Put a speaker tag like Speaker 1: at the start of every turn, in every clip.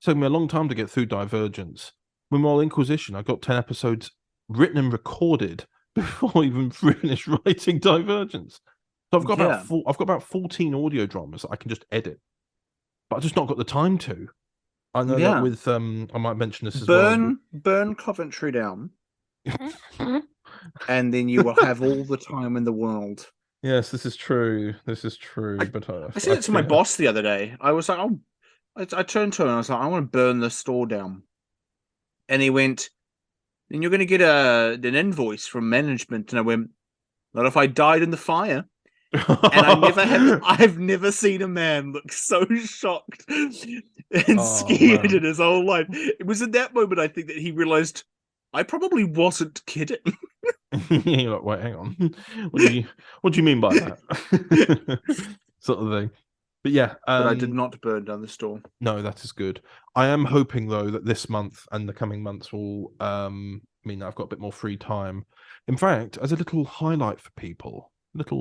Speaker 1: took me a long time to get through Divergence. Meanwhile, Inquisition, I got 10 episodes written and recorded before I even finished writing Divergence. So I've got about 14 audio dramas that I can just edit, but I've just not got the time to. I know that with I might mention this as well.
Speaker 2: Burn Coventry down, and then you will have all the time in the world.
Speaker 1: Yes, this is true. This is true.
Speaker 2: I said it to my boss the other day. I was like, "Oh," I turned to him and I was like, "I want to burn the store down," and he went, "Then you're going to get an invoice from management." And I went, "Not if I died in the fire." And I've never seen a man look so shocked and scared in his whole life. It was in that moment, I think, that he realized I probably wasn't kidding.
Speaker 1: You're like, wait, hang on. What do you mean by that? Sort of thing. But yeah.
Speaker 2: But I did not burn down the store.
Speaker 1: No, that is good. I am hoping, though, that this month and the coming months will mean that I've got a bit more free time. In fact, as a little highlight for people,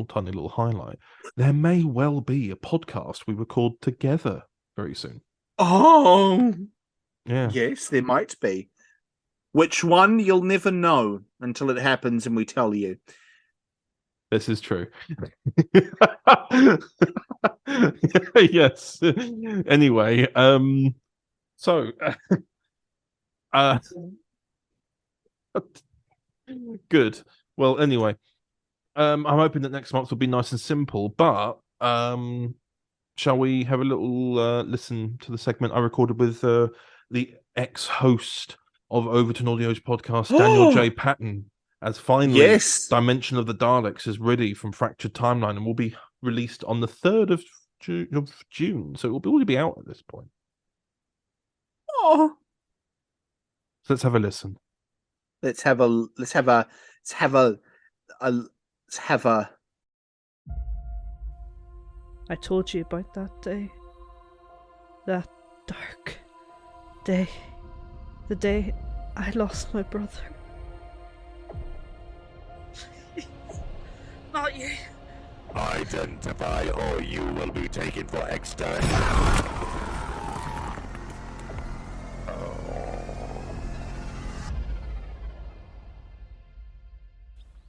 Speaker 1: tiny little highlight, there may well be a podcast we record together very soon.
Speaker 2: Oh,
Speaker 1: yeah.
Speaker 2: Yes, there might be. Which one, you'll never know until it happens and we tell you.
Speaker 1: This is true. Yes. Anyway, so good. Well, anyway, I'm hoping that next month will be nice and simple, but shall we have a little listen to the segment I recorded with the ex-host of Overton Audios podcast, Daniel J. Patton, as finally Dimension of the Daleks is ready from Fractured Timeline and will be released on the 3rd of June. So it will already be out at this point.
Speaker 2: Oh.
Speaker 1: So let's have a listen.
Speaker 2: Let's have a
Speaker 3: I told you about that day. That dark day. The day I lost my brother. Not you.
Speaker 4: Identify or you will be taken for extermination.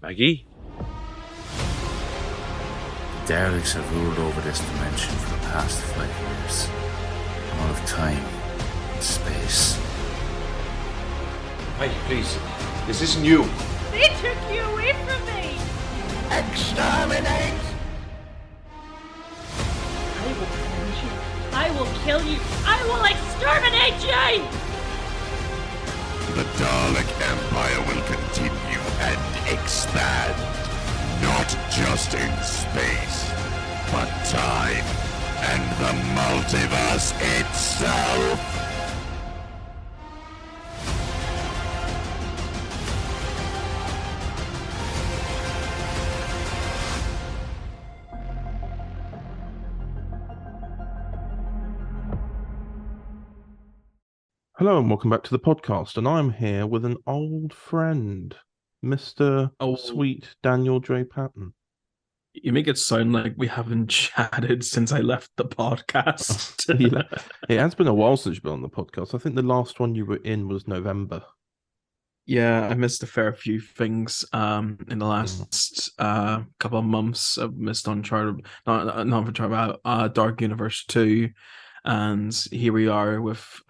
Speaker 5: Maggie?
Speaker 6: The Daleks have ruled over this dimension for the past 5 years. All of time and space.
Speaker 5: Maggie, please. This isn't you.
Speaker 3: They took you away from me!
Speaker 4: Exterminate!
Speaker 3: I will find you. I will kill you. I will exterminate you!
Speaker 4: The Dalek Empire will continue and expand. Not just in space, but time and the multiverse itself.
Speaker 1: Hello and welcome back to the podcast, and I'm here with an old friend, Mr. Sweet Daniel J. Patton.
Speaker 5: You make it sound like we haven't chatted since I left the podcast.
Speaker 1: It has been a while since you've been on the podcast. I think the last one you were in was November.
Speaker 5: Yeah, I missed a fair few things in the last couple of months. I've missed Uncharted, not Uncharted, Dark Universe 2. And here we are with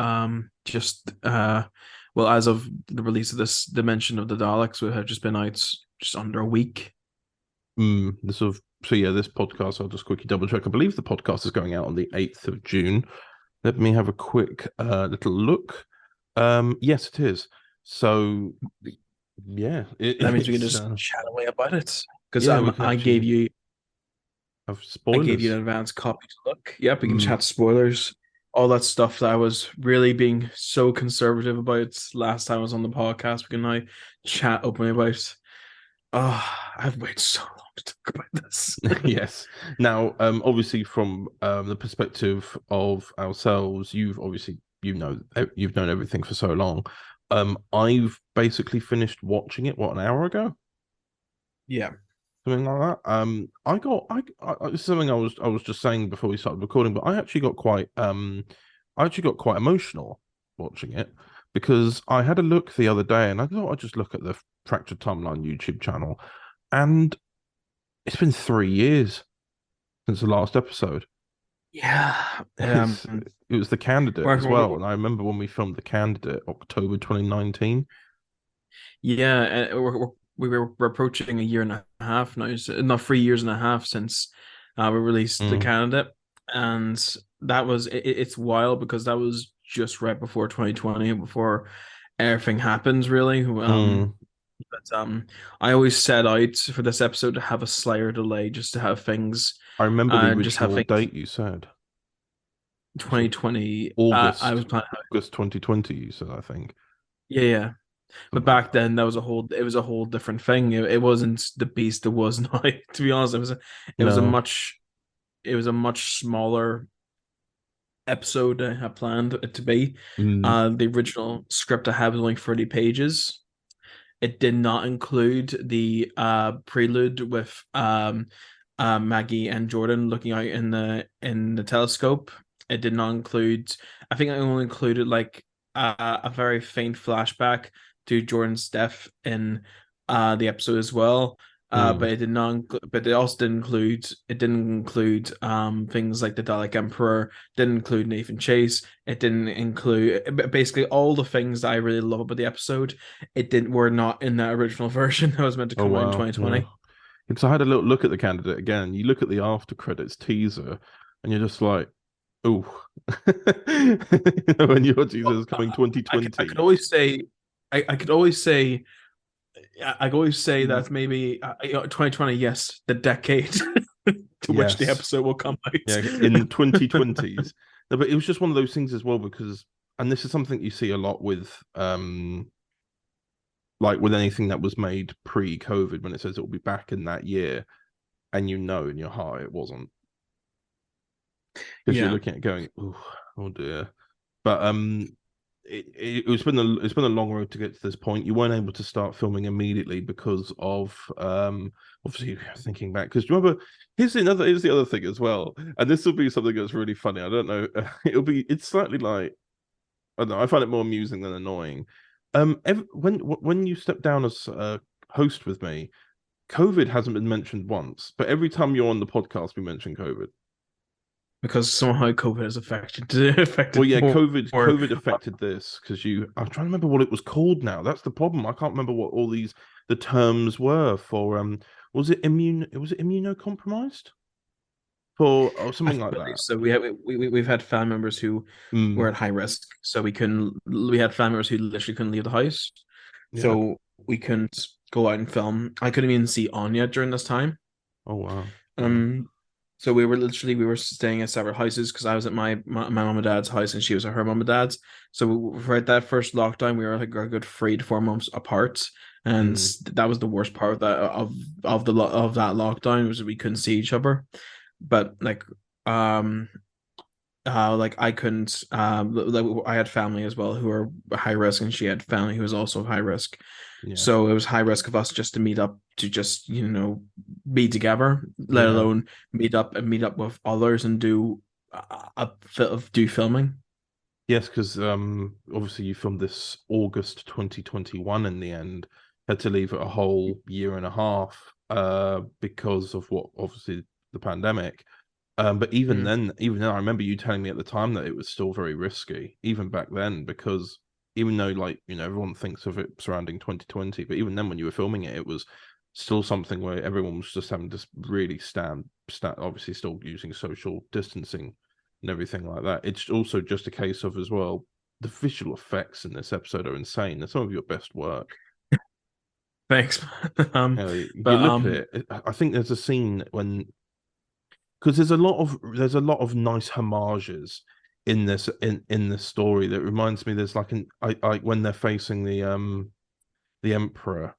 Speaker 5: as of the release of this Dimension of the Daleks, we have just been out just under a week.
Speaker 1: This podcast, I'll just quickly double check. I believe the podcast is going out on the 8th of June. Let me have a quick little look. Yes, it is. So, yeah.
Speaker 5: That means we can just chat away about it. Because I gave you
Speaker 1: spoilers.
Speaker 5: I gave you an advance copy to look. Yep, we can chat spoilers. All that stuff that I was really being so conservative about last time I was on the podcast, we can now chat openly about. I've waited so long to talk about this.
Speaker 1: Yes. Now, obviously, from the perspective of ourselves, you've known everything for so long. I've basically finished watching it an hour ago.
Speaker 5: Yeah.
Speaker 1: Something like that. It's something I was just saying before we started recording, but I actually got quite I I actually got quite emotional watching it because I had a look the other day and I thought I'd just look at the Fractured Timeline YouTube channel, and it's been 3 years since the last episode.
Speaker 5: Yeah.
Speaker 1: It was The Candidate
Speaker 5: We're-
Speaker 1: as well, and I remember when we filmed The Candidate, October 2019.
Speaker 5: Yeah, we're approaching a year and a half now. Not 3 years and a half since we released The Candidate, and that was it's wild because that was just right before 2020, before everything happened, really. But I always set out for this episode to have a slight delay, just to have things.
Speaker 1: I remember the
Speaker 5: just have
Speaker 1: original
Speaker 5: things.
Speaker 1: date you said.
Speaker 5: 2020.
Speaker 1: August.
Speaker 5: I was planning.
Speaker 1: August 2020, you said, I think.
Speaker 5: Yeah. But back then, it was a whole different thing. It wasn't the beast it was now. To be honest, it was a much smaller episode I had planned it to be. The original script I had was only 30 pages. It did not include the prelude with Maggie and Jordan looking out in the telescope. It did not include. I think I only included like a very faint flashback to Jordan's death in the episode as well. But it did not. But it also didn't include. It didn't include things like the Dalek Emperor. Didn't include Nathan Chase. It didn't include basically all the things that I really love about the episode. Were not in that original version that was meant to come out in 2020.
Speaker 1: Yeah. Because I had a little look at The Candidate again. You look at the after credits teaser, and you're just like, "Oh," when you're Jesus coming 2020.
Speaker 5: I could always say. I could always say that maybe 2020, yes, the decade to which the episode will come out.
Speaker 1: Yeah, in 2020s. No, but it was just one of those things as well because, and this is something you see a lot with, like with anything that was made pre-COVID, when it says it will be back in that year, and you know in your heart it wasn't, because you're looking at it going, oh dear. But it's been a long road to get to this point. You weren't able to start filming immediately because of obviously thinking back. Because remember, here's the other thing as well, and this will be something that's really funny. I don't know. It's slightly like, I don't know. I find it more amusing than annoying. When you step down as a host with me, COVID hasn't been mentioned once, but every time you're on the podcast, we mention COVID.
Speaker 5: Because somehow COVID has affected.
Speaker 1: Well, yeah, COVID affected this because I'm trying to remember what it was called now. That's the problem. I can't remember what all the terms were for was it immunocompromised? Or something like that.
Speaker 5: So we've had family members who were at high risk. So we had family members who literally couldn't leave the house. Yeah. So we couldn't go out and film. I couldn't even see Anya during this time.
Speaker 1: Oh wow.
Speaker 5: So we were staying at separate houses because I was at my mom and dad's house and she was at her mom and dad's. So for that first lockdown, we were like a good 3 to 4 months apart, and that was the worst part of that of that lockdown, was that we couldn't see each other. But like I couldn't. I had family as well who were high risk, and she had family who was also high risk. Yeah. So it was high risk of us just to meet up, to just be together, let alone meet up with others and do filming.
Speaker 1: Yes, because obviously you filmed this August 2021. In the end, had to leave it a whole year and a half because of what obviously the pandemic. But even then, I remember you telling me at the time that it was still very risky, even back then, because even though everyone thinks of it surrounding 2020, but even then when you were filming it, it was still something where everyone was just having to really stand, obviously still using social distancing and everything like that. It's also just a case of, as well, the visual effects in this episode are insane. They're some of your best work.
Speaker 5: Thanks.
Speaker 1: You look at it, I think there's a scene when, because there's a lot of nice homages in this story that reminds me. There's like when they're facing the Emperor,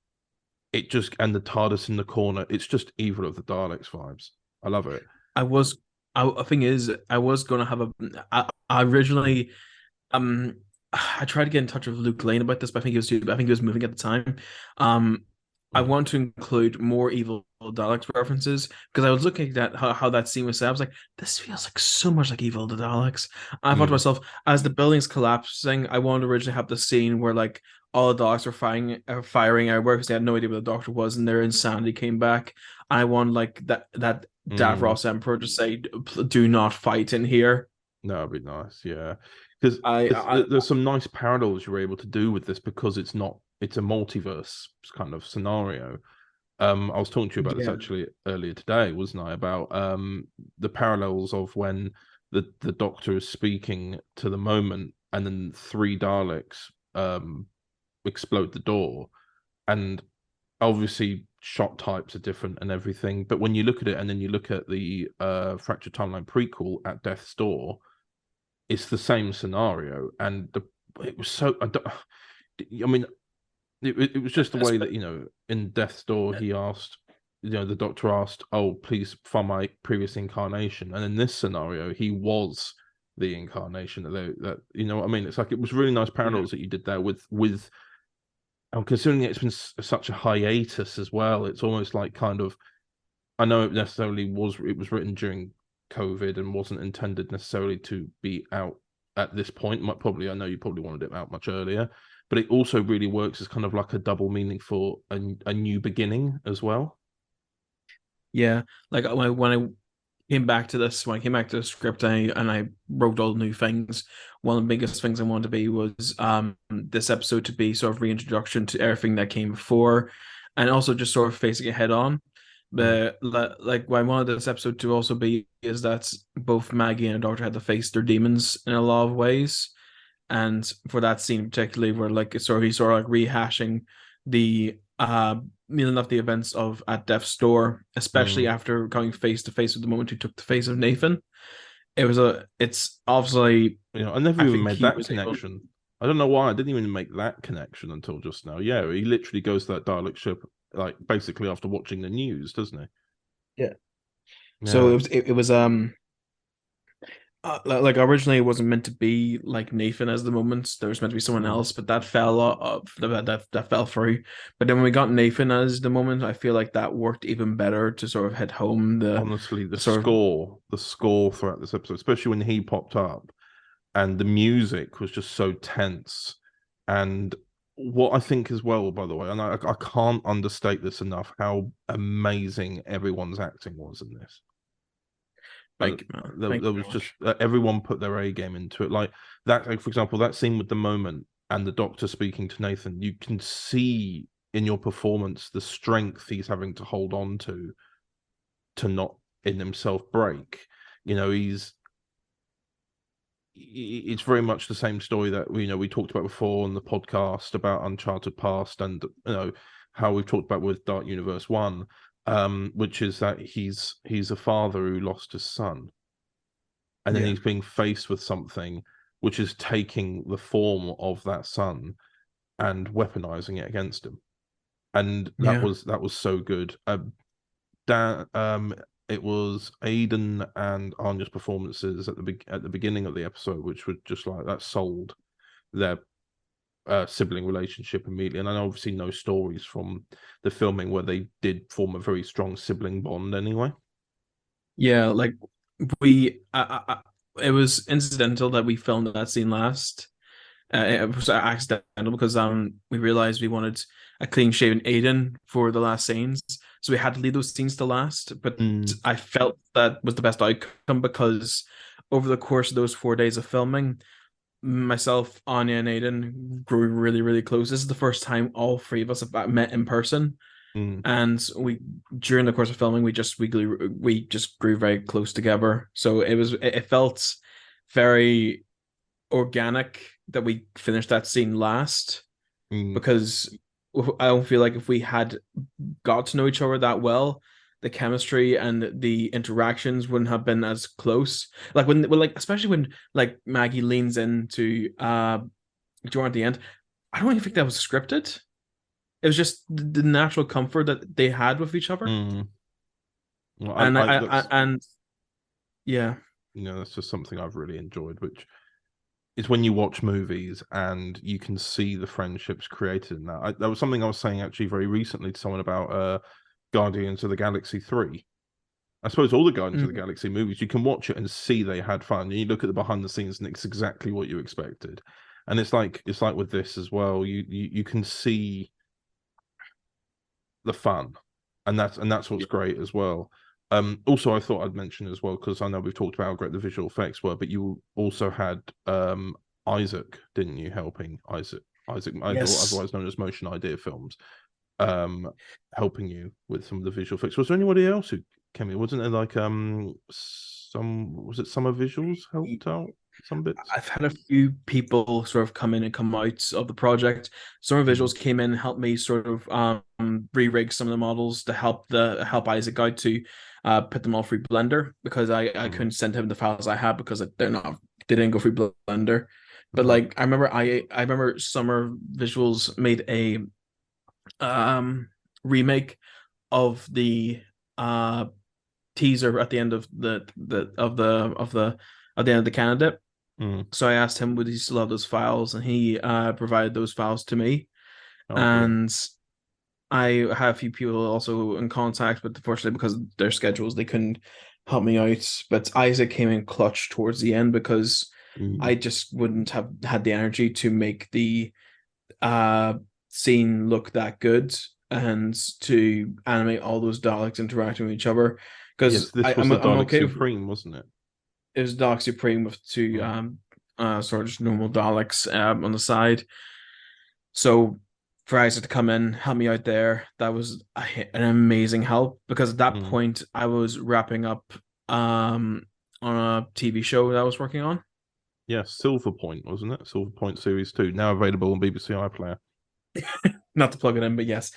Speaker 1: it just, and the TARDIS in the corner, it's just Evil of the Daleks vibes. I love it.
Speaker 5: I was gonna have I originally I tried to get in touch with Luke Lane about this, but I think he was moving at the time. I want to include more evil Daleks references because I was looking at how that scene was set. I was like, this feels like so much like Evil the Daleks. I thought to myself, as the building's collapsing, I wanted to originally have the scene where like all the Daleks are firing everywhere because they had no idea where the Doctor was, and their insanity came back. I want like that Davros Emperor to say, "Do not fight in here."
Speaker 1: No, that'd be nice, yeah. Because
Speaker 5: I
Speaker 1: there's some nice parallels you're able to do with this because it's a multiverse kind of scenario. I was talking to you about this actually earlier today, wasn't I? About the parallels of when the Doctor is speaking to the moment, and then 3 Daleks explode the door, and obviously shot types are different and everything. But when you look at it, and then you look at the Fractured Timeline prequel at Death's Door, it's the same scenario, and it was so. I mean, it was just the way that, in Death's Door, he asked, the Doctor asked, "Oh, please find my previous incarnation," and in this scenario, he was the incarnation that you know what I mean. It's like it was really nice parallels that you did there with. And considering it's been such a hiatus as well, it's almost like kind of. I know it was written during COVID and wasn't intended necessarily to be out at this point. I know you probably wanted it out much earlier, but it also really works as kind of like a double meaning for a new beginning as well.
Speaker 5: Yeah, like when I came back to this, when I came back to the script, and I wrote all the new things. One of the biggest things I wanted to be was this episode to be sort of reintroduction to everything that came before, and also just sort of facing it head on. But like what I wanted this episode to also be is that both Maggie and the Doctor had to face their demons in a lot of ways, and for that scene particularly, where like he's sort of like rehashing the meaning of the events of at Death's Door, especially after coming face to face with the moment he took the face of Nathan. It's obviously,
Speaker 1: I never even made that connection. I don't know why I didn't even make that connection until just now. Yeah, he literally goes to that Dalek ship, like basically after watching the news, doesn't he?
Speaker 5: Yeah. So it was like originally it wasn't meant to be like Nathan as the moment. There was meant to be someone else, but that fell off. That fell through. But then when we got Nathan as the moment, I feel like that worked even better to sort of hit home
Speaker 1: honestly the score throughout this episode, especially when he popped up, and the music was just so tense. And what I think as well, by the way, and I can't understate this enough, how amazing everyone's acting was in this.
Speaker 5: Thank you, man.
Speaker 1: There was just everyone put their A game into it. Like that, for example, that scene with the moment and the Doctor speaking to Nathan, you can see in your performance the strength he's having to hold on to not in himself break. It's very much the same story that we talked about before on the podcast about Uncharted Past, and how we've talked about with Dark Universe 1. Which is that he's a father who lost his son, and then he's being faced with something which is taking the form of that son and weaponizing it against him, and that was so good. It was Aidan and Anya's performances at the beginning of the episode, which were just like that sold their sibling relationship immediately. And I obviously know stories from the filming where they did form a very strong sibling bond anyway.
Speaker 5: Yeah, like it was incidental that we filmed that scene last. It was accidental because we realized we wanted a clean shaven Aidan for the last scenes, so we had to leave those scenes to last. But I felt that was the best outcome because over the course of those 4 days of filming, myself, Anya, and Aidan grew really, really close. This is the first time all three of us have met in person, and during the course of filming, we just grew very close together. So it felt very organic that we finished that scene last, because I don't feel like if we had got to know each other that well, the chemistry and the interactions wouldn't have been as close. Like especially when like Maggie leans into Jordan at the end, I don't even think that was scripted. It was just the natural comfort that they had with each other.
Speaker 1: Well,
Speaker 5: and yeah,
Speaker 1: that's just something I've really enjoyed, which it's when you watch movies and you can see the friendships created in that. That was something I was saying actually very recently to someone about Guardians of the Galaxy 3. I suppose all the Guardians of the Galaxy movies, you can watch it and see they had fun. You look at the behind the scenes and it's exactly what you expected. And it's like with this as well. You can see the fun, and that's what's great as well. Also, I thought I'd mention as well, because I know we've talked about how great the visual effects were, but you also had Isaac, didn't you? Helping Isaac,
Speaker 5: Yes.
Speaker 1: otherwise known as Motion Idea Films, helping you with some of the visual effects. Was there anybody else who came in? Wasn't there like Summer Visuals helped out some bits?
Speaker 5: I've had a few people sort of come in and come out of the project. Summer Visuals came in, helped me sort of re-rig some of the models to help Isaac out to put them all through Blender, because I couldn't send him the files I had because they didn't go through Blender. But like I remember Summer Visuals made a remake of the teaser at the end of the end of the candidate. So I asked him would he still have those files, and he provided those files to me. And I have a few people also in contact, but unfortunately because of their schedules they couldn't help me out. But Isaac came in clutch towards the end, because I just wouldn't have had the energy to make the scene look that good and to animate all those Daleks interacting with each other. Because
Speaker 1: this was the Dalek Supreme, wasn't it?
Speaker 5: It was Dalek Supreme with two sort of just normal Daleks on the side. So for Isaac to come in, help me out there, that was an amazing help, because at that point I was wrapping up on a TV show that I was working on.
Speaker 1: Yes, Silver Point, wasn't it? Silver Point Series 2, now available on BBC iPlayer.
Speaker 5: Not to plug it in, but yes.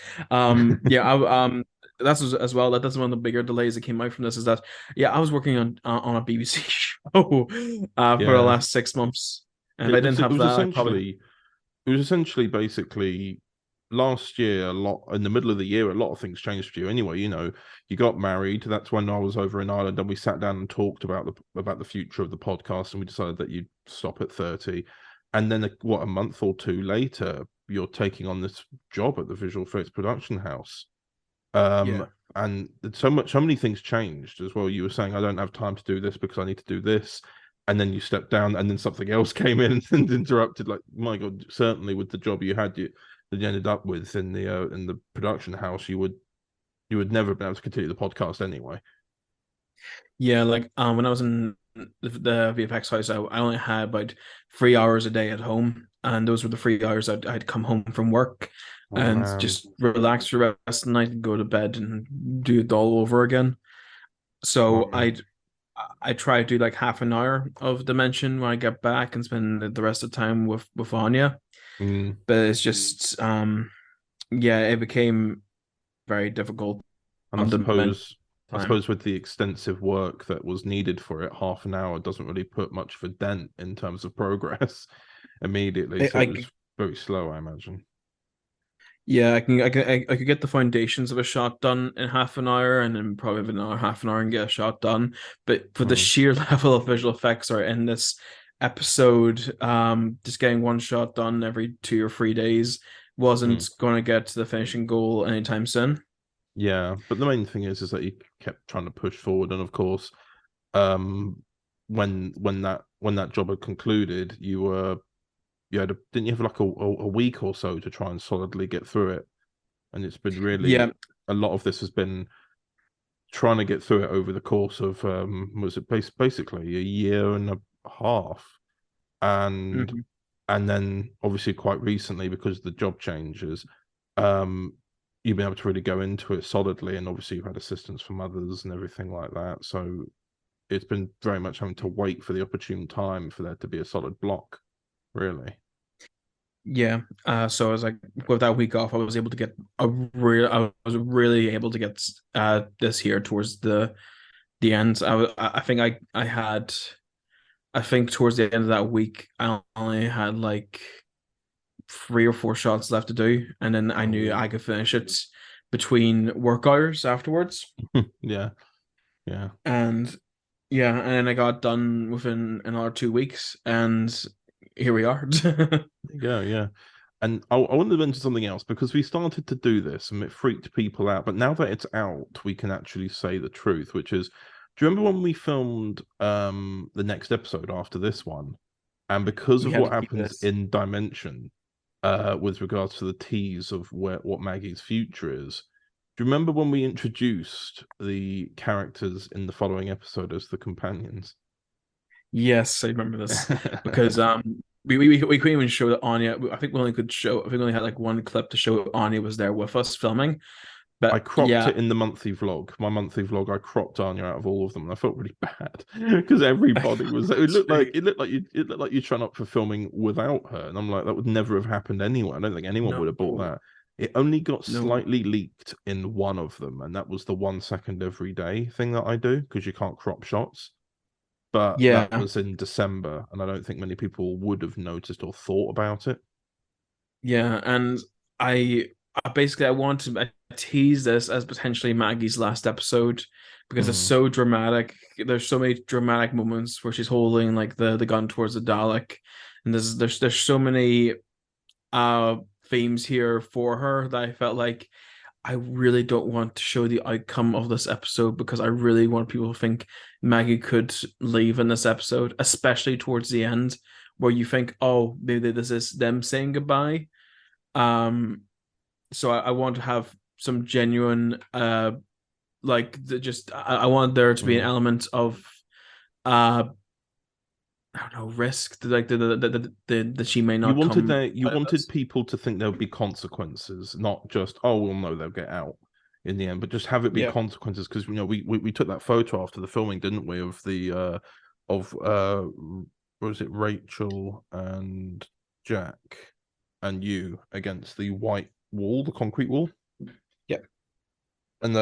Speaker 5: That's as well. That's one of the bigger delays that came out from this, is that I was working on a BBC show for the last 6 months, and I didn't have that.
Speaker 1: It was essentially basically last year, in the middle of the year, a lot of things changed for you. Anyway, you got married. That's when I was over in Ireland, and we sat down and talked about the future of the podcast, and we decided that you'd stop at 30. And then a month or two later, you're taking on this job at the Visual Effects Production House. And so many things changed as well. You were saying, I don't have time to do this because I need to do this. And then you stepped down, and then something else came in and interrupted. Like, my God, certainly with the job you had, that you ended up with in the production house, you would never have been able to continue the podcast anyway.
Speaker 5: Yeah, like when I was in the VFX house, I only had about 3 hours a day at home, and those were the 3 hours I'd come home from work and just relax for the rest of the night and go to bed and do it all over again. So I try to do like half an hour of Dimension when I get back and spend the rest of the time with Anya. But it's just it became very difficult.
Speaker 1: And I suppose with the extensive work that was needed for it, half an hour doesn't really put much of a dent in terms of progress immediately. So it was very slow, I imagine.
Speaker 5: Yeah, I could get the foundations of a shot done in half an hour, and then probably another half an hour and get a shot done. But for the sheer level of visual effects are in this episode, just getting one shot done every 2 or 3 days wasn't going to get to the finishing goal anytime soon.
Speaker 1: Yeah, but the main thing is that you kept trying to push forward, and of course, when that job had concluded, didn't you have like a week or so to try and solidly get through it? And it's been really a lot of this has been trying to get through it over the course of was it basically a year and a half, and then obviously quite recently, because of the job changes, you've been able to really go into it solidly, and obviously you've had assistance from others and everything like that. So it's been very much having to wait for the opportune time for there to be a solid block, really.
Speaker 5: Yeah. So I was like, with that week off, I was able to get really able to get this here towards the end. I think towards the end of that week, I only had like 3 or 4 shots left to do, and then I knew I could finish it between work hours afterwards.
Speaker 1: Yeah.
Speaker 5: And then I got done within another 2 weeks, and here we are.
Speaker 1: Yeah. And I wanted to mention something else because we started to do this and it freaked people out. But now that it's out, we can actually say the truth, which is, do you remember when we filmed the next episode after this one? And because
Speaker 5: We
Speaker 1: of
Speaker 5: had
Speaker 1: what
Speaker 5: to keep
Speaker 1: happens
Speaker 5: this.
Speaker 1: in Dimension, with regards to the tease of what Maggie's future is, do you remember when we introduced the characters in the following episode as the companions?
Speaker 5: Yes, I remember this because we couldn't even show that Anya. I think we only could show. I think we only had like one clip to show Anya was there with us filming.
Speaker 1: I
Speaker 5: But
Speaker 1: cropped
Speaker 5: yeah,
Speaker 1: it in the monthly vlog. My monthly vlog, I cropped Anya out of all of them, and I felt really bad because everybody was. It looked like you turned up for filming without her, and I'm like, that would never have happened anyway. I don't think anyone would have bought
Speaker 5: No.
Speaker 1: that. It only got
Speaker 5: No.
Speaker 1: slightly leaked in one of them, and that was the 1 second every day thing that I do because you can't crop shots. But
Speaker 5: Yeah.
Speaker 1: that was in December, and I don't think many people would have noticed or thought about it.
Speaker 5: Yeah, and I basically I want to tease this as potentially Maggie's last episode because it's so dramatic. There's so many dramatic moments where she's holding like the gun towards the Dalek, and there's so many themes here for her that I felt like I really don't want to show the outcome of this episode because I really want people to think Maggie could leave in this episode, especially towards the end, where you think, oh, maybe this is them saying goodbye. So I want to have some genuine, I want there to be an element of, I don't know, risk like that she may not.
Speaker 1: You wanted people to think there would be consequences, not just we'll know they'll get out in the end, but just have it be consequences because we took that photo after the filming, didn't we, of the what was it, Rachel and Jack and you against the white wall, the concrete wall.
Speaker 5: Yep.
Speaker 1: And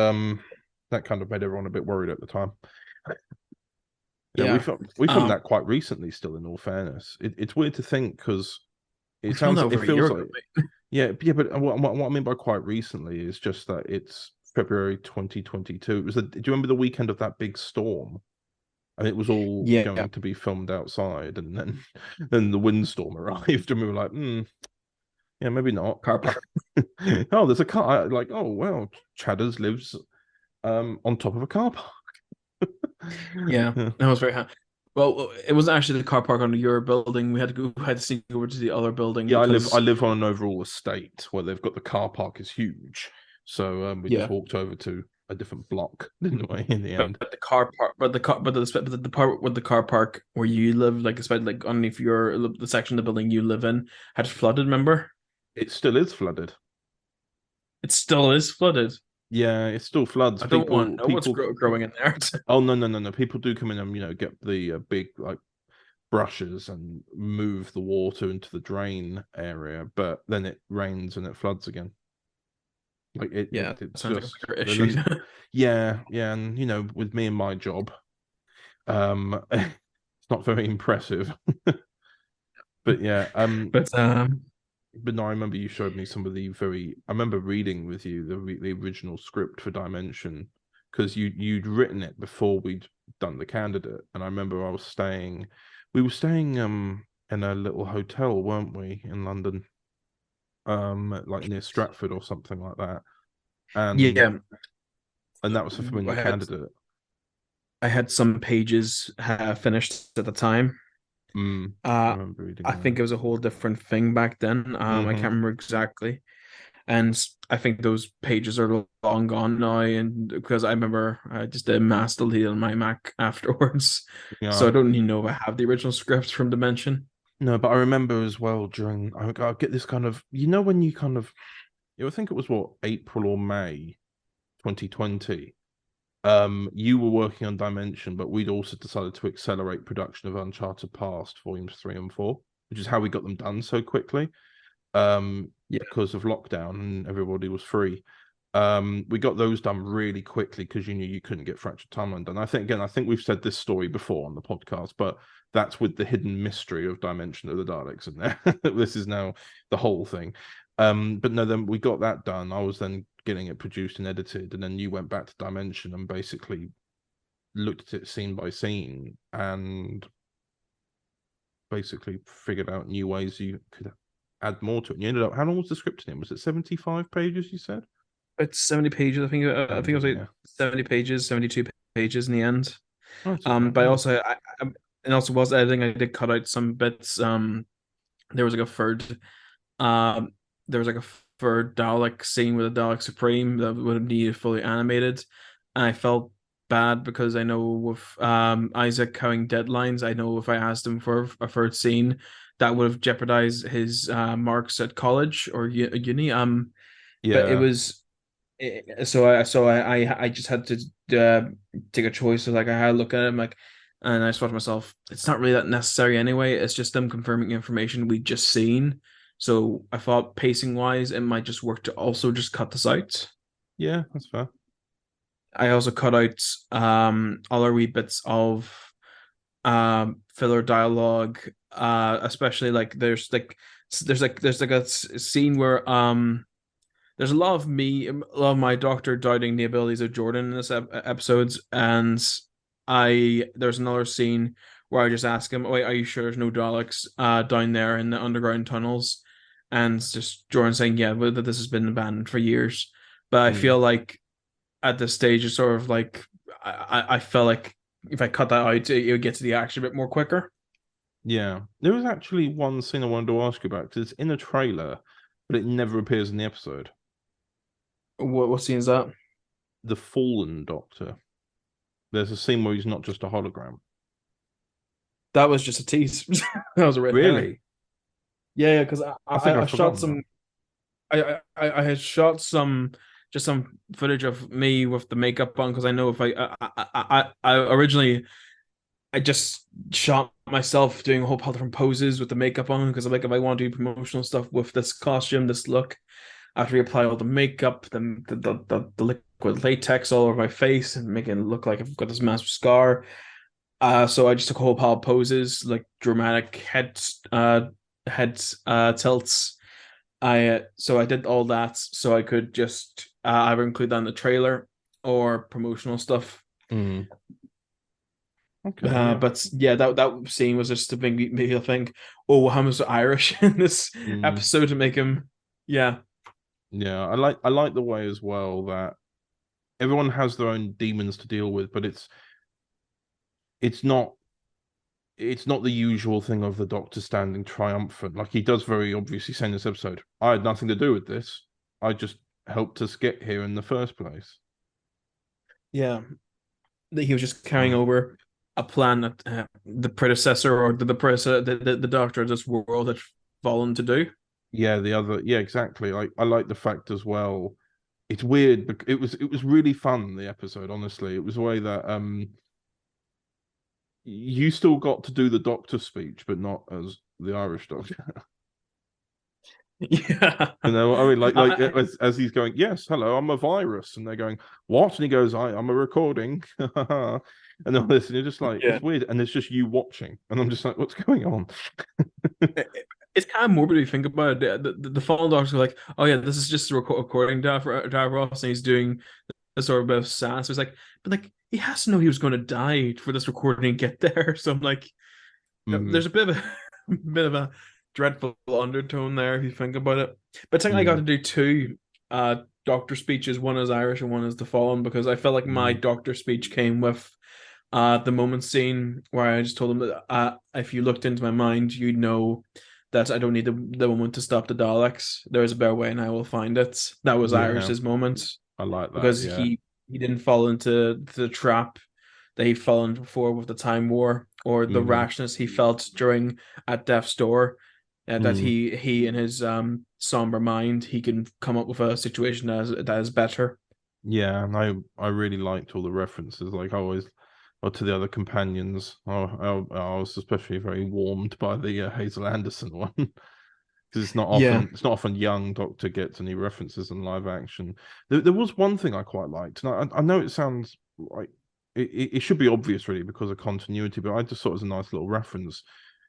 Speaker 1: that kind of made everyone a bit worried at the time. Yeah, we filmed that quite recently. Still, in all fairness, it's weird to think because it feels like but what I mean by quite recently is just that it's February 2022. It was do you remember the weekend of that big storm? And it was all going to be filmed outside, and then the windstorm arrived, and we were like, yeah, maybe not.
Speaker 5: Car park.
Speaker 1: Oh, there's a car. Like, oh well, Chadders lives on top of a car park.
Speaker 5: Yeah, that was very happy. Well, it wasn't actually the car park under your building. We had to sneak over to the other building.
Speaker 1: Yeah, I live on an overall estate where they've got the car park is huge. So we just walked over to a different block, didn't we? In the end,
Speaker 5: but the car park, but the part with the car park where you live, like especially like underneath the section of the building you live in, had flooded. Remember?
Speaker 1: It still is flooded.
Speaker 5: It still is flooded.
Speaker 1: Yeah, it still floods.
Speaker 5: I don't want to know what's growing in there.
Speaker 1: Oh no! People do come in and get the big like brushes and move the water into the drain area, but then it rains and it floods again. Like it's just
Speaker 5: issue.
Speaker 1: yeah, and with me and my job, it's not very impressive. But yeah, But no, I remember you showed me some of the I remember reading with you the original script for Dimension because you'd written it before we'd done the candidate, and I remember we were staying in a little hotel, weren't we, in London, like near Stratford or something like that, and and that was for filming the candidate.
Speaker 5: I had some pages finished at the time. I think it was a whole different thing back then. I can't remember exactly, and I think those pages are long gone now. And because I remember I just did mass delete on my Mac afterwards, so I don't even know if I have the original scripts from Dimension.
Speaker 1: No, but I remember as well I get this kind of when you kind of I think it was April or May 2020. You were working on Dimension, but we'd also decided to accelerate production of Uncharted Past Volumes 3 and 4, which is how we got them done so quickly. Because of lockdown and everybody was free. We got those done really quickly because you knew you couldn't get Fractured Timeline done. I think we've said this story before on the podcast, but that's with the hidden mystery of Dimension of the Daleks in there. This is now the whole thing. But no, then we got that done. I was then getting it produced and edited, and then you went back to Dimension and basically looked at it scene by scene, and basically figured out new ways you could add more to it. And you ended up, how long was the script in? Was it 75 pages? You said
Speaker 5: It's 70 pages. I think it was like
Speaker 1: yeah.
Speaker 5: 70 pages, 72 pages in the end.
Speaker 1: Oh, that's all right,
Speaker 5: But
Speaker 1: yeah.
Speaker 5: also and also whilst editing, I did cut out some bits. There was like a um, there was like a third Dalek scene with a Dalek Supreme that would have needed fully animated, and I felt bad because I know with Isaac having deadlines, I know if I asked him for a third scene, that would have jeopardized his marks at college or uni. But it
Speaker 1: Yeah.
Speaker 5: was I just had to take a choice. So like I had to look at it, like, and I just thought to myself, it's not really that necessary anyway. It's just them confirming information we just seen. So I thought pacing wise, it might just work to also just cut this out.
Speaker 1: Yeah, that's fair.
Speaker 5: I also cut out other wee bits of filler dialogue, especially like there's like a scene where there's a lot of my doctor doubting the abilities of Jordan in this episodes, and there's another scene where I just ask him, "Wait, are you sure there's no Daleks down there in the underground tunnels?" And just Jordan saying, "Yeah, but this has been abandoned for years." But I feel like at this stage, it's sort of like I felt like if I cut that out, it would get to the action a bit more quicker.
Speaker 1: Yeah. There was actually one scene I wanted to ask you about because it's in a trailer, but it never appears in the episode.
Speaker 5: What scene is that?
Speaker 1: The Fallen Doctor. There's a scene where he's not just a hologram.
Speaker 5: That was just a tease. That was a red herring.
Speaker 1: Really?
Speaker 5: Yeah, because
Speaker 1: I think
Speaker 5: I
Speaker 1: I've
Speaker 5: shot
Speaker 1: forgotten
Speaker 5: some. I had shot some footage of me with the makeup on because I know if I originally I just shot myself doing a whole pile of different poses with the makeup on because I'm like, if I want to do promotional stuff with this costume, this look, after you apply all the makeup, the liquid latex all over my face and making it look like I've got this massive scar. So I just took a whole pile of poses, like dramatic head tilts. So I did all that so I could just either include that in the trailer or promotional stuff.
Speaker 1: Mm. Okay. Yeah.
Speaker 5: But yeah, that scene was just to make me think, oh, how much Irish in this episode to make him, yeah.
Speaker 1: Yeah, I like the way as well that everyone has their own demons to deal with, but it's not the usual thing of the Doctor standing triumphant. Like he does very obviously say in this episode, I had nothing to do with this. I just helped us get here in the first place.
Speaker 5: Yeah, that he was just carrying over a plan that the predecessor or the Doctor of this world had fallen to do.
Speaker 1: Yeah, exactly. Like I like the fact as well. It's weird, but it was really fun, the episode, honestly. It was a way that you still got to do the Doctor speech, but not as the Irish Doctor.
Speaker 5: Yeah.
Speaker 1: You know, I mean, like as he's going, yes, hello, I'm a virus, and they're going, what? And he goes, I'm a recording, and all this, and you're just like, it's weird, and it's just you watching, and I'm just like, what's going on?
Speaker 5: It's kind of morbid if you think about it. The Fallen Doctor's like, oh yeah, this is just a recording Dave Ross, and he's doing a sort of bit of sass. So it's like, but like he has to know he was going to die for this recording and get there. So I'm like, there's a bit of a dreadful undertone there if you think about it. But technically, I got to do two Doctor speeches. One is Irish and one is the Fallen because I felt like my Doctor speech came with the moment scene where I just told him that if you looked into my mind, you'd know that I don't need the moment to stop the Daleks. There is a better way, and I will find it. That was Irish's moment.
Speaker 1: I like that
Speaker 5: because he didn't fall into the trap that he'd fallen before with the Time War or the rashness he felt during at Death's Door. That he in his somber mind he can come up with a situation that is better.
Speaker 1: Yeah, and I really liked all the references. Like I always. Or to the other companions. I was especially very warmed by the Hazel Anderson one because it's not often young Doctor gets any references in live action. There was one thing I quite liked, and I know it sounds like it should be obvious really because of continuity, but I just thought it was a nice little reference.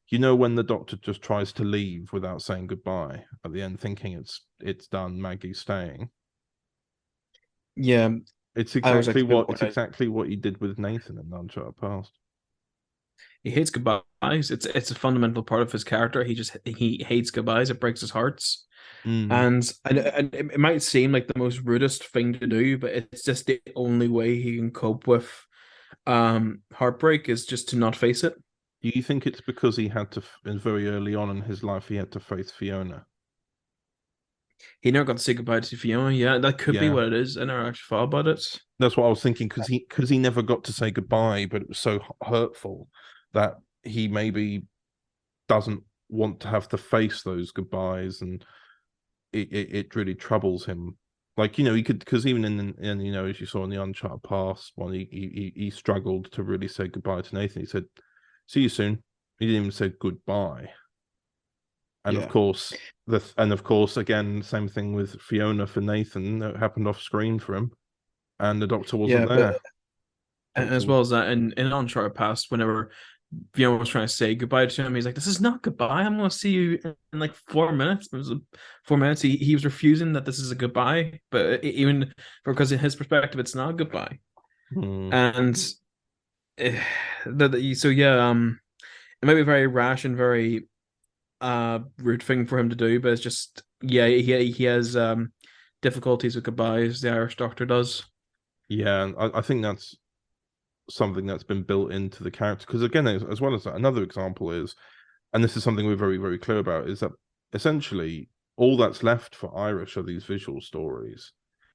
Speaker 1: You know when the Doctor just tries to leave without saying goodbye at the end, thinking it's done, Maggie's staying.
Speaker 5: Yeah.
Speaker 1: It's exactly what he did with Nathan in Uncharted Past.
Speaker 5: He hates goodbyes. It's a fundamental part of his character. He hates goodbyes. It breaks his hearts.
Speaker 1: Mm.
Speaker 5: And it might seem like the most rudest thing to do, but it's just the only way he can cope with heartbreak is just to not face it.
Speaker 1: Do you think it's because he had to, very early on in his life, he had to face Fiona?
Speaker 5: He never got to say goodbye to Fiona. Yeah, that could be
Speaker 1: Yeah.
Speaker 5: what it is. I never actually thought about it.
Speaker 1: That's what I was thinking, because he never got to say goodbye, but it was so hurtful that he maybe doesn't want to have to face those goodbyes, and it really troubles him. Like, you know, he could, because even in you know, as you saw in the Uncharted Past one, he struggled to really say goodbye to Nathan. He said, "See you soon." He didn't even say goodbye. And
Speaker 2: Yeah.
Speaker 1: of course, again, same thing with Fiona for Nathan. That happened off screen for him, and the doctor wasn't
Speaker 5: Yeah,
Speaker 1: there.
Speaker 5: and as well as that, in Uncharted Past, whenever Fiona was trying to say goodbye to him, he's like, "This is not goodbye. I'm going to see you in like 4 minutes." It was 4 minutes. He was refusing that this is a goodbye, but even because in his perspective, it's not goodbye. And so yeah, it might be very rash and very rude thing for him to do, but it's just he has difficulties with goodbyes. The Irish doctor does.
Speaker 1: Yeah, and I think that's something that's been built into the character. Because again, as well as that, another example is, and this is something we're very, very clear about, is that essentially all that's left for Irish are these visual stories.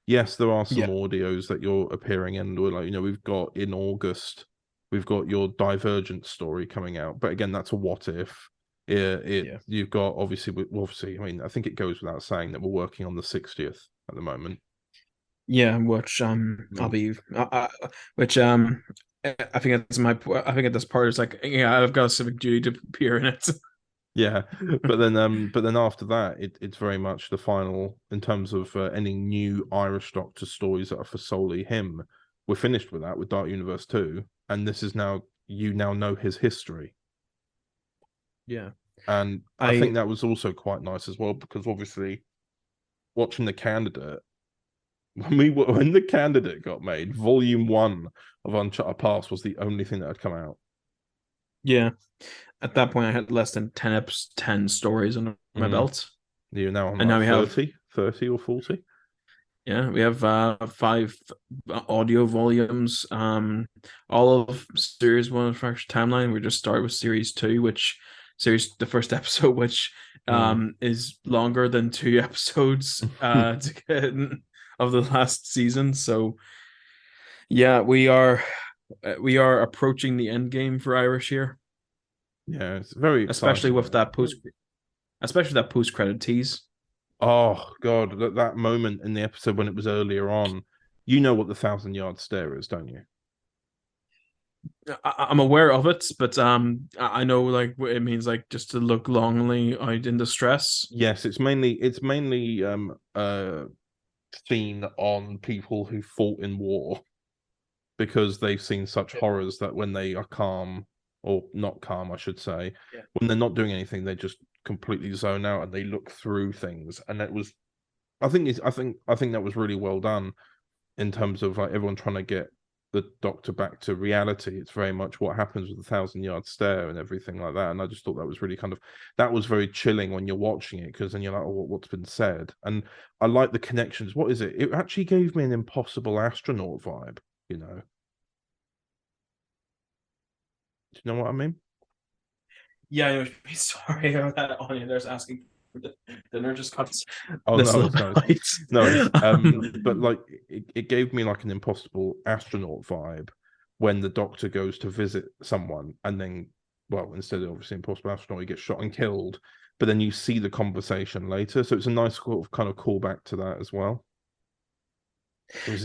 Speaker 1: Yes, there are some audios that you're appearing in. Like, you know, we've got in August, we've got your Divergent story coming out, but again, that's a what if. You've got obviously. I mean, I think it goes without saying that we're working on the 60th at the moment.
Speaker 5: Yeah, which I'll be which I think at this part it's like, yeah, I've got a civic duty to appear in it.
Speaker 1: Yeah, but then after that, it's very much the final in terms of any new Irish Doctor stories that are for solely him. We're finished with that with Dark Universe 2, and this is now, you now know his history.
Speaker 5: Yeah,
Speaker 1: and I think that was also quite nice as well, because obviously watching The Candidate, when The Candidate got made, Volume 1 of Uncharted Past was the only thing that had come out.
Speaker 5: Yeah, at that point I had less than 10 stories under my belt.
Speaker 1: You're now on,
Speaker 5: and now we
Speaker 1: 30 or 40.
Speaker 5: Yeah, we have 5 audio volumes. All of series 1 of Fresh Timeline. We just started with series 2, the first episode, which is longer than 2 episodes of the last season. So yeah, we are approaching the end game for Irish here.
Speaker 1: Yeah, it's very exciting,
Speaker 5: especially with that post credit tease.
Speaker 1: Oh god, that moment in the episode when it was earlier on. You know what the 1,000-yard stare is, don't you?
Speaker 5: I'm aware of it, but I know like it means like just to look longingly out in distress.
Speaker 1: Yes, it's mainly seen on people who fought in war, because they've seen such horrors that when they are calm, or not calm, I should say, when they're not doing anything, they just completely zone out and they look through things. And that was, I think that was really well done in terms of like everyone trying to get the Doctor back to reality. It's very much what happens with the 1,000-yard stare and everything like that. And I just thought that was really that was very chilling when you're watching it, because then you're like, oh, what's been said? And I like the connections. What is it? It actually gave me an Impossible Astronaut vibe, you know? Do you know what I mean?
Speaker 5: Yeah, sorry about that. Onion, there's asking for the dinner just cuts.
Speaker 1: Oh no, but like it gave me like an Impossible Astronaut vibe when the Doctor goes to visit someone, and then, well, instead of obviously Impossible Astronaut, he gets shot and killed, but then you see the conversation later, so it's a nice kind of callback to that as well. It was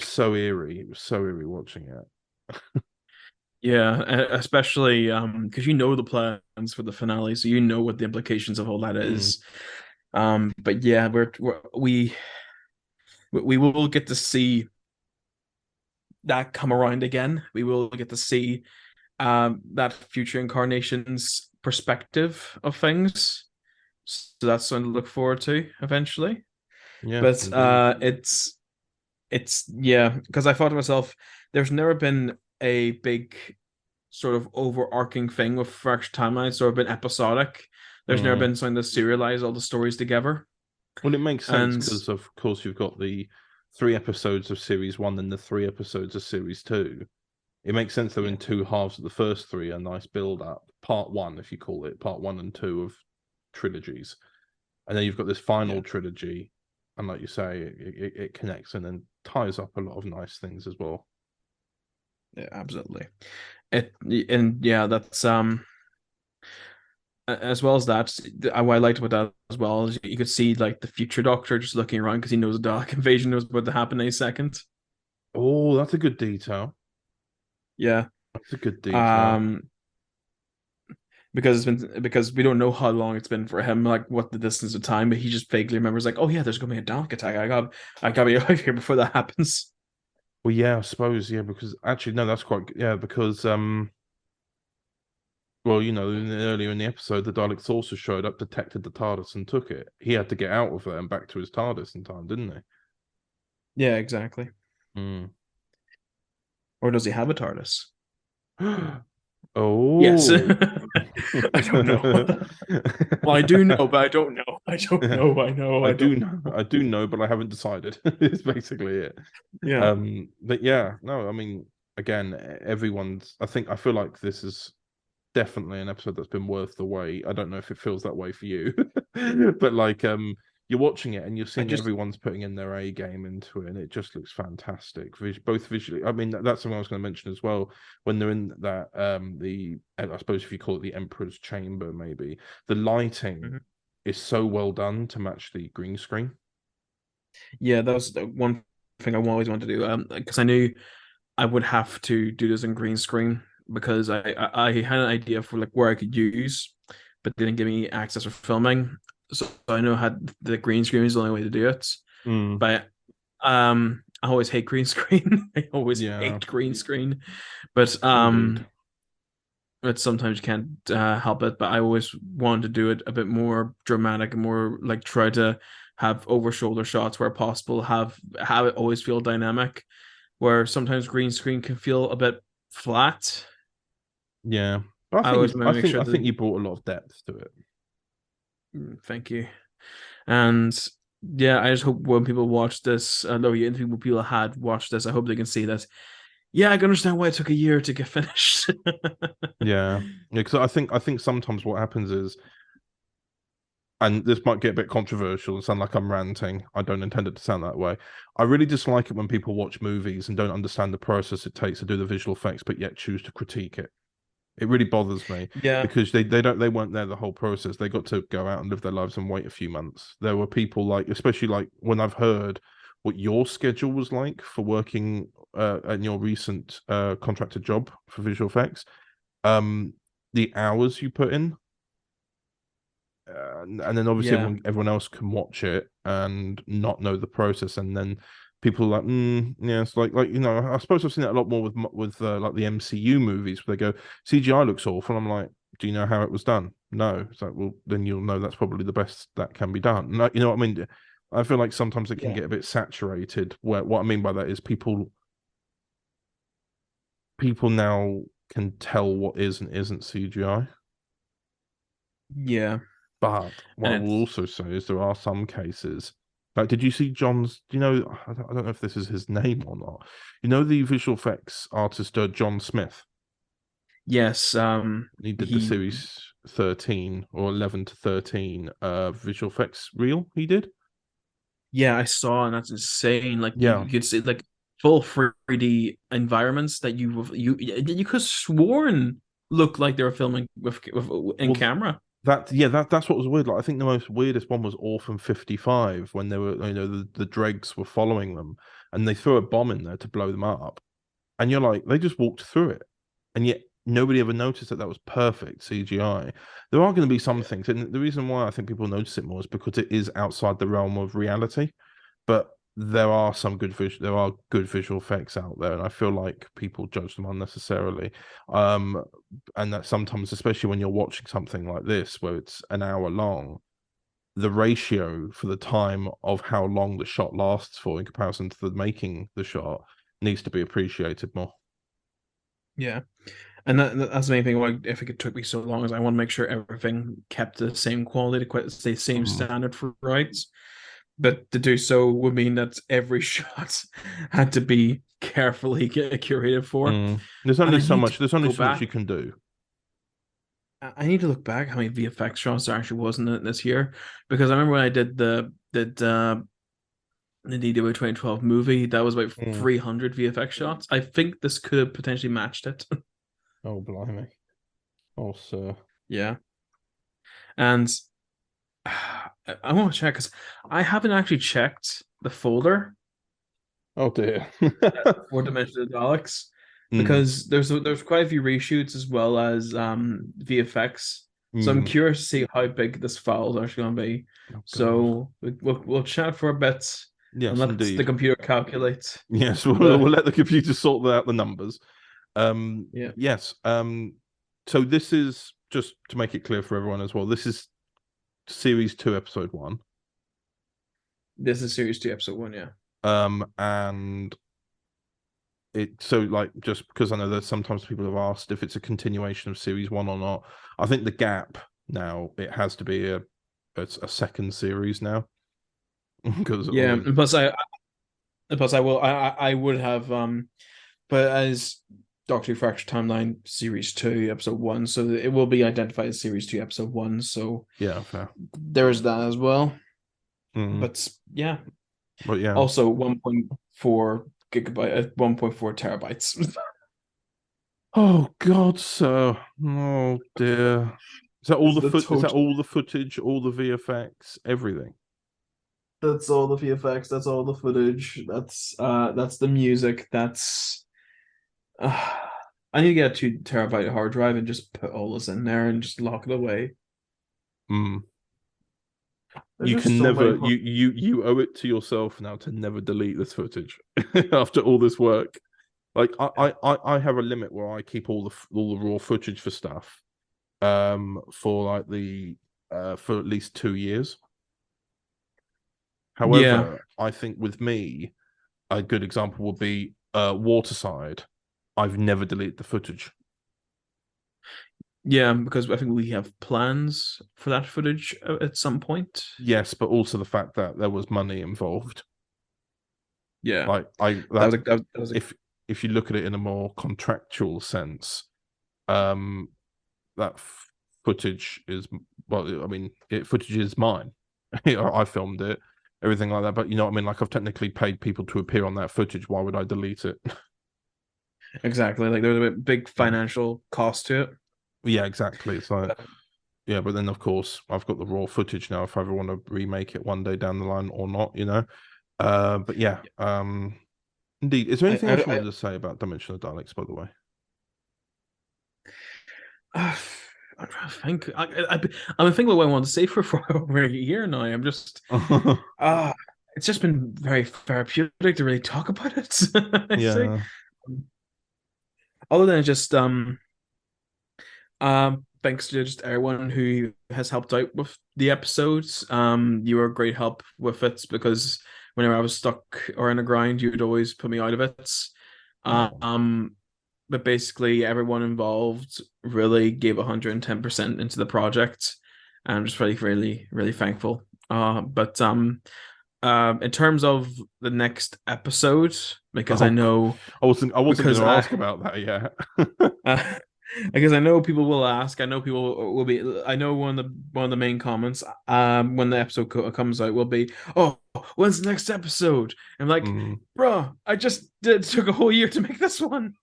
Speaker 1: so eerie. It was so eerie watching it.
Speaker 5: Yeah, especially because you know the plans for the finale, so you know what the implications of all that is. But yeah, we will get to see that come around again. We will get to see that future incarnation's perspective of things. So that's something to look forward to eventually.
Speaker 1: Yeah,
Speaker 5: but it's because I thought to myself, there's never been a big sort of overarching thing with fresh timelines. So it's been episodic. There's never been something to serialize all the stories together.
Speaker 1: Well, it makes sense
Speaker 5: And
Speaker 1: because, of course, you've got the 3 episodes of series 1 and the 3 episodes of series 2. It makes sense they're in 2 halves of the first 3, a nice build up. Part 1, if you call it, part 1 and 2 of trilogies. And then you've got this final trilogy. And like you say, it connects and then ties up a lot of nice things as well.
Speaker 5: yeah, absolutely. That's as well as that, what I liked about that as well is you could see like the future Doctor just looking around because he knows a Dalek invasion was about to happen any second.
Speaker 1: Oh, that's a good detail.
Speaker 5: Yeah.
Speaker 1: That's a good detail.
Speaker 5: Because we don't know how long it's been for him, like what the distance of time, but he just vaguely remembers like, oh yeah, there's gonna be a Dalek attack. I gotta be out of here before that happens.
Speaker 1: Well, yeah, I suppose, yeah, because actually no, that's quite because well, earlier in the episode, the Daleks also showed up, detected the TARDIS, and took it. He had to get out of there and back to his TARDIS in time, didn't he?
Speaker 5: Yeah, exactly.
Speaker 1: Mm.
Speaker 5: Or does he have a TARDIS?
Speaker 1: Oh,
Speaker 5: yes. I don't know. Well, I do know, but I don't know. I don't know. I know.
Speaker 1: I do know. I do know, but I haven't decided. It's basically it.
Speaker 5: Yeah.
Speaker 1: But yeah, no, I mean, again, I feel like this is definitely an episode that's been worth the wait. I don't know if it feels that way for you, but like you're watching it and you're seeing everyone's putting in their A game into it, and it just looks fantastic. Both visually, I mean, that's something I was going to mention as well. When they're in that I suppose if you call it the Emperor's Chamber, maybe the lighting is so well done to match the green screen.
Speaker 5: Yeah, that was the one thing I always wanted to do. Because I knew I would have to do this in green screen because I had an idea for like where I could use, but they didn't give me access for filming. So I know how the green screen is the only way to do it. But I always hate green screen. I always hate green screen. But sometimes you can't help it. But I always wanted to do it a bit more dramatic and more like try to have over shoulder shots where possible, have it always feel dynamic, where sometimes green screen can feel a bit flat.
Speaker 1: Yeah. I think you brought a lot of depth to it.
Speaker 5: Thank you. And yeah, I just hope when people watch this, people had watched this, I hope they can see that. Yeah, I can understand why it took a year to get finished.
Speaker 1: Yeah, because I think sometimes what happens is, and this might get a bit controversial and sound like I'm ranting. I don't intend it to sound that way. I really dislike it when people watch movies and don't understand the process it takes to do the visual effects, but yet choose to critique it. It really bothers me.
Speaker 5: Yeah,
Speaker 1: because they weren't there the whole process. They got to go out and live their lives and wait a few months. There were people like, especially like when I've heard what your schedule was like for working at your recent contracted job for visual effects, the hours you put in. And then obviously everyone else can watch it and not know the process, and then people are like, yeah, it's like I suppose I've seen that a lot more with like the MCU movies where they go CGI looks awful. I'm like, do you know how it was done? No. It's like, well, then you'll know that's probably the best that can be done. No, you know what I mean? I feel like sometimes it can get a bit saturated. Where what I mean by that is people now can tell what is and isn't CGI.
Speaker 5: Yeah.
Speaker 1: But what I will also say is there are some cases. Like, did you see John's? Do you know? I don't know if this is his name or not. You know the visual effects artist John Smith.
Speaker 5: Yes.
Speaker 1: He did the series 13 or 11 to 13 visual effects reel. He did.
Speaker 5: Yeah, I saw, and that's insane. Like, you could see like full 3D environments that you could have sworn looked like they were filming in camera.
Speaker 1: That's what was weird. Like, I think the most weirdest one was Orphan 55 when they were, the dregs were following them and they threw a bomb in there to blow them up, and you're like, they just walked through it, and yet nobody ever noticed that was perfect CGI. There are going to be some things, and the reason why I think people notice it more is because it is outside the realm of reality. But there are good visual effects out there, and I feel like people judge them unnecessarily. And that sometimes, especially when you're watching something like this, where it's an hour long, the ratio for the time of how long the shot lasts for in comparison to the making the shot needs to be appreciated more.
Speaker 5: Yeah. And that's the main thing. Like, if it took me so long, is I want to make sure everything kept the same quality, the same standard for rights. But to do so would mean that every shot had to be carefully curated for.
Speaker 1: There's
Speaker 5: And
Speaker 1: only
Speaker 5: I
Speaker 1: so
Speaker 5: need
Speaker 1: much.
Speaker 5: to
Speaker 1: There's only
Speaker 5: go
Speaker 1: so much
Speaker 5: back.
Speaker 1: you can do.
Speaker 5: I need to look back how many VFX shots there actually was in it this year, because I remember when I did the DW 2012 movie, that was about 300 VFX shots. I think this could have potentially matched it.
Speaker 1: Oh, blimey. Oh, sir.
Speaker 5: Yeah. And I want to check, because I haven't actually checked the folder
Speaker 1: Oh, dear.
Speaker 5: for Dimension of the Daleks, because there's quite a few reshoots as well as VFX. So I'm curious to see how big this file is actually going to be.
Speaker 1: Oh,
Speaker 5: so we'll chat for a bit.
Speaker 1: Yes,
Speaker 5: and let
Speaker 1: indeed.
Speaker 5: the computer calculate.
Speaker 1: Yes, we'll let the computer sort out the numbers.
Speaker 5: Yeah.
Speaker 1: Yes. So this is, just to make it clear for everyone as well, this is series 2, episode 1.
Speaker 5: This is series 2, episode 1, yeah.
Speaker 1: And so, like, just because I know that sometimes people have asked if it's a continuation of series 1 or not. I think the gap now, it has to be a second series now. Because
Speaker 5: plus I would have but as Doctor Who Fractured Timeline series 2 episode 1, so it will be identified as series 2 episode 1, so
Speaker 1: yeah, fair.
Speaker 5: There's that as well. But yeah. Also 1.4 gigabyte 1.4 terabytes.
Speaker 1: Oh God, sir. Oh dear. Is that all the is that all the footage, all the VFX, everything?
Speaker 5: That's all the VFX, that's all the footage, that's the music, that's I need to get a 2 terabyte hard drive and just put all this in there and just lock it away.
Speaker 1: You can never you owe it to yourself now to never delete this footage after all this work. Like I have a limit where I keep all the raw footage for stuff for like the for at least 2 years. However, I think with me, a good example would be Waterside. I've never deleted the footage.
Speaker 5: Yeah, because I think we have plans for that footage at some point.
Speaker 1: Yes, but also the fact that there was money involved.
Speaker 5: Yeah,
Speaker 1: like if you look at it in a more contractual sense, that footage is, well, I mean, footage is mine. I filmed it, everything like that. But you know what I mean? Like, I've technically paid people to appear on that footage. Why would I delete it?
Speaker 5: Exactly. Like, there's a big financial cost to it.
Speaker 1: Yeah, exactly. It's like, yeah, but then of course I've got the raw footage now if I ever want to remake it one day down the line or not, you know. But yeah, indeed. Is there anything else you wanted to say about Dimension of Daleks, by the way?
Speaker 5: I'm trying to think. I'm thinking what I want to say for over a year now. I'm just it's just been very therapeutic to really talk about it.
Speaker 1: Yeah.
Speaker 5: Other than just thanks to just everyone who has helped out with the episodes. You were a great help with it, because whenever I was stuck or in a grind, you would always put me out of it. But basically everyone involved really gave 110% into the project, and I'm just really, really thankful. But in terms of the next episode, because I know
Speaker 1: I wasn't going to ask about that yet.
Speaker 5: Because I know people will ask. I know people will be. I know one of the main comments when the episode comes out will be, "Oh, when's the next episode?" I'm like, "Bro, I just took a whole year to make this one."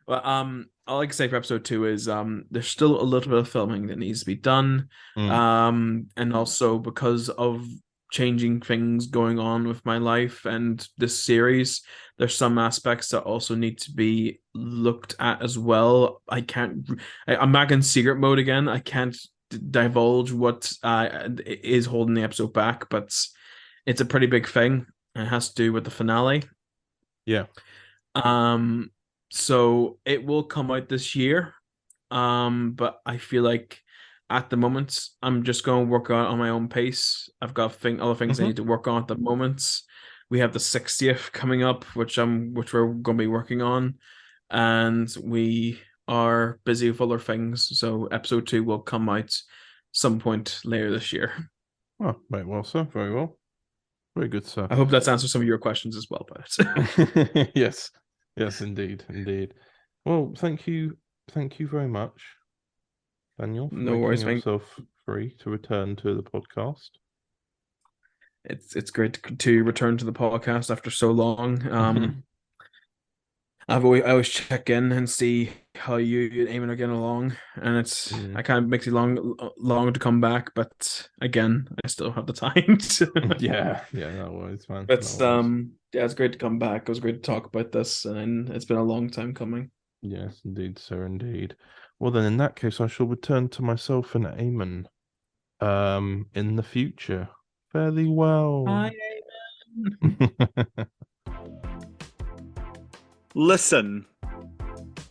Speaker 5: Well, all I can say for episode 2 is there's still a little bit of filming that needs to be done, and also because of changing things going on with my life and this series, there's some aspects that also need to be looked at as well. I'm back in secret mode again. I can't divulge what is holding the episode back, but it's a pretty big thing. It has to do with the finale.
Speaker 1: Yeah.
Speaker 5: So it will come out this year. But I feel like at the moment I'm just going to work on my own pace. I've got other things I need to work on at the moment. We have the 60th coming up, which we're going to be working on. and we are busy with other things. So episode 2 will come out some point later this year.
Speaker 1: Oh, very well, sir. Very well. Very good, sir.
Speaker 5: I hope that's answered some of your questions as well, but
Speaker 1: Yes. Yes, indeed. Indeed. Well, thank you. Thank you very much, Daniel, for
Speaker 5: No
Speaker 1: making
Speaker 5: worries, mate.
Speaker 1: yourself free to return to the podcast.
Speaker 5: It's great to return to the podcast after so long. I always check in and see how you and Eamon are getting along, and I kind of makes me long to come back, but again, I still have the time.
Speaker 1: Yeah, no worries, man.
Speaker 5: But
Speaker 1: No worries.
Speaker 5: yeah, it's great to come back. It was great to talk about this, and it's been a long time coming.
Speaker 1: Yes, indeed, sir, indeed. Well, then, in that case, I shall return to myself and Eamon, in the future. Fairly well.
Speaker 5: Hi,
Speaker 2: Listen.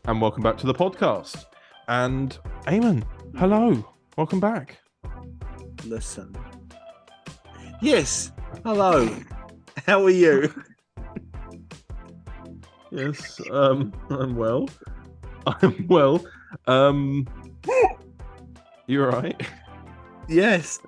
Speaker 1: And welcome back to the podcast. And Eamon, hello. Welcome back.
Speaker 2: Listen. Yes. Hello. How are you?
Speaker 1: Yes, I'm well. I'm well. You're right.
Speaker 2: Yes.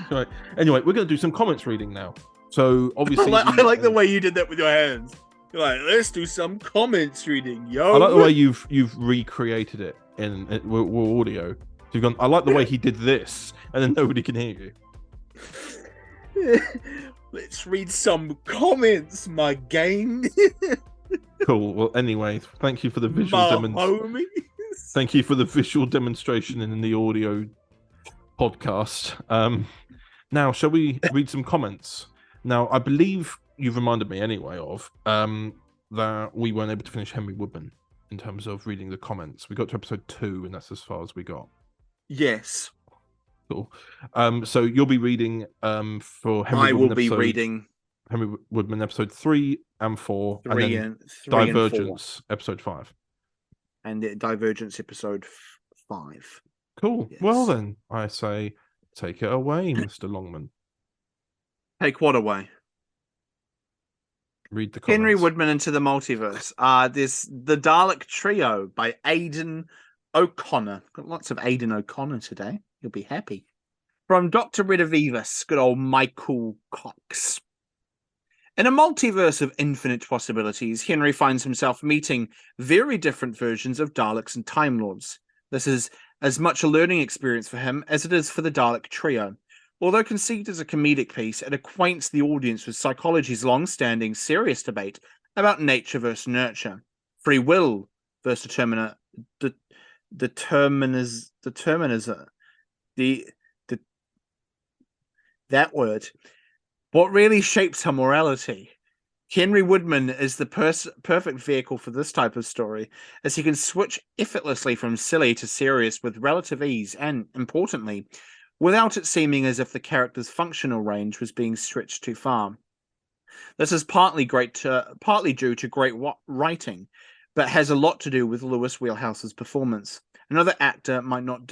Speaker 1: Right. Anyway, we're going to do some comments reading now. So obviously,
Speaker 2: I like the way you did that with your hands. You're like, let's do some comments reading, yo.
Speaker 1: I like the way you've recreated it in with audio. So you've gone. I like the way he did this, and then nobody can hear you.
Speaker 2: Let's read some comments, my gang.
Speaker 1: Cool. Well, anyway, thank you for the visual
Speaker 2: My
Speaker 1: demonstration.
Speaker 2: homies.
Speaker 1: Thank you for the visual demonstration in the audio podcast. Now, shall we read some comments? Now, I believe you've reminded me anyway of that we weren't able to finish Henry Woodman in terms of reading the comments. We got to episode 2, and that's as far as we got.
Speaker 2: Yes.
Speaker 1: Cool. So you'll be reading for Henry
Speaker 2: I
Speaker 1: Woodman
Speaker 2: will be
Speaker 1: episode,
Speaker 2: reading
Speaker 1: Henry Woodman episode 3 and 4,
Speaker 2: 3
Speaker 1: and then
Speaker 2: and 3
Speaker 1: Divergence episode 5.
Speaker 2: and the Divergence episode 5.
Speaker 1: Cool.
Speaker 2: Yes.
Speaker 1: Well then, I say, take it away, Mr. Longman.
Speaker 2: Take what away?
Speaker 1: Read the comments.
Speaker 2: Henry Woodman into the Multiverse. There's the Dalek Trio by Aidan O'Connor. Got lots of Aidan O'Connor today. You'll be happy. From Dr. Redivivus, good old Michael Cox. In a multiverse of infinite possibilities, Henry finds himself meeting very different versions of Daleks and Time Lords. This is as much a learning experience for him as it is for the Dalek Trio. Although conceived as a comedic piece, it acquaints the audience with psychology's long-standing serious debate about nature versus nurture, free will versus that word. What really shapes her morality? Henry Woodman is the perfect vehicle for this type of story, as he can switch effortlessly from silly to serious with relative ease and, importantly, without it seeming as if the character's functional range was being stretched too far. This is partly due to great writing, but has a lot to do with Lewis Wheelhouse's performance. Another actor might not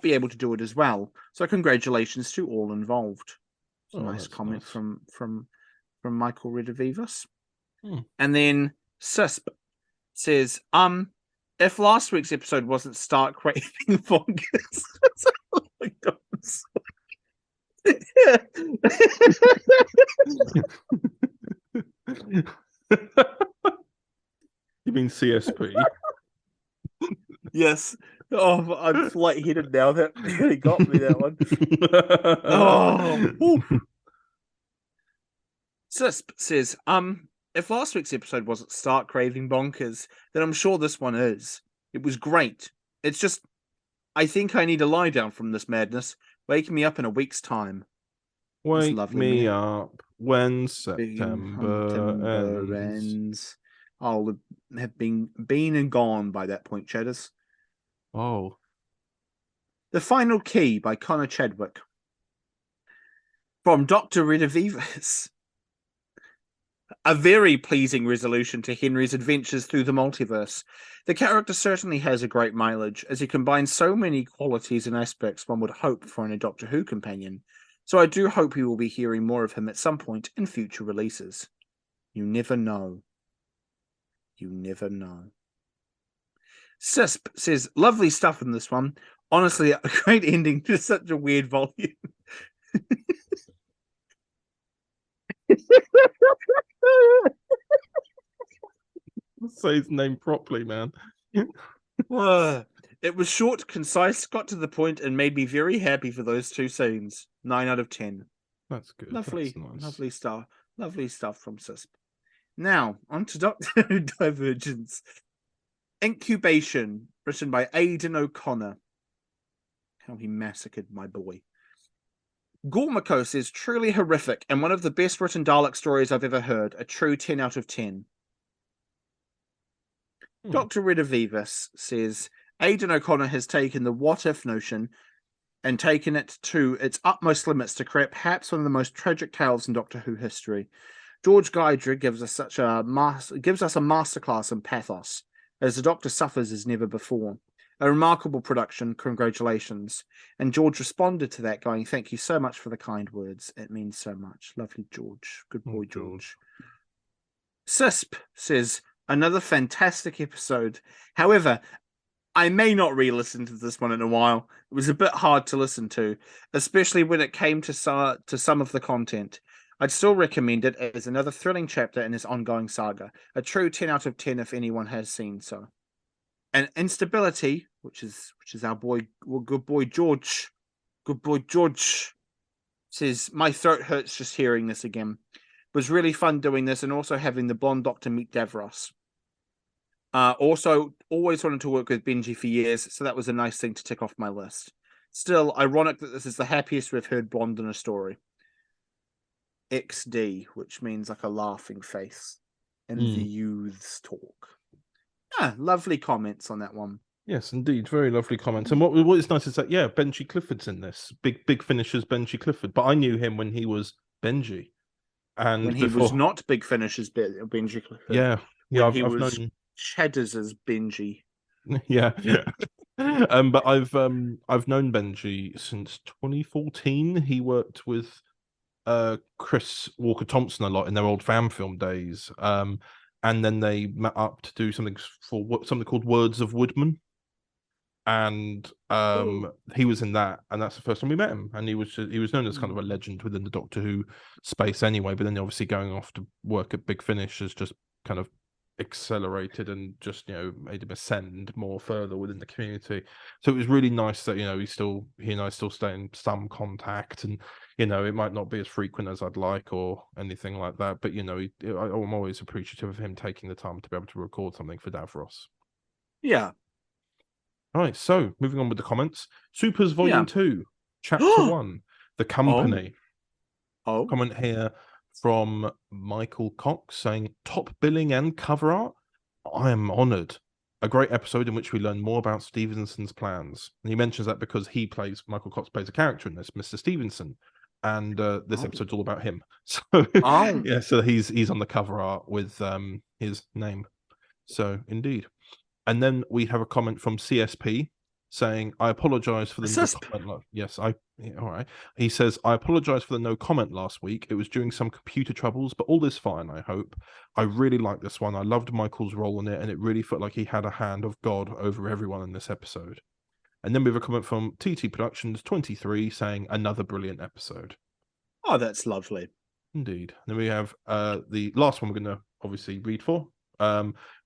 Speaker 2: be able to do it as well. So congratulations to all involved.
Speaker 1: Oh,
Speaker 2: Nice
Speaker 1: that's
Speaker 2: comment
Speaker 1: nice.
Speaker 2: from Michael Redivivus.
Speaker 1: Hmm.
Speaker 2: And then Sisp says, if last week's episode wasn't stark raving bonkers. Oh my God, I'm
Speaker 1: You mean CSP?
Speaker 2: Yes. Oh, I'm lightheaded now. That really got me, that one. Oh. Sisp says, if last week's episode wasn't stark raving bonkers, then I'm sure this one is. It was great. It's just, I think I need to lie down from this madness. Wake me up in a week's time.
Speaker 1: Wake
Speaker 2: lovely,
Speaker 1: me
Speaker 2: man.
Speaker 1: up when September ends.
Speaker 2: I'll have been and gone by that point, Cheddars.
Speaker 1: Oh.
Speaker 2: The Final Key by Connor Chadwick. From Dr. Redivivus. A very pleasing resolution to Henry's adventures through the multiverse. The character certainly has a great mileage, as he combines so many qualities and aspects one would hope for in a Doctor Who companion. So I do hope we will be hearing more of him at some point in future releases. You never know. You never know. Sisp says, lovely stuff in this one. Honestly, a great ending to such a weird volume.
Speaker 1: Say his name properly, man.
Speaker 2: It was short, concise, got to the point, and made me very happy for those two scenes. 9 out of 10.
Speaker 1: That's good.
Speaker 2: Lovely,
Speaker 1: That's nice.
Speaker 2: lovely stuff. Lovely stuff from Sisp. Now, on to Doctor Who Divergence. Incubation, written by Aidan O'Connor. How he massacred my boy. Gormako says, truly horrific and one of the best written Dalek stories I've ever heard. A true 10 out of 10. Dr. Redivivus says, Aidan O'Connor has taken the what-if notion and taken it to its utmost limits to create perhaps one of the most tragic tales in Doctor Who history. George Guidry gives us a masterclass in pathos, as the Doctor suffers as never before. A remarkable production, congratulations. And George responded to that going, thank you so much for the kind words. It means so much. Lovely George. Good boy, George. Sisp says, another fantastic episode. However, I may not re-listen to this one in a while. It was a bit hard to listen to, especially when it came to some of the content. I'd still recommend it as another thrilling chapter in his ongoing saga. A true 10 out of 10 if anyone has seen so. And Instability, which is our boy, good boy George. Good boy George says, my throat hurts just hearing this again. It was really fun doing this and also having the blonde doctor meet Davros. Also, always wanted to work with Benji for years, so that was a nice thing to tick off my list. Still, ironic that this is the happiest we've heard Blonde in a story. XD, which means like a laughing face. And the youths talk. Yeah, lovely comments on that one.
Speaker 1: Yes, indeed. Very lovely comments. And what is nice is that, yeah, Benji Clifford's in this. Big Finisher's Benji Clifford. But I knew him when he was Benji. And
Speaker 2: when he was not Big Finisher's Benji Clifford.
Speaker 1: Yeah. Yeah,
Speaker 2: I've known Cheddar's as Benji.
Speaker 1: Yeah. But I've known Benji since 2014. He worked with Chris Walker Thompson a lot in their old fan film days. And then they met up to do something called Words of Woodman. And he was in that, and that's the first time we met him. And he was known as kind of a legend within the Doctor Who space anyway. But then obviously going off to work at Big Finish has just kind of accelerated and just made him ascend more further within the community. So it was really nice that he and I still stay in some contact, and it might not be as frequent as I'd like or anything like that, but I'm always appreciative of him taking the time to be able to record something for Davros.
Speaker 2: Yeah.
Speaker 1: All right, so moving on with the comments. Supers Volume 2, Chapter 1, The Company. Comment here from Michael Cox saying, top billing and cover art? I am honoured. A great episode in which we learn more about Stevenson's plans. And he mentions that because Michael Cox plays a character in this, Mr. Stevenson. And this episode's all about him. So yeah, so he's on the cover art with his name. So indeed. And then we have a comment from CSP saying, I apologize for the no comment. Yes, all right. He says, I apologize for the no comment last week. It was during some computer troubles, but all is fine, I hope. I really like this one. I loved Michael's role in it, and it really felt like he had a hand of God over everyone in this episode. And then we have a comment from TT Productions 23 saying, another brilliant episode.
Speaker 2: Oh, that's lovely.
Speaker 1: Indeed. Then we have the last one we're going to obviously read for.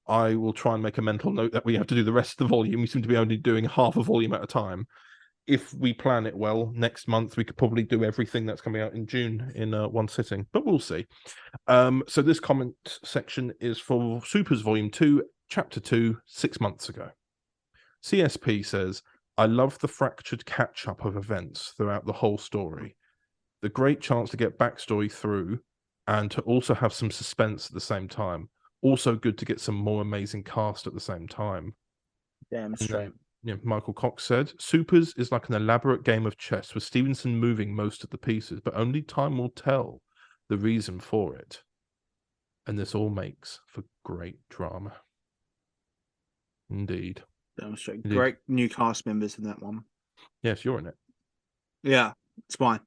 Speaker 1: I will try and make a mental note that we have to do the rest of the volume. We seem to be only doing half a volume at a time. If we plan it well, next month we could probably do everything that's coming out in June in one sitting, but we'll see. So this comment section is for Supers Volume 2, Chapter 2, 6 months ago. CSP says, I love the fractured catch-up of events throughout the whole story. The great chance to get backstory through and to also have some suspense at the same time. Also good to get some more amazing cast at the same time.
Speaker 2: Damn straight.
Speaker 1: Michael Cox said, Supers is like an elaborate game of chess with Stevenson moving most of the pieces, but only time will tell the reason for it. And this all makes for great drama. Indeed.
Speaker 2: Damn straight. Indeed. Great new cast members in that one.
Speaker 1: Yes, you're in it.
Speaker 2: Yeah, it's fine.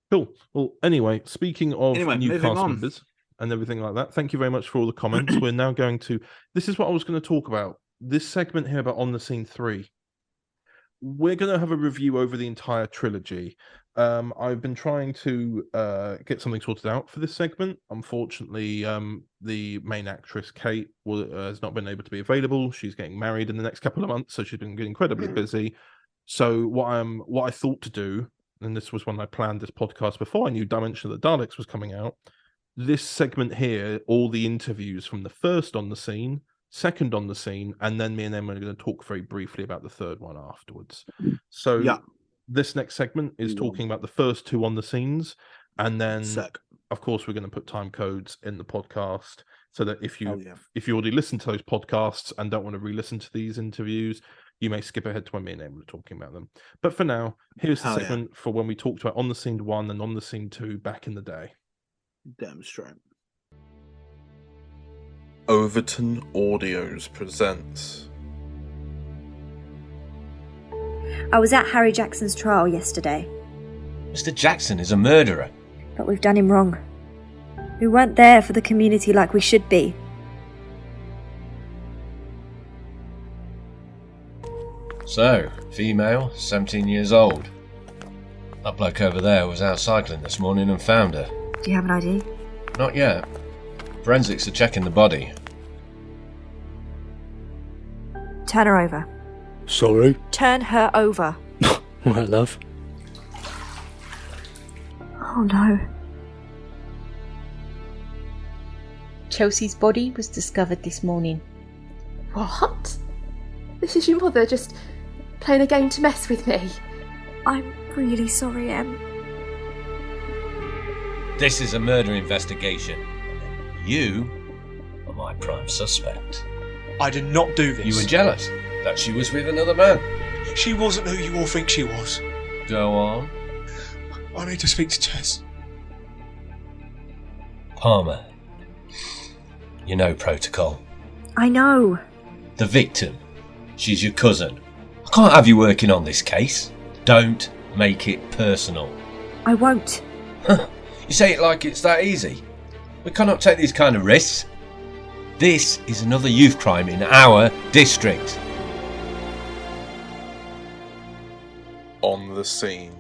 Speaker 1: Cool. Well, anyway, speaking of new cast members, and everything like that. Thank you very much for all the comments. We're now going to. This is what I was going to talk about. This segment here about On the Scene 3. We're going to have a review over the entire trilogy. I've been trying to get something sorted out for this segment. Unfortunately, the main actress, Kate, has not been able to be available. She's getting married in the next couple of months, so she's been getting incredibly busy. So what I thought to do, and this was when I planned this podcast before I knew Dimension of the Daleks was coming out, this segment here, all the interviews from the first On the Scene, second On the Scene, and then me and Emma are going to talk very briefly about the third one afterwards. So this next segment is talking about the first two On the Scenes, and then of course we're going to put time codes in the podcast so that if you already listened to those podcasts and don't want to re-listen to these interviews, you may skip ahead to when me and Emma are talking about them. But for now, here's the segment for when we talked about On the Scene 1 and On the Scene 2 back in the day.
Speaker 2: Damn straight.
Speaker 1: Overton Audios presents.
Speaker 7: I was at Harry Jackson's trial yesterday.
Speaker 8: Mr. Jackson is a murderer.
Speaker 7: But we've done him wrong. We weren't there for the community like we should be.
Speaker 8: So, female, 17 years old. That bloke over there was out cycling this morning and found her.
Speaker 7: Do you have an ID?
Speaker 8: Not yet. Forensics are checking the body.
Speaker 7: Turn her over.
Speaker 9: Sorry?
Speaker 7: Turn her over.
Speaker 9: What, love?
Speaker 7: Oh no.
Speaker 10: Chelsea's body was discovered this morning.
Speaker 11: What? This is your mother just playing a game to mess with me?
Speaker 7: I'm really sorry, Em.
Speaker 8: This is a murder investigation. You are my prime suspect.
Speaker 9: I did not do this.
Speaker 8: You were jealous that she was with another man.
Speaker 9: She wasn't who you all think she was.
Speaker 8: Go on.
Speaker 9: I need to speak to Tess.
Speaker 8: Palmer. You know protocol.
Speaker 7: I know.
Speaker 8: The victim. She's your cousin. I can't have you working on this case. Don't make it personal.
Speaker 7: I won't.
Speaker 8: You say it like it's that easy. We cannot take these kind of risks. This is another youth crime in our district.
Speaker 1: On the Scene.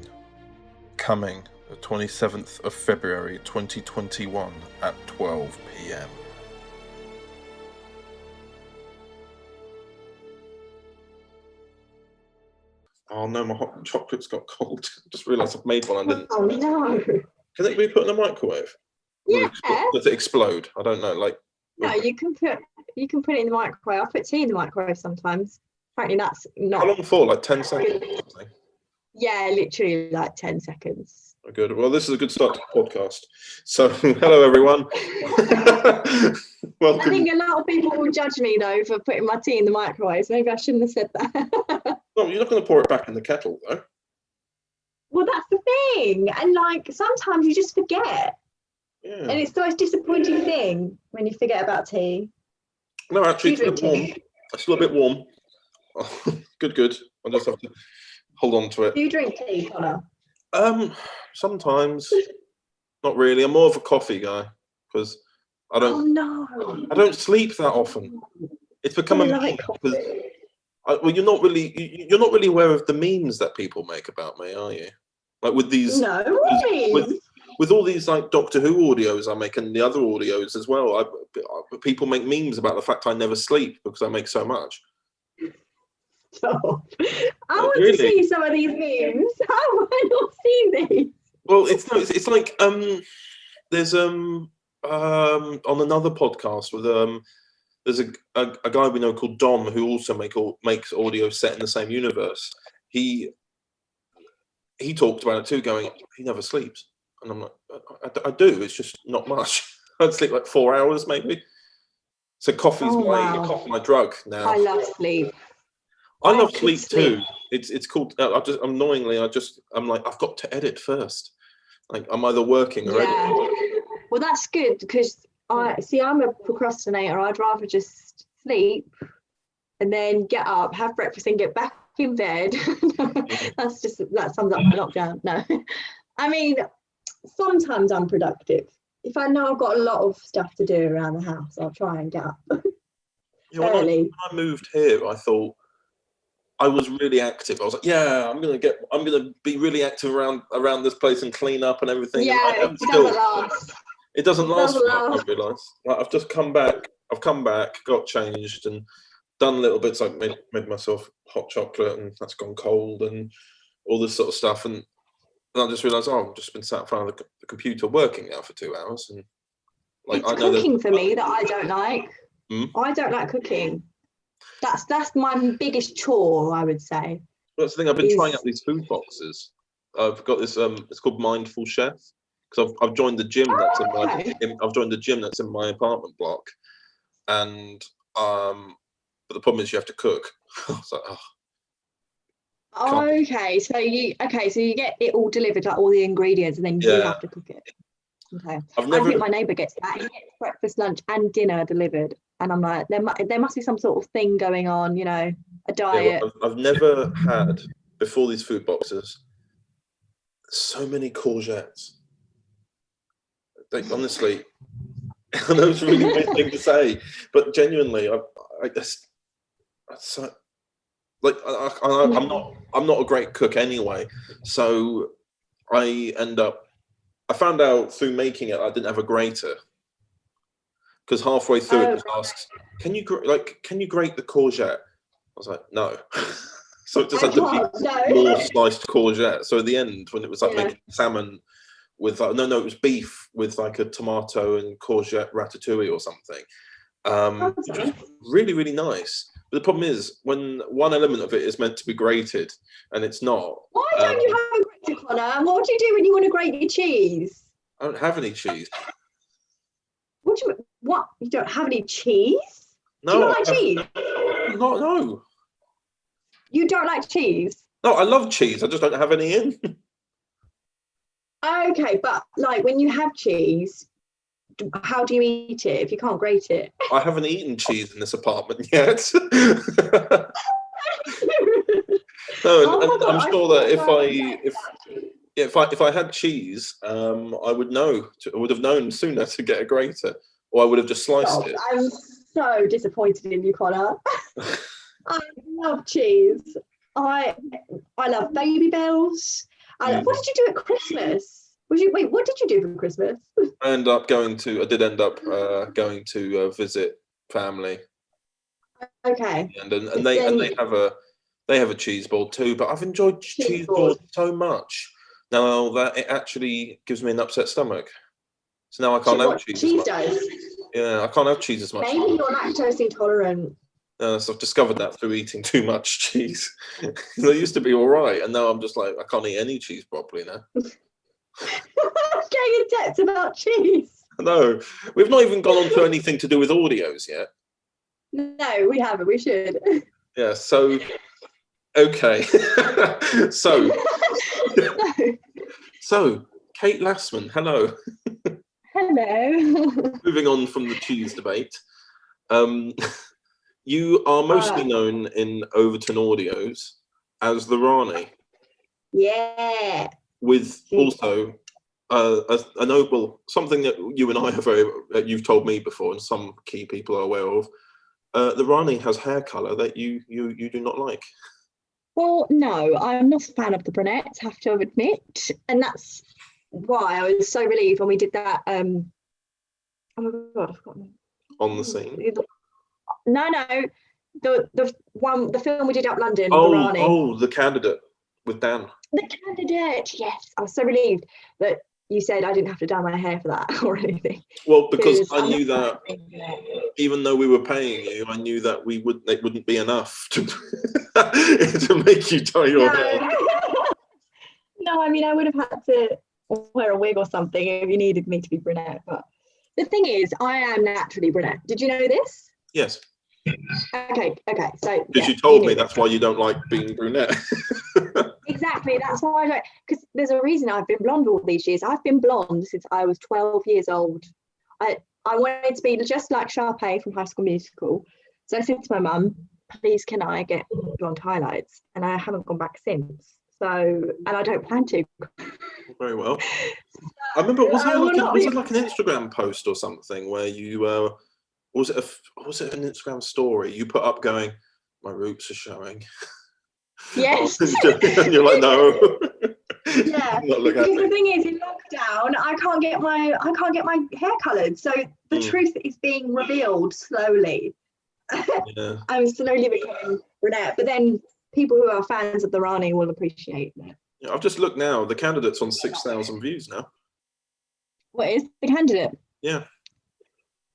Speaker 1: Coming the 27th of February 2021 at 12 p.m. Oh no, my hot chocolate's got cold. I just realised I've made one and didn't.
Speaker 11: Oh no.
Speaker 1: Can it be put in a microwave?
Speaker 11: Yeah.
Speaker 1: Does it explode? I don't know. Like.
Speaker 11: No, you can put it in the microwave. I put tea in the microwave sometimes. Apparently that's not.
Speaker 1: How long for? Like 10 seconds or something?
Speaker 11: Yeah, literally like 10 seconds.
Speaker 1: Good. Well, this is a good start to the podcast. So, hello everyone. Welcome.
Speaker 11: I think a lot of people will judge me though for putting my tea in the microwave. So maybe I shouldn't have said that.
Speaker 1: No, you're not going to pour it back in the kettle though.
Speaker 11: Well, that's the thing. And like sometimes you just forget.
Speaker 1: Yeah.
Speaker 11: And it's the most disappointing thing when you forget about tea.
Speaker 1: No, actually, it's a
Speaker 11: drink
Speaker 1: bit warm.
Speaker 11: tea?
Speaker 1: It's still a bit warm. Good. I just have to hold on to it.
Speaker 11: Do you drink tea, Connor?
Speaker 1: Sometimes. Not really. I'm more of a coffee guy because I don't.
Speaker 11: Oh no.
Speaker 1: I don't sleep that often. It's become a meme because. Well, you're not really aware of the memes that people make about me, are you? Like with these.
Speaker 11: No.
Speaker 1: With all these like Doctor Who audios I make and the other audios as well, people make memes about the fact I never sleep because I make so much.
Speaker 11: Stop. I want to see some of these memes. How have I not seen these?
Speaker 1: Well, it's like there's on another podcast with there's a guy we know called Dom who also makes audio set in the same universe. He talked about it too, going he never sleeps. And I'm like, I do. It's just not much. I'd sleep like 4 hours, maybe. So coffee's my drug now.
Speaker 11: I love sleep.
Speaker 1: I love sleep too. It's called. I'm like, I've got to edit first. Like I'm either working or editing.
Speaker 11: Well, that's good because I'm a procrastinator. I'd rather just sleep and then get up, have breakfast, and get back in bed. That sums up my lockdown. No, I mean. Sometimes I'm productive, if I know I've got a lot of stuff to do around the house, I'll try and get up
Speaker 1: When
Speaker 11: early.
Speaker 1: I moved here, I thought I was really active. I was like, yeah, I'm gonna be really active around this place and clean up and everything.
Speaker 11: Yeah,
Speaker 1: and
Speaker 11: it doesn't last.
Speaker 1: It doesn't last.
Speaker 11: doesn't
Speaker 1: I
Speaker 11: last.
Speaker 1: realise. Like, I've just come back. I've come back, got changed, and done little bits. Like made myself hot chocolate, and that's gone cold, and all this sort of stuff. And I just realised, I've just been sat in front of the computer working now for 2 hours, and like
Speaker 11: It's cooking for me that I don't like. I don't like cooking. That's my biggest chore, I would say.
Speaker 1: Well, that's the thing. I've been trying out these food boxes. I've got this. It's called Mindful Chef, because I've joined the gym that's I've joined the gym that's in my apartment block, and but the problem is you have to cook. I was like,
Speaker 11: okay, so you get it all delivered, like all the ingredients, and then you have to cook it. Okay. I think my neighbour gets that. He gets breakfast, lunch, and dinner delivered, and I'm like, there must be some sort of thing going on, a diet.
Speaker 1: Yeah, I've never had before these food boxes so many courgettes. Like, honestly, I know it's a really weird thing to say, but genuinely, I'm not a great cook anyway, so I found out through making it I didn't have a grater, because halfway through it just asks, can you grate the courgette? I was like, no. So it just had to be more sliced courgette. So at the end, when it was like making salmon with it was beef with like a tomato and courgette ratatouille or something. Which was really, really nice. But the problem is, when one element of it is meant to be grated and it's not.
Speaker 11: Why don't you have a grater, Connor? What do you do when you want to grate your cheese?
Speaker 1: I don't have any cheese.
Speaker 11: What? You don't have any cheese?
Speaker 1: No,
Speaker 11: do you not like cheese?
Speaker 1: No.
Speaker 11: You don't like cheese?
Speaker 1: No, I love cheese. I just don't have any in.
Speaker 11: Okay, but like when you have cheese, how do you eat it if you can't grate it?
Speaker 1: I haven't eaten cheese in this apartment yet. No, I'm sure that if I had cheese, I would know. I would have known sooner to get a grater, or I would have just sliced it.
Speaker 11: I'm so disappointed in you, Connor. I love cheese. I love baby bells. What did you do at Christmas? What did you do for Christmas?
Speaker 1: I did end up going to visit family.
Speaker 11: Okay.
Speaker 1: And they have a cheese board too, but I've enjoyed cheese board so much now that it actually gives me an upset stomach. So now I can't have cheese. Cheese does. Yeah, I can't have cheese as much.
Speaker 11: Maybe you're lactose intolerant.
Speaker 1: So I've discovered that through eating too much cheese. I used to be all right, and now I'm just like, I can't eat any cheese properly now.
Speaker 11: Getting in depth about cheese.
Speaker 1: No, we've not even gone on to anything to do with audios yet.
Speaker 11: No, we haven't. We should.
Speaker 1: Yeah. So, okay. So Kate Lassman, hello.
Speaker 11: Hello.
Speaker 1: Moving on from the cheese debate. You are mostly known in Overton Audios as the Rani.
Speaker 11: Yeah.
Speaker 1: With also a noble, something that you and I have you've told me before, and some key people are aware of. The Rani has hair colour that you do not like.
Speaker 11: Well, no, I'm not a fan of the brunettes, have to admit, and that's why I was so relieved when we did that. Oh my god, I've forgotten.
Speaker 1: On the scene.
Speaker 11: No, the film we did up London. The Rani.
Speaker 1: The Candidate with Dan.
Speaker 11: The Candidate, yes. I was so relieved that you said I didn't have to dye my hair for that or anything.
Speaker 1: Well, because I knew that even though we were paying you, I knew that it wouldn't be enough to make you dye your hair.
Speaker 11: No, I mean, I would have had to wear a wig or something if you needed me to be brunette. But the thing is, I am naturally brunette. Did you know this?
Speaker 1: Yes.
Speaker 11: Okay. So
Speaker 1: because you told me that's why you don't like being brunette.
Speaker 11: Exactly. That's why I don't. Because there's a reason I've been blonde all these years. I've been blonde since I was 12 years old. I wanted to be just like Sharpay from High School Musical. So I said to my mum, "Please, can I get blonde highlights?" And I haven't gone back since. So, and I don't plan to.
Speaker 1: Very well. I remember, was
Speaker 11: I will not
Speaker 1: it
Speaker 11: be-
Speaker 1: like an Instagram post or something where you was it an Instagram story you put up going, my roots are showing?
Speaker 11: Yes.
Speaker 1: And you're like, no.
Speaker 11: Yeah.
Speaker 1: Not look at
Speaker 11: Because the
Speaker 1: me.
Speaker 11: thing is, in lockdown, I can't get my hair coloured. So the truth is being revealed slowly.
Speaker 1: Yeah.
Speaker 11: I'm slowly becoming brunette. But then people who are fans of the Rani will appreciate that.
Speaker 1: Yeah, I've just looked now. The candidate's on 6,000 views now.
Speaker 11: What is the candidate?
Speaker 1: Yeah.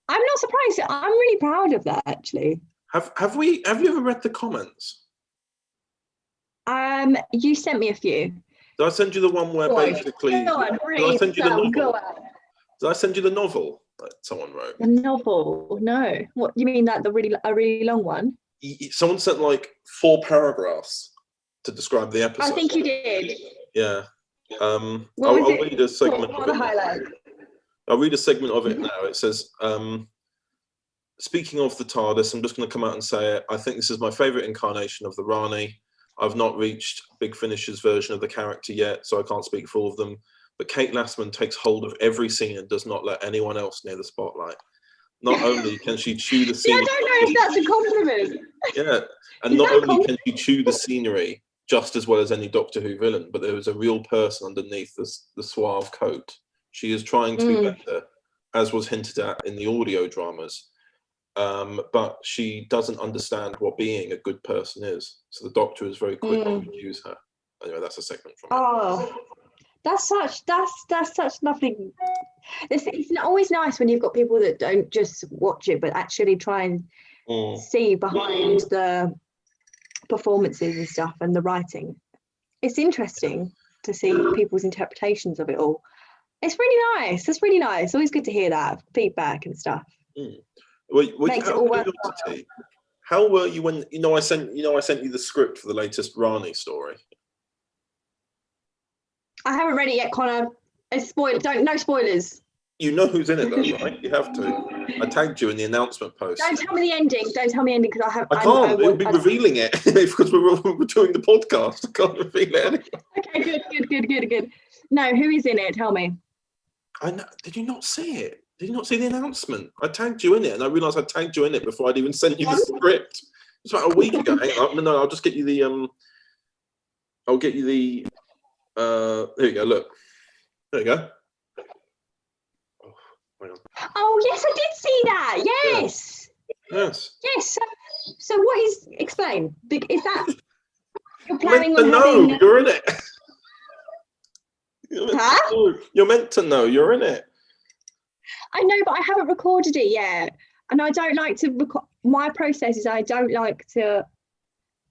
Speaker 11: I'm not surprised. I'm really proud of that, actually.
Speaker 1: Have you ever read the comments?
Speaker 11: You sent me a few.
Speaker 1: Did I send you the one where
Speaker 11: Go on.
Speaker 1: basically?
Speaker 11: Go on,
Speaker 1: Did I
Speaker 11: read
Speaker 1: send you the
Speaker 11: some,
Speaker 1: novel?
Speaker 11: go on.
Speaker 1: Did I send you the novel that someone wrote?
Speaker 11: The novel? No. What you mean, that a really long one?
Speaker 1: Someone sent like 4 paragraphs to describe the episode.
Speaker 11: I think you did.
Speaker 1: Yeah.
Speaker 11: What
Speaker 1: I'll
Speaker 11: was it?
Speaker 1: read a segment
Speaker 11: What
Speaker 1: of
Speaker 11: are
Speaker 1: it.
Speaker 11: the highlights?
Speaker 1: I'll read a segment of it now. It says, speaking of the TARDIS, I'm just going to come out and say it. I think this is my favourite incarnation of the Rani. I've not reached Big Finish's version of the character yet, so I can't speak for all of them. But Kate Lastman takes hold of every scene and does not let anyone else near the spotlight. Not only can she chew the
Speaker 11: See, I
Speaker 1: scenery...
Speaker 11: don't know if that's a compliment.
Speaker 1: Yeah, and
Speaker 11: Is
Speaker 1: not
Speaker 11: that
Speaker 1: only can she chew the scenery just as well as any Doctor Who villain, but there is a real person underneath the suave coat. She is trying to be better, as was hinted at in the audio dramas, but she doesn't understand what being a good person is. So the Doctor is very quick to accuse her. Anyway, that's a segment from it.
Speaker 11: Oh, that's such lovely. It's always nice when you've got people that don't just watch it, but actually try and see behind the performances and stuff and the writing. It's interesting to see people's interpretations of it all. It's really nice. It's really nice. Always good to hear that feedback and stuff. Makes it all worthwhile.
Speaker 1: How were you when I sent you the script for the latest Rani story?
Speaker 11: I haven't read it yet, Connor. It's no spoilers.
Speaker 1: You know who's in it though, right? You have to. I tagged you in the announcment post.
Speaker 11: Don't tell me the ending. Don't tell me the ending because
Speaker 1: I can't. It would be revealing it because we're doing the podcast. I can't reveal it anyway.
Speaker 11: Okay, good. No, who is in it? Tell me.
Speaker 1: I know. Did you not see it? Did you not see the announcement? I tagged you in it, and I realised I tagged you in it before I'd even sent you the script. It's about a week ago. Hang on. No, I'll just get you the I'll get you the. There you go. Look. There you go.
Speaker 11: Oh yes, I did see that. Yes.
Speaker 1: Yes.
Speaker 11: Yes. So what is explain? Is that you're planning on
Speaker 1: having?
Speaker 11: No,
Speaker 1: you're in it.
Speaker 11: Huh?
Speaker 1: You're meant to know. You're in it.
Speaker 11: I know, but I haven't recorded it yet, and I don't like to record. My process is I don't like to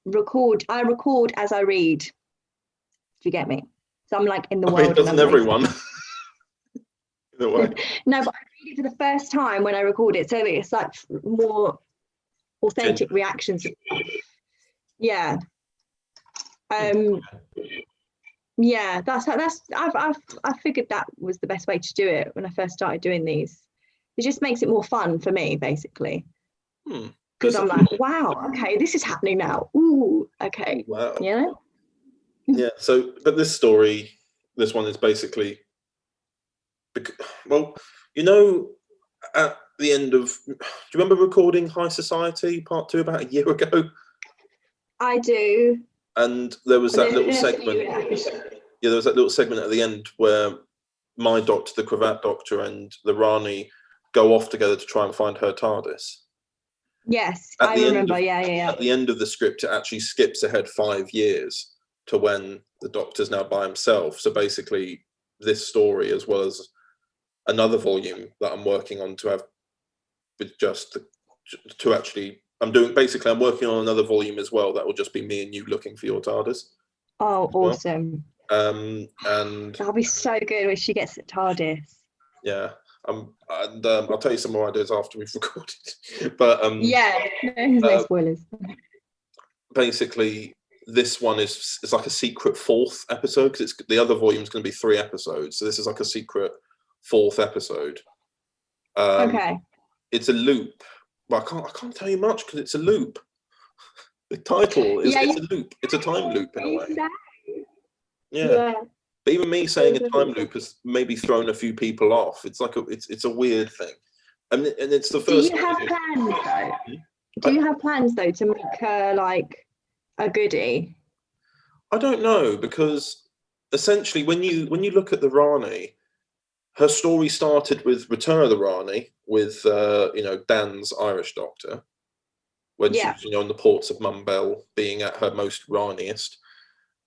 Speaker 11: record. I record as I read. Do you get me? So I'm like in the world.
Speaker 1: Doesn't everyone?
Speaker 11: No, but I read it for the first time when I record it, so it's like more authentic reactions. Yeah. Yeah, I figured that was the best way to do it when I first started doing these. It just makes it more fun for me, basically. Because I'm like, wow, okay, this is happening now. Ooh, okay.
Speaker 1: Wow.
Speaker 11: You know?
Speaker 1: Yeah. So, but this one is basically, well, at the end of, do you remember recording High Society Part 2 about a year ago?
Speaker 11: I do.
Speaker 1: And there was that little segment. Yeah, there was that little segment at the end where my Doctor, the Cravat Doctor, and the Rani go off together to try and find her TARDIS.
Speaker 11: Yes, I remember. Yeah.
Speaker 1: At the end of the script, it actually skips ahead 5 years to when the Doctor's now by himself. So basically, this story, as well as another volume that I'm working on to have with to actually. I'm working on another volume as well that will just be me and you looking for your TARDIS.
Speaker 11: Oh, awesome.
Speaker 1: And
Speaker 11: that'll be so good when she gets at TARDIS.
Speaker 1: Yeah. I'll tell you some more ideas after we've recorded. But
Speaker 11: no spoilers.
Speaker 1: Basically, this one is like a secret 4th episode because the other volume is going to be 3 episodes. So this is like a secret 4th episode.
Speaker 11: Okay.
Speaker 1: It's a loop. But I can't tell you much because it's a loop. The title is it's a loop. It's a time loop in a way.
Speaker 11: Yeah.
Speaker 1: But even me saying a time loop has maybe thrown a few people off. It's like it's a weird thing, and it's the first.
Speaker 11: Do you have plans though? Do you have plans though to make her like a goodie?
Speaker 1: I don't know, because essentially when you look at the Rani, her story started with Return of the Rani with Dan's Irish doctor, when she was on the ports of Mumbel, being at her most Raniest,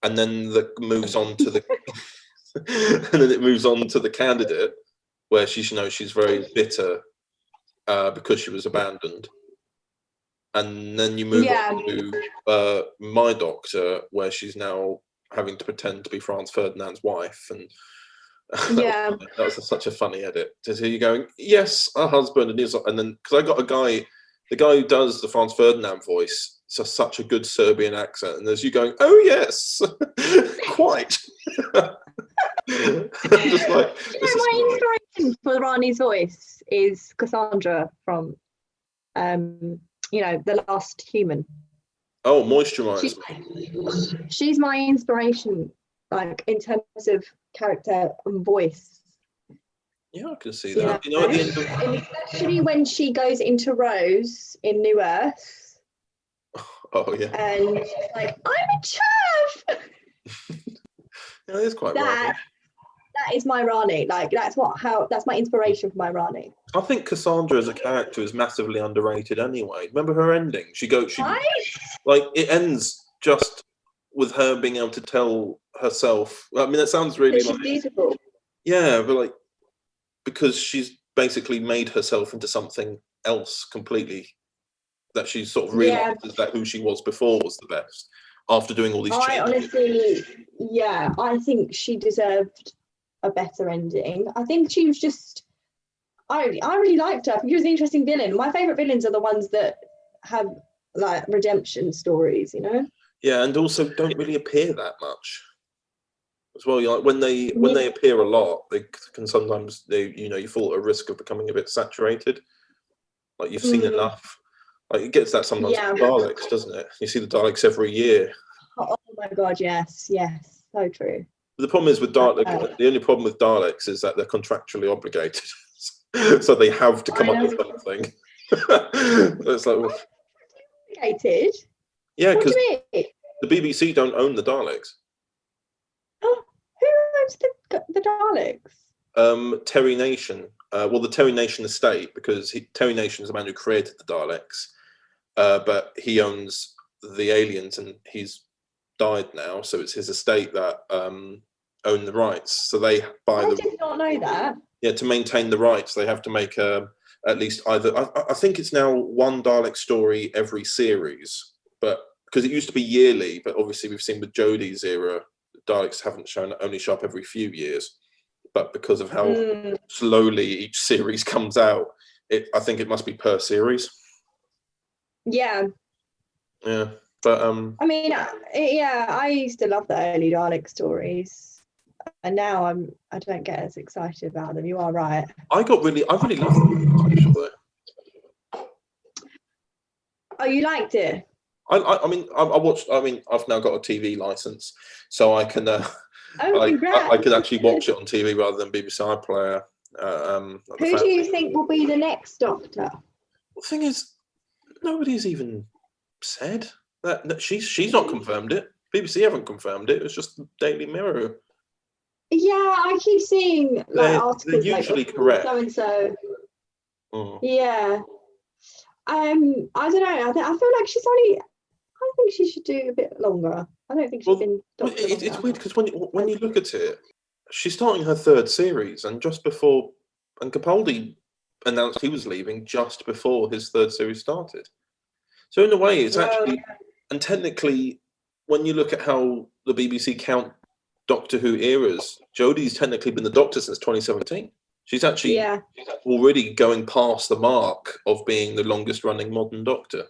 Speaker 1: and then moves on to the and then it moves on to the Candidate, where she's very bitter because she was abandoned. And then you move on to My Doctor, where she's now having to pretend to be Franz Ferdinand's wife. And that was such a funny edit to hear you going, yes, our husband. And then, because I got the guy who does the Franz Ferdinand voice, it's such a good Serbian accent. And there's you going, oh, yes, quite. Just like,
Speaker 11: my inspiration for Rani's voice is Cassandra from The Last Human.
Speaker 1: Oh, Moisturize.
Speaker 11: She's my inspiration, like in terms of character and voice.
Speaker 1: Yeah, I can see that. At the end of...
Speaker 11: especially when she goes into Rose in New Earth.
Speaker 1: Oh yeah.
Speaker 11: And she's like, I'm a chav.
Speaker 1: Yeah, it's quite right.
Speaker 11: That is my Rani. Like that's my inspiration for my Rani.
Speaker 1: I think Cassandra as a character is massively underrated anyway. Remember her ending? Like it ends just with her being able to tell herself. I mean, that sounds really
Speaker 11: she's beautiful.
Speaker 1: Yeah, but like because she's basically made herself into something else completely. That she sort of realizes that who she was before was the best after doing all these changes.
Speaker 11: I honestly, I think she deserved a better ending. I think she was just, I really liked her. I think she was an interesting villain. My favourite villains are the ones that have like redemption stories, you know?
Speaker 1: Yeah, and also don't really appear that much as well. Like when they appear a lot, they can sometimes you fall at a risk of becoming a bit saturated. Like you've seen enough. Like it gets that sometimes with Daleks, doesn't it? You see the Daleks every year.
Speaker 11: Oh my god, yes, so true.
Speaker 1: The problem is with Daleks. The only problem with Daleks is that they're contractually obligated, so they have to come up with something. It's like
Speaker 11: obligated.
Speaker 1: Yeah, because the BBC don't own the Daleks.
Speaker 11: Oh, who owns the Daleks?
Speaker 1: Terry Nation. Well, the Terry Nation estate, because Terry Nation is the man who created the Daleks, but he owns the aliens, and he's died now, so it's his estate that own the rights. So they buy
Speaker 11: I did not know that.
Speaker 1: Yeah, to maintain the rights, they have to make at least either. I think it's now one Dalek story every series, but because it used to be yearly, but obviously we've seen with Jodie's era, Daleks haven't only show up every few years. But because of how slowly each series comes out, I think it must be per series.
Speaker 11: Yeah.
Speaker 1: Yeah, but
Speaker 11: I mean, I used to love the early Dalek stories, and now I don't get as excited about them. You are right.
Speaker 1: I really loved them actually.
Speaker 11: Oh, you liked it?
Speaker 1: I mean, I watched. I mean, I've now got a TV license, so I can. I could actually watch it on TV rather than BBC iPlayer.
Speaker 11: Who do you think will be the next Doctor?
Speaker 1: The thing is, nobody's even said that she's not confirmed it. BBC haven't confirmed it. It's just the Daily Mirror.
Speaker 11: Yeah, I keep seeing articles.
Speaker 1: They're usually correct.
Speaker 11: So and so. Yeah. I don't know. I feel like she's only. I think she should do a bit longer. I don't think she's been.
Speaker 1: It's weird because when you look at it, she's starting her third series, and just before, and Capaldi announced he was leaving just before his third series started. So in a way, it's actually, and technically, when you look at how the BBC count Doctor Who eras, Jodie's technically been the Doctor since 2017. She's actually already going past the mark of being the longest running modern Doctor.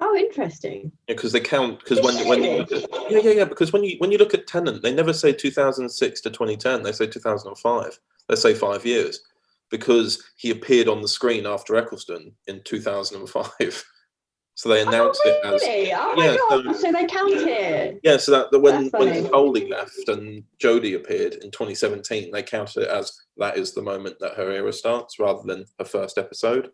Speaker 11: Oh, interesting.
Speaker 1: Yeah, because they count because when you look at, because when you look at Tennant, they never say 2006 to 2010. They say 2005. They say 5 years because he appeared on the screen after Eccleston in 2005. So they announced it as
Speaker 11: Oh my god! So they count it.
Speaker 1: Yeah, so that when
Speaker 11: That's funny.
Speaker 1: Capaldi left and Jodie appeared in 2017, they counted it as that is the moment that her era starts, rather than her first episode.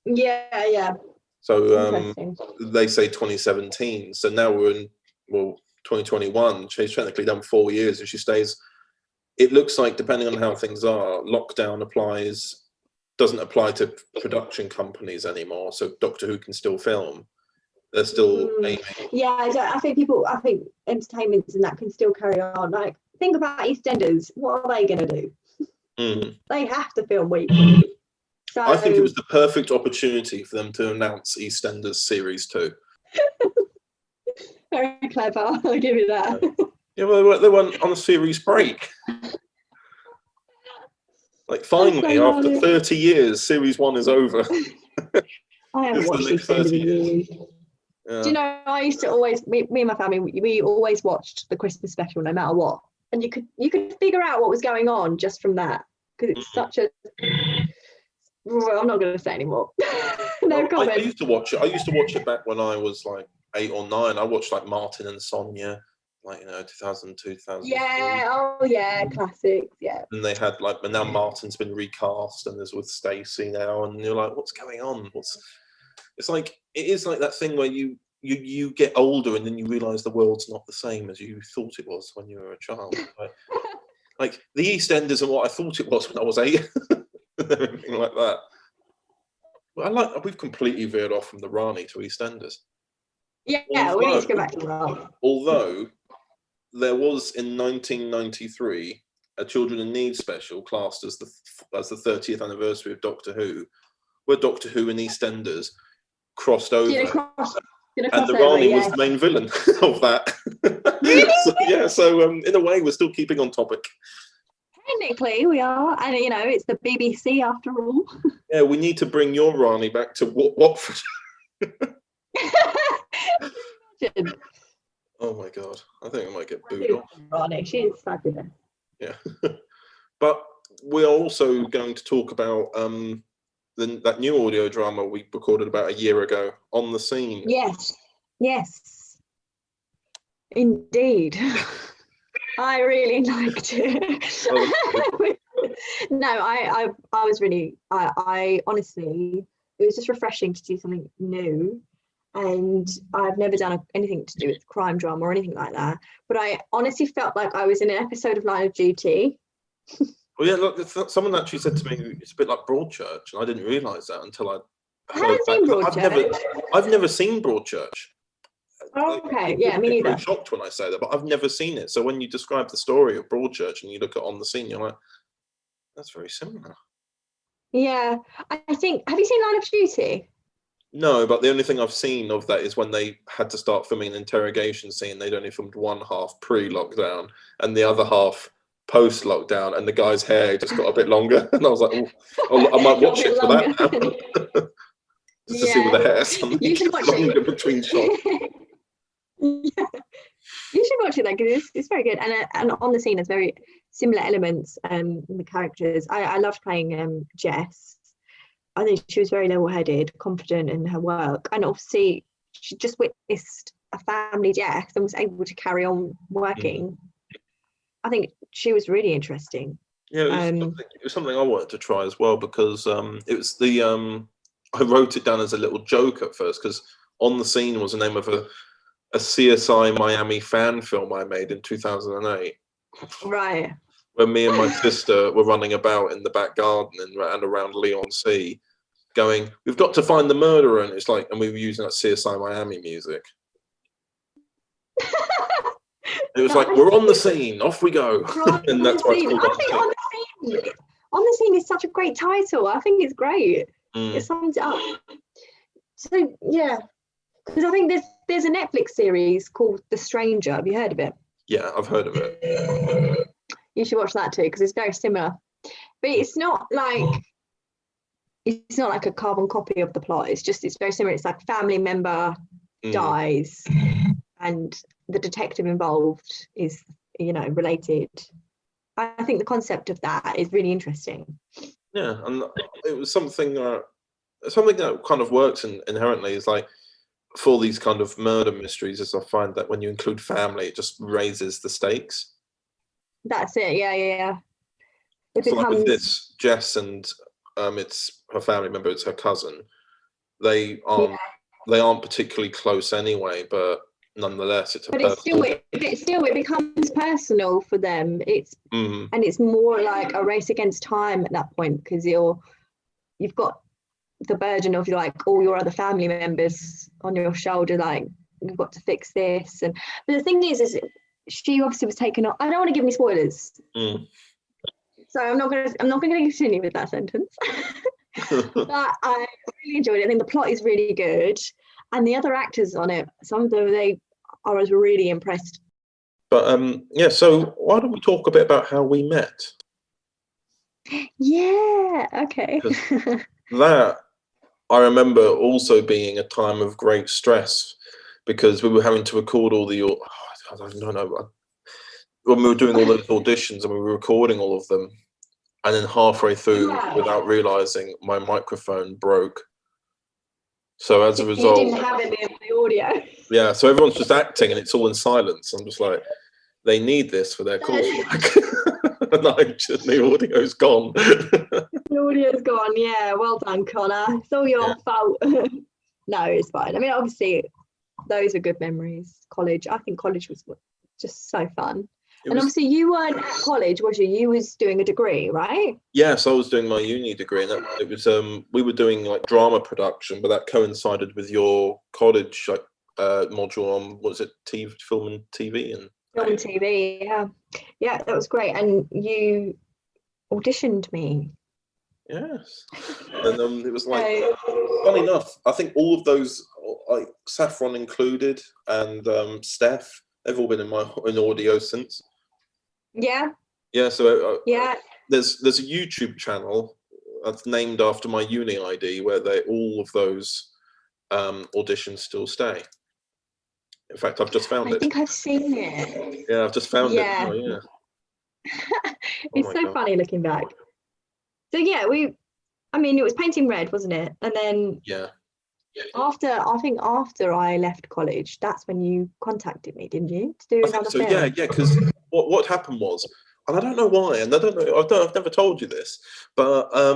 Speaker 11: Yeah.
Speaker 1: So they say 2017. So now we're in 2021. She's technically done 4 years, and she stays. It looks like, depending on how things are, lockdown doesn't apply to production companies anymore. So Doctor Who can still film. They're still aiming.
Speaker 11: Yeah, I think entertainments and that can still carry on. Like, think about EastEnders. What are they going to do? They have to film weekly. So
Speaker 1: I think it was the perfect opportunity for them to announce EastEnders Series 2.
Speaker 11: Very clever. I'll give you that.
Speaker 1: Yeah, well, they went on a series break. Like, finally, after 30 years, Series 1 is over.
Speaker 11: I haven't watched EastEnders in years.
Speaker 1: Yeah.
Speaker 11: Do you know, I used to always, me and my family, we always watched the Christmas special no matter what. And you could figure out what was going on just from that. Because it's such a... Well, I'm not going to say anymore. No comment.
Speaker 1: I used to watch it. I used to watch it back when I was like 8 or 9. I watched like Martin and Sonia, like 2002, 2003.
Speaker 11: Yeah, oh yeah, classics, yeah.
Speaker 1: And they had like, but now Martin's been recast and is with Stacey now, and you're like, what's going on? It's like, it is like that thing where you get older and then you realise the world's not the same as you thought it was when you were a child. Like the EastEnders and what I thought it was when I was 8. Everything like that. Well, we've completely veered off from the Rani to EastEnders.
Speaker 11: Yeah, we need to go back to that.
Speaker 1: Although there was in 1993 a Children in Need special classed as the 30th anniversary of Doctor Who, where Doctor Who and EastEnders crossed over, and the Rani was the main villain of that.
Speaker 11: Really?
Speaker 1: So in a way, we're still keeping on topic.
Speaker 11: Technically, we are, and it's the BBC after all.
Speaker 1: Yeah, we need to bring your Rani back to Watford. Oh my god, I think I might get booed off.
Speaker 11: Rani, she's fabulous.
Speaker 1: Yeah, but we are also going to talk about that new audio drama we recorded about a year ago, On the Scene.
Speaker 11: Yes, indeed. I really liked it. No, I was really, I honestly, it was just refreshing to do something new. And I've never done anything to do with crime drama or anything like that. But I honestly felt like I was in an episode of Line of Duty.
Speaker 1: Well, yeah, look, someone actually said to me, it's a bit like Broadchurch, and I didn't realise that until I
Speaker 11: haven't seen Broadchurch.
Speaker 1: I've never seen Broadchurch.
Speaker 11: Okay, yeah, me neither.
Speaker 1: I'm shocked when I say that, but I've never seen it. So when you describe the story of Broadchurch and you look at On the Scene, you're like, that's very similar.
Speaker 11: Yeah, I think, have you seen Line of Duty?
Speaker 1: No, but the only thing I've seen of that is when they had to start filming an interrogation scene, they'd only filmed one half pre-lockdown and the other half post-lockdown, and the guy's hair just got a bit longer. And I was like, I might watch it for that now. Just to see with the hair something longer between shots.
Speaker 11: Yeah. You should watch it then, because it's very good, and On the Scene has very similar elements in the characters. I loved playing Jess. I think she was very level-headed, confident in her work, and obviously she just witnessed a family death and was able to carry on working. I think she was really interesting.
Speaker 1: Yeah, it was something I wanted to try as well, because it was I wrote it down as a little joke at first, because On the Scene was the name of a CSI Miami fan film I made in 2008.
Speaker 11: Right.
Speaker 1: Where me and my sister were running about in the back garden and around Leon Sea, going, we've got to find the murderer, and it's like, and we were using that CSI Miami music. It was like, we're on the scene, off we go. And that's why it's called
Speaker 11: On the Scene. On the Scene is such a great title. I think it's great. It sums it up. So yeah, because I think there's a Netflix series called The Stranger. Have you heard of it?
Speaker 1: Yeah, I've heard of it.
Speaker 11: You should watch that too, because it's very similar. But it's not like a carbon copy of the plot. It's very similar. It's like a family member dies, and the detective involved is related. I think the concept of that is really interesting.
Speaker 1: Yeah, and it was something that kind of works inherently. Is like, for these kind of murder mysteries is I find that when you include family, it just raises the stakes.
Speaker 11: That's it. Yeah. It
Speaker 1: So like with
Speaker 11: becomes.
Speaker 1: this, Jess and it's her family member, it's her cousin. They aren't particularly close anyway, but nonetheless, it's a
Speaker 11: But
Speaker 1: personal.
Speaker 11: it becomes personal for them. And it's more like a race against time at that point, because you've got the burden of like all your other family members on your shoulder, like you've got to fix this. But the thing is she obviously was taken off. I don't want to give any spoilers, so I'm not gonna continue with that sentence. But I really enjoyed it. I think the plot is really good, and the other actors on it, some of them, I was really impressed.
Speaker 1: But yeah, so why don't we talk a bit about how we met?
Speaker 11: Yeah, okay.
Speaker 1: That I remember also being a time of great stress because we were having to record all the I don't know, when we were doing all those auditions and we were recording all of them, and then halfway through, without realizing, my microphone broke. So as a result,
Speaker 11: you didn't have it in the audio.
Speaker 1: Yeah, so everyone's just acting and it's all in silence. I'm just like, they need this for their callback. And the audio's gone.
Speaker 11: The audio's gone, yeah. Well done, Connor. It's all your fault. No, it's fine. I mean, obviously, those are good memories. College. I think college was just so fun. Obviously, you weren't at college, was you? You was doing a degree, right?
Speaker 1: Yes, I was doing my uni degree, and it was we were doing like drama production, but that coincided with your college module on what was it, film and TV and
Speaker 11: TV. Yeah, that was great. And you auditioned me.
Speaker 1: Yes, and it was like funny enough. I think all of those, like Saffron included, and Steph, they've all been in audio since.
Speaker 11: Yeah.
Speaker 1: Yeah. So there's a YouTube channel that's named after my uni ID where all of those auditions still stay. In fact, I've just found it.
Speaker 11: I think I've seen it.
Speaker 1: Yeah, I've just found it. Oh, yeah.
Speaker 11: It's so funny looking back. So yeah, it was Painting Red, wasn't it? And then after I left college, that's when you contacted me, didn't you? To do another film.
Speaker 1: Yeah, because what happened was, and I don't know why, and I don't know, I've never told you this, but I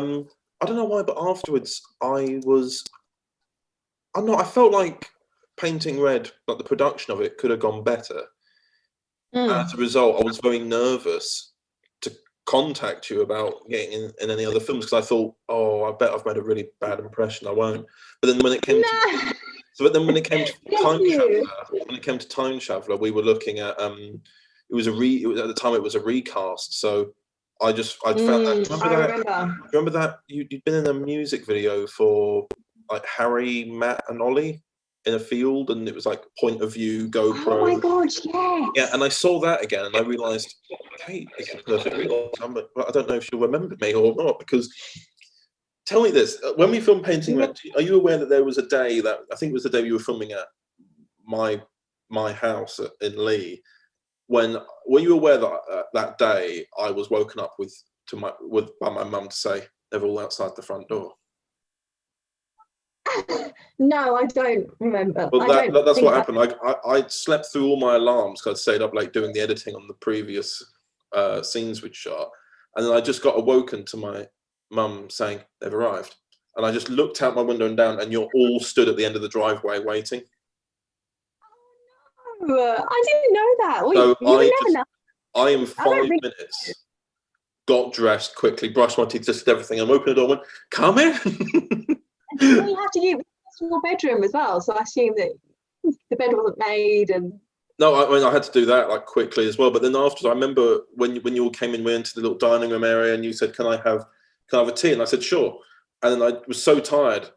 Speaker 1: don't know why, but afterwards I felt like Painting Red, like the production of it could have gone better. As a result, I was very nervous to contact you about getting in any other films because I thought, I bet I've made a really bad impression. I won't. But then when it came to Time Traveler, we were looking at at the time it was a recast. So I found that. Remember that you'd been in a music video for like Harry, Matt, and Ollie in a field, and it was like point of view GoPro.
Speaker 11: Oh my god, yes.
Speaker 1: Yeah, and I saw that again, and I realised Kate is a perfect recast, but I don't know if she'll remember me or not. Because tell me this: when we filmed Painting Red, are you aware that there was a day that I think it was the day you were filming at my house in Lee? Were you aware that that day I was woken up by my mum to say they're all outside the front door?
Speaker 11: No, I don't remember.
Speaker 1: Well, that's what happened. I slept through all my alarms because I stayed up late doing the editing on the previous scenes we'd shot, and then I just got awoken to my mum saying they've arrived, and I just looked out my window and down, and you're all stood at the end of the driveway waiting.
Speaker 11: Oh, I didn't know that.
Speaker 1: So I am 5 minutes. Got dressed quickly, brushed my teeth, just did everything. I'm opening the door, and went, "Come in."
Speaker 11: You have to use your bedroom as well, so I assume that the bed wasn't made. And
Speaker 1: no, I had to do that like quickly as well. But then after, I remember when you all came in, we went into the little dining room area, and you said, "Can I have a tea?" And I said, "Sure." And then I was so tired,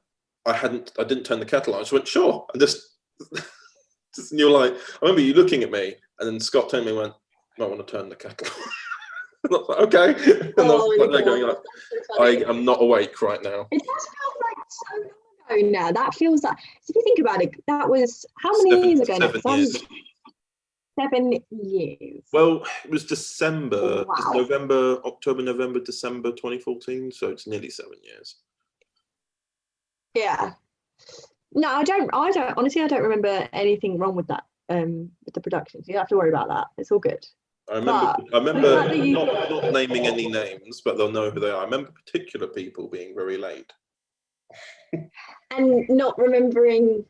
Speaker 1: I didn't turn the kettle on. I just went, "Sure," and just and you're like, I remember you looking at me, and then Scott turned to me and went, "I don't want to turn the kettle on." And I was like, "Okay." And I was like, there going, like, I am not awake right now.
Speaker 11: It does feel like so long ago now. That feels like, if you think about it, that was how many years ago now?
Speaker 1: 7 years.
Speaker 11: 7 years.
Speaker 1: Well, it was December,
Speaker 11: Wow.
Speaker 1: October, November, December 2014. So it's nearly 7 years.
Speaker 11: Yeah. No, I don't. Honestly, I don't remember anything wrong with that. With the production, so you don't have to worry about that. It's all good.
Speaker 1: I remember not naming any names, but they'll know who they are. I remember particular people being very late.
Speaker 11: And not remembering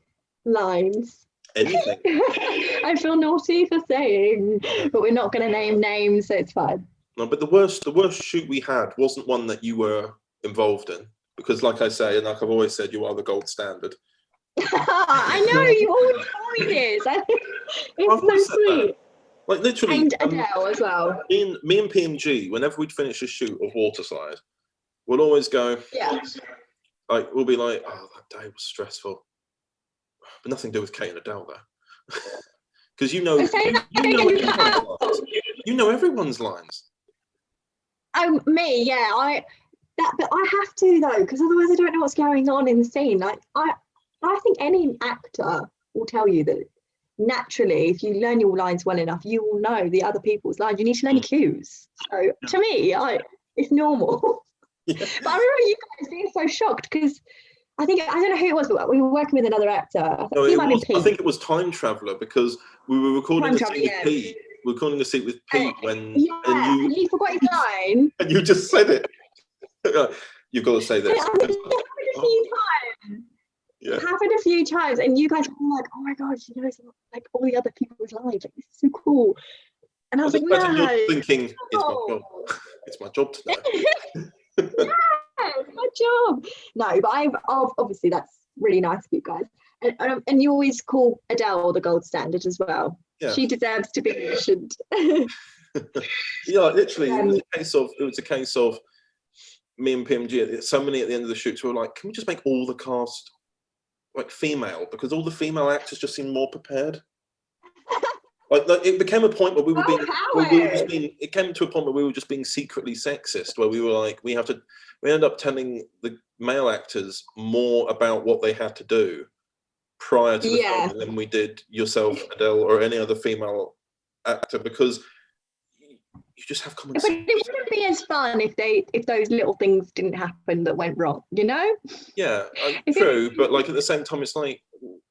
Speaker 11: lines.
Speaker 1: Anything.
Speaker 11: I feel naughty for saying, but we're not going to name names, so it's fine.
Speaker 1: No, but the worst shoot we had wasn't one that you were involved in, because, like I say, and like I've always said, you are the gold standard.
Speaker 11: I know, you always tell me this. It's so sweet.
Speaker 1: That. Like literally,
Speaker 11: and Adele as well.
Speaker 1: Me and PMG, whenever we'd finish a shoot of Waterside, we'll always go.
Speaker 11: Yeah.
Speaker 1: Like we'll be like, oh, that day was stressful, but nothing to do with Kate and Adele though, because you know everyone's lines.
Speaker 11: Me, yeah, but I have to though, because otherwise I don't know what's going on in the scene. Like I think any actor will tell you that naturally, if you learn your lines well enough, you will know the other people's lines. You need to learn your cues. So to me, it's normal. Yeah. But I remember you guys being so shocked because I don't know who it was, but we were working with another actor. I
Speaker 1: think it was Time Traveller, because we were recording a scene with Pete. We were recording a scene with Pete and
Speaker 11: you forgot his line.
Speaker 1: And you just said it. You've got to say this.
Speaker 11: It happened a few times.
Speaker 1: Yeah.
Speaker 11: It happened a few times, and you guys were like, "Oh my god, she knows like all the other people's lines. Like, this is so cool." And I was like,
Speaker 1: you're thinking, "It's my job. It's my job to know."
Speaker 11: Yeah, it's my job. No, but obviously that's really nice of you guys, and you always call Adele the gold standard as well. Yeah. She deserves to be mentioned.
Speaker 1: Yeah, literally, it was a case of me and PMG. So many at the end of the shoots were like, "Can we just make all the cast like female, because all the female actors just seem more prepared." Like it became a point where we were it came to a point where we were just being secretly sexist, where we were like, we ended up telling the male actors more about what they had to do prior to the film than we did yourself, Adele, or any other female actor, because you just have common sense.
Speaker 11: But it wouldn't be as fun if those little things didn't happen that went wrong, you know?
Speaker 1: Yeah, true. But like at the same time, it's like,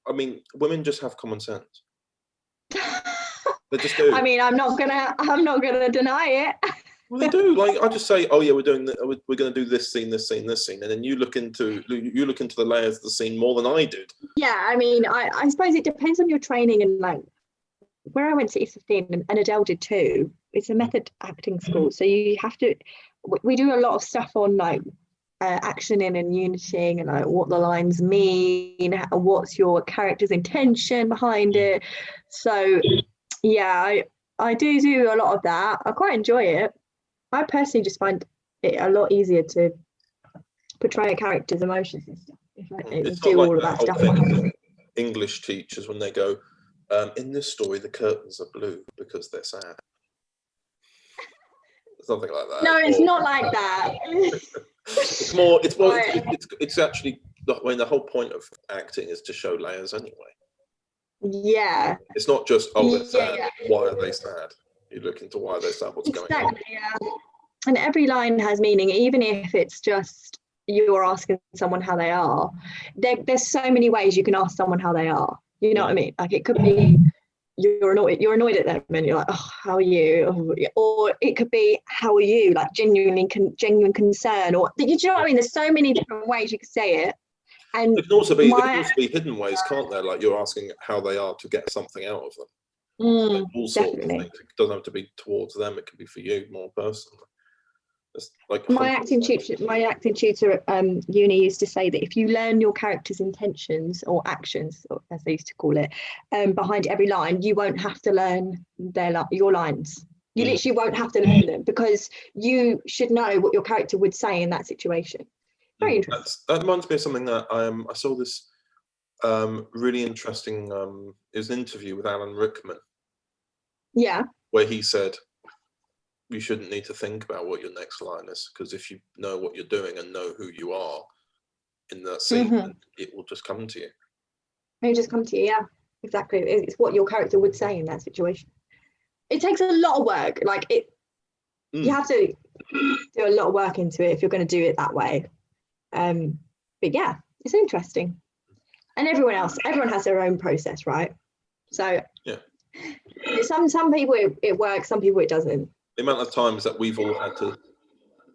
Speaker 1: I mean, women just have common sense. They just do.
Speaker 11: I mean, I'm not gonna deny it.
Speaker 1: Well, they do. Like I just say, oh yeah, we're going to do this scene, and then you look into the layers of the scene more than I did.
Speaker 11: Yeah, I mean, I suppose it depends on your training, and like where I went to East 15 and Adele did too. It's a method acting school, so you have to. We do a lot of stuff on like actioning and uniting, and like what the lines mean, what's your character's intention behind it. So yeah, I do a lot of that. I quite enjoy it. I personally just find it a lot easier to portray a character's emotions and stuff. If I do all of that stuff.
Speaker 1: English teachers, when they go, in this story, the curtains are blue because they're sad. Something like that.
Speaker 11: No, it's not like that.
Speaker 1: It's actually the whole point of acting is to show layers anyway.
Speaker 11: Yeah.
Speaker 1: It's not just they're sad. Yeah. Why are they sad? You look into why they're sad. What's going on?
Speaker 11: Yeah. And every line has meaning, even if it's just you're asking someone how they are. There's so many ways you can ask someone how they are. You know what I mean? Like it could be you're annoyed at them and you're like, oh, how are you? Or it could be, how are you? Like genuine concern, or you know what I mean? There's so many different ways you could say it. And
Speaker 1: it can also be hidden ways, can't there? Like you're asking how they are to get something out of them. Like all sorts of things. It doesn't have to be towards them. It can be for you more personally. Like
Speaker 11: my acting tutor at uni used to say that if you learn your character's intentions or actions, or as they used to call it, behind every line, you won't have to learn your lines. You literally won't have to learn them, because you should know what your character would say in that situation. Very interesting.
Speaker 1: That reminds me of something that I saw this really interesting. It was an interview with Alan Rickman.
Speaker 11: Yeah.
Speaker 1: Where he said, you shouldn't need to think about what your next line is, because if you know what you're doing and know who you are in that scene, it will just come to you.
Speaker 11: It'll just come to you, yeah, exactly. It's what your character would say in that situation. It takes a lot of work. Like you have to do a lot of work into it if you're going to do it that way. But yeah, it's interesting. and everyone has their own process, right? So
Speaker 12: Yeah.
Speaker 11: Some people it works, some people it doesn't.
Speaker 12: The amount of times that we've all had to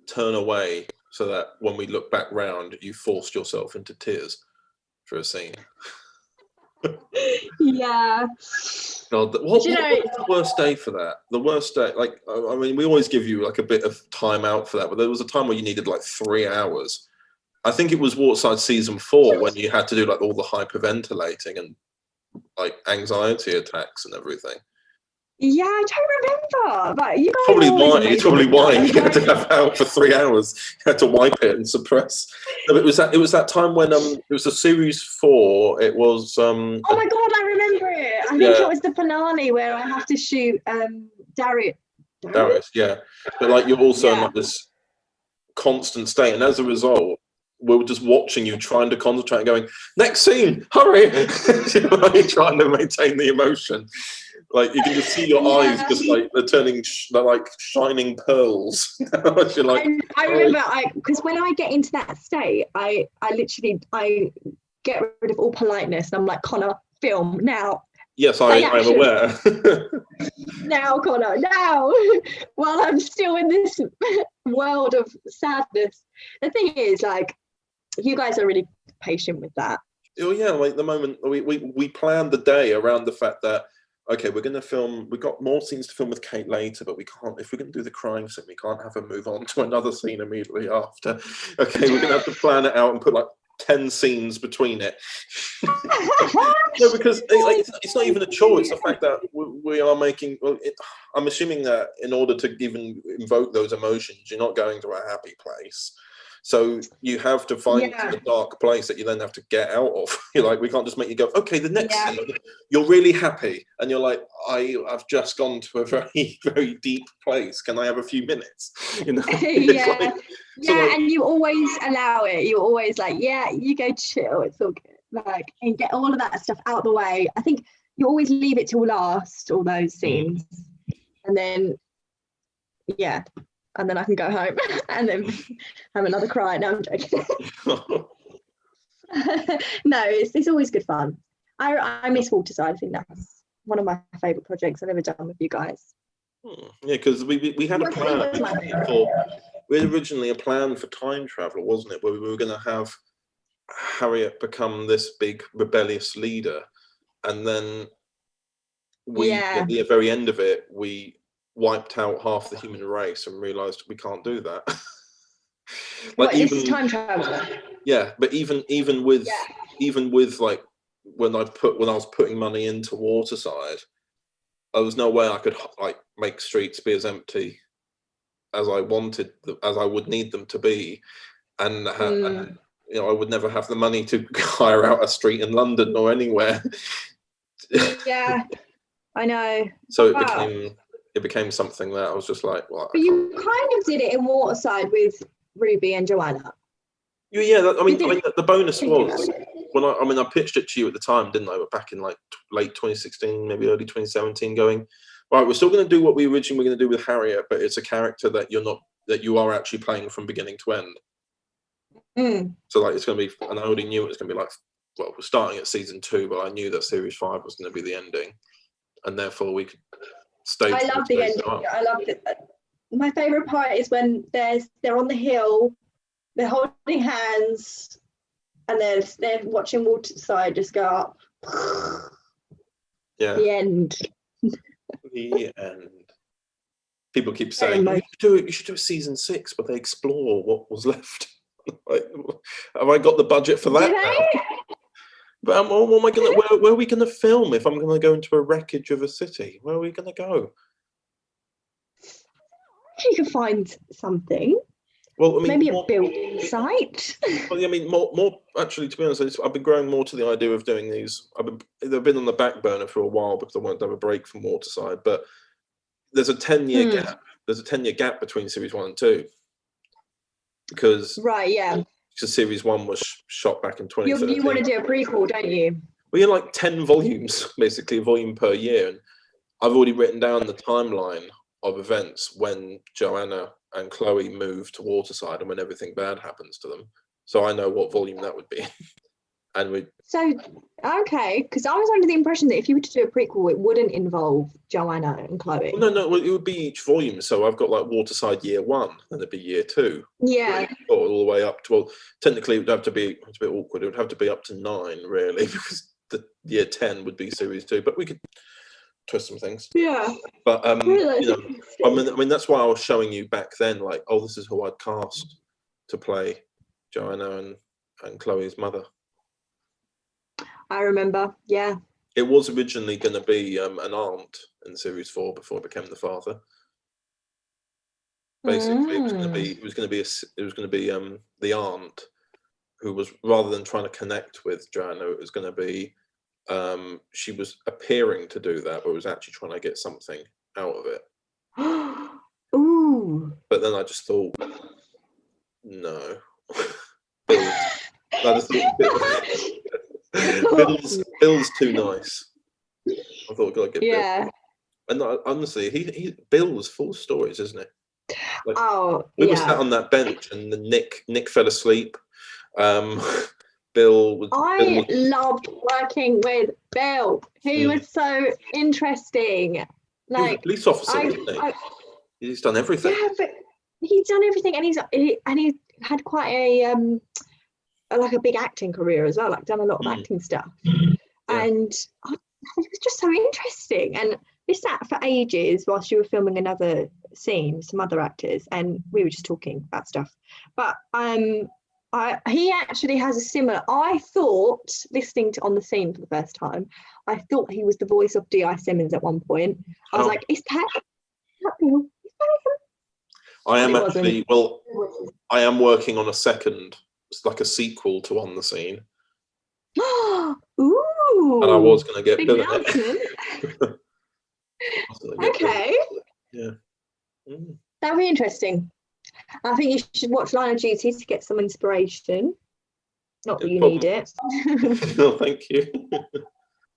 Speaker 12: turn away so that when we look back round, you forced yourself into tears for a scene.
Speaker 11: Yeah.
Speaker 12: God, what's the worst day for that? The worst day, like, I mean, we always give you like a bit of time out for that, but there was a time where you needed like 3 hours. I think it was Waterside season 4 when you had to do like all the hyperventilating and like anxiety attacks and everything.
Speaker 11: Yeah, I don't remember, but you guys
Speaker 12: It's probably why you had to have out for 3 hours. You had to wipe it and suppress. No, it was that time when it was a series 4. It was
Speaker 11: oh my god, I remember it. I think it was the finale where I have to shoot
Speaker 12: Darius, yeah. But like you're also in like this constant state, and as a result, we're just watching you trying to concentrate and going, next scene, hurry! Trying to maintain the emotion. Like you can just see your eyes just like they're turning, they're like shining pearls. You're like,
Speaker 11: I remember, because when I get into that state, I literally get rid of all politeness, and I'm like, Connor, film now.
Speaker 12: Yes, I am aware.
Speaker 11: Now, Connor, now, while I'm still in this world of sadness. The thing is, like, you guys are really patient with that.
Speaker 12: Oh yeah, like the moment we planned the day around the fact that, okay, we're going to film, we've got more scenes to film with Kate later, but we can't, if we're going to do the crying scene, we can't have her move on to another scene immediately after. Okay, we're going to have to plan it out and put like 10 scenes between it. No, because it's not even a chore, it's the fact that we are making, I'm assuming that in order to even invoke those emotions, you're not going to a happy place. So you have to find a dark place that you then have to get out of. You're like, we can't just make you go, okay, the next scene, you're really happy. And you're like, I've just gone to a very, very deep place. Can I have a few minutes? You know?
Speaker 11: And you always allow it. You're always like, yeah, you go chill. It's all good. Like, and get all of that stuff out of the way. I think you always leave it till last, all those scenes. And then, and then I can go home and then have another cry. No, I'm joking. No, it's always good fun. I miss Waterside. I think that's one of my favourite projects I've ever done with you guys.
Speaker 12: Yeah, because we had a plan we had originally a plan for time travel, wasn't it? Where we were going to have Harriet become this big rebellious leader, and then at the very end of it, we wiped out half the human race and realized we can't do that.
Speaker 11: Like, even time travel.
Speaker 12: Yeah, but even with like when I was putting money into Waterside, there was no way I could like make streets be as empty as I wanted, as I would need them to be, and you know, I would never have the money to hire out a street in London or anywhere.
Speaker 11: Yeah, I know.
Speaker 12: So it became something that I was just like, well.
Speaker 11: But you kind of did it in Waterside with Ruby and Joanna.
Speaker 12: Yeah, I mean, the bonus was when I pitched it to you at the time, didn't I? Back in like late 2016, maybe early 2017, going, right, we're still going to do what we originally were going to do with Harriet, but it's a character that you are actually playing from beginning to end. So like, it's going to be, and I already knew it was going to be like, well, we're starting at season 2, but I knew that series 5 was going to be the ending, and therefore we could stay.
Speaker 11: I love the ending. I love it. My favourite part is when they're on the hill, they're holding hands, and they're watching Waterside just go up.
Speaker 12: Yeah.
Speaker 11: The end.
Speaker 12: The end. People keep saying, you should do a season 6, but they explore what was left. Like, have I got the budget for that now? But what am I gonna? Where are we gonna film if I'm gonna go into a wreckage of a city? Where are we gonna go?
Speaker 11: You can find something.
Speaker 12: Well, I mean,
Speaker 11: maybe a building site.
Speaker 12: Well, I mean, more actually. To be honest, I've been growing more to the idea of doing these. They've been on the back burner for a while because I wanted to have a break from Waterside. But there's a 10-year gap. There's a 10-year gap between series 1 and 2 because series 1 was shot back in 2013.
Speaker 11: You want to do a prequel, don't you?
Speaker 12: We had like 10 volumes, basically a volume per year, and I've already written down the timeline of events when Joanna and Chloe move to Waterside and when everything bad happens to them. So I know what volume that would be. and we.
Speaker 11: So, okay, because I was under the impression that if you were to do a prequel, it wouldn't involve Joanna and Chloe.
Speaker 12: No, it would be each volume. So I've got like Waterside year 1, and it'd be year 2.
Speaker 11: Yeah.
Speaker 12: All the way up to, well, technically it would have to be, it's a bit awkward, it would have to be up to 9, really, because the year 10 would be series 2, but we could twist some things.
Speaker 11: Yeah.
Speaker 12: But, you know, I mean, that's why I was showing you back then, like, oh, this is who I'd cast to play Joanna and Chloe's mother.
Speaker 11: I remember, yeah.
Speaker 12: It was originally going to be an aunt in series 4 before it became the father. Basically, it was going to be the aunt who was, rather than trying to connect with Joanna, it was going to be she was appearing to do that, but was actually trying to get something out of it.
Speaker 11: Ooh.
Speaker 12: But then I just thought, no. Bill's too nice. I thought, God, get Bill. And honestly, Bill was full of stories, isn't it? Like, we were sat on that bench, and Nick fell asleep. Bill
Speaker 11: loved working with Bill. He was so interesting. Like,
Speaker 12: he was a police officer, isn't he? He's done everything.
Speaker 11: Yeah, but he's done everything, and he had quite a like a big acting career as well. Like, done a lot of acting stuff, and it was just so interesting. And we sat for ages whilst you were filming another scene, some other actors, and we were just talking about stuff. But he actually has a similar. I thought, listening to On the Scene for the first time, I thought he was the voice of D.I. Simmons at one point. I was like, is that Bill? Is that him?
Speaker 12: I am actually, well, I am working on a second, like a sequel to On the Scene.
Speaker 11: Ooh!
Speaker 12: And I was going to get Bill in it.
Speaker 11: Okay.
Speaker 12: Yeah.
Speaker 11: That'll be interesting. I think you should watch Line of Duty to get some inspiration. Not that you need it.
Speaker 12: No, thank you.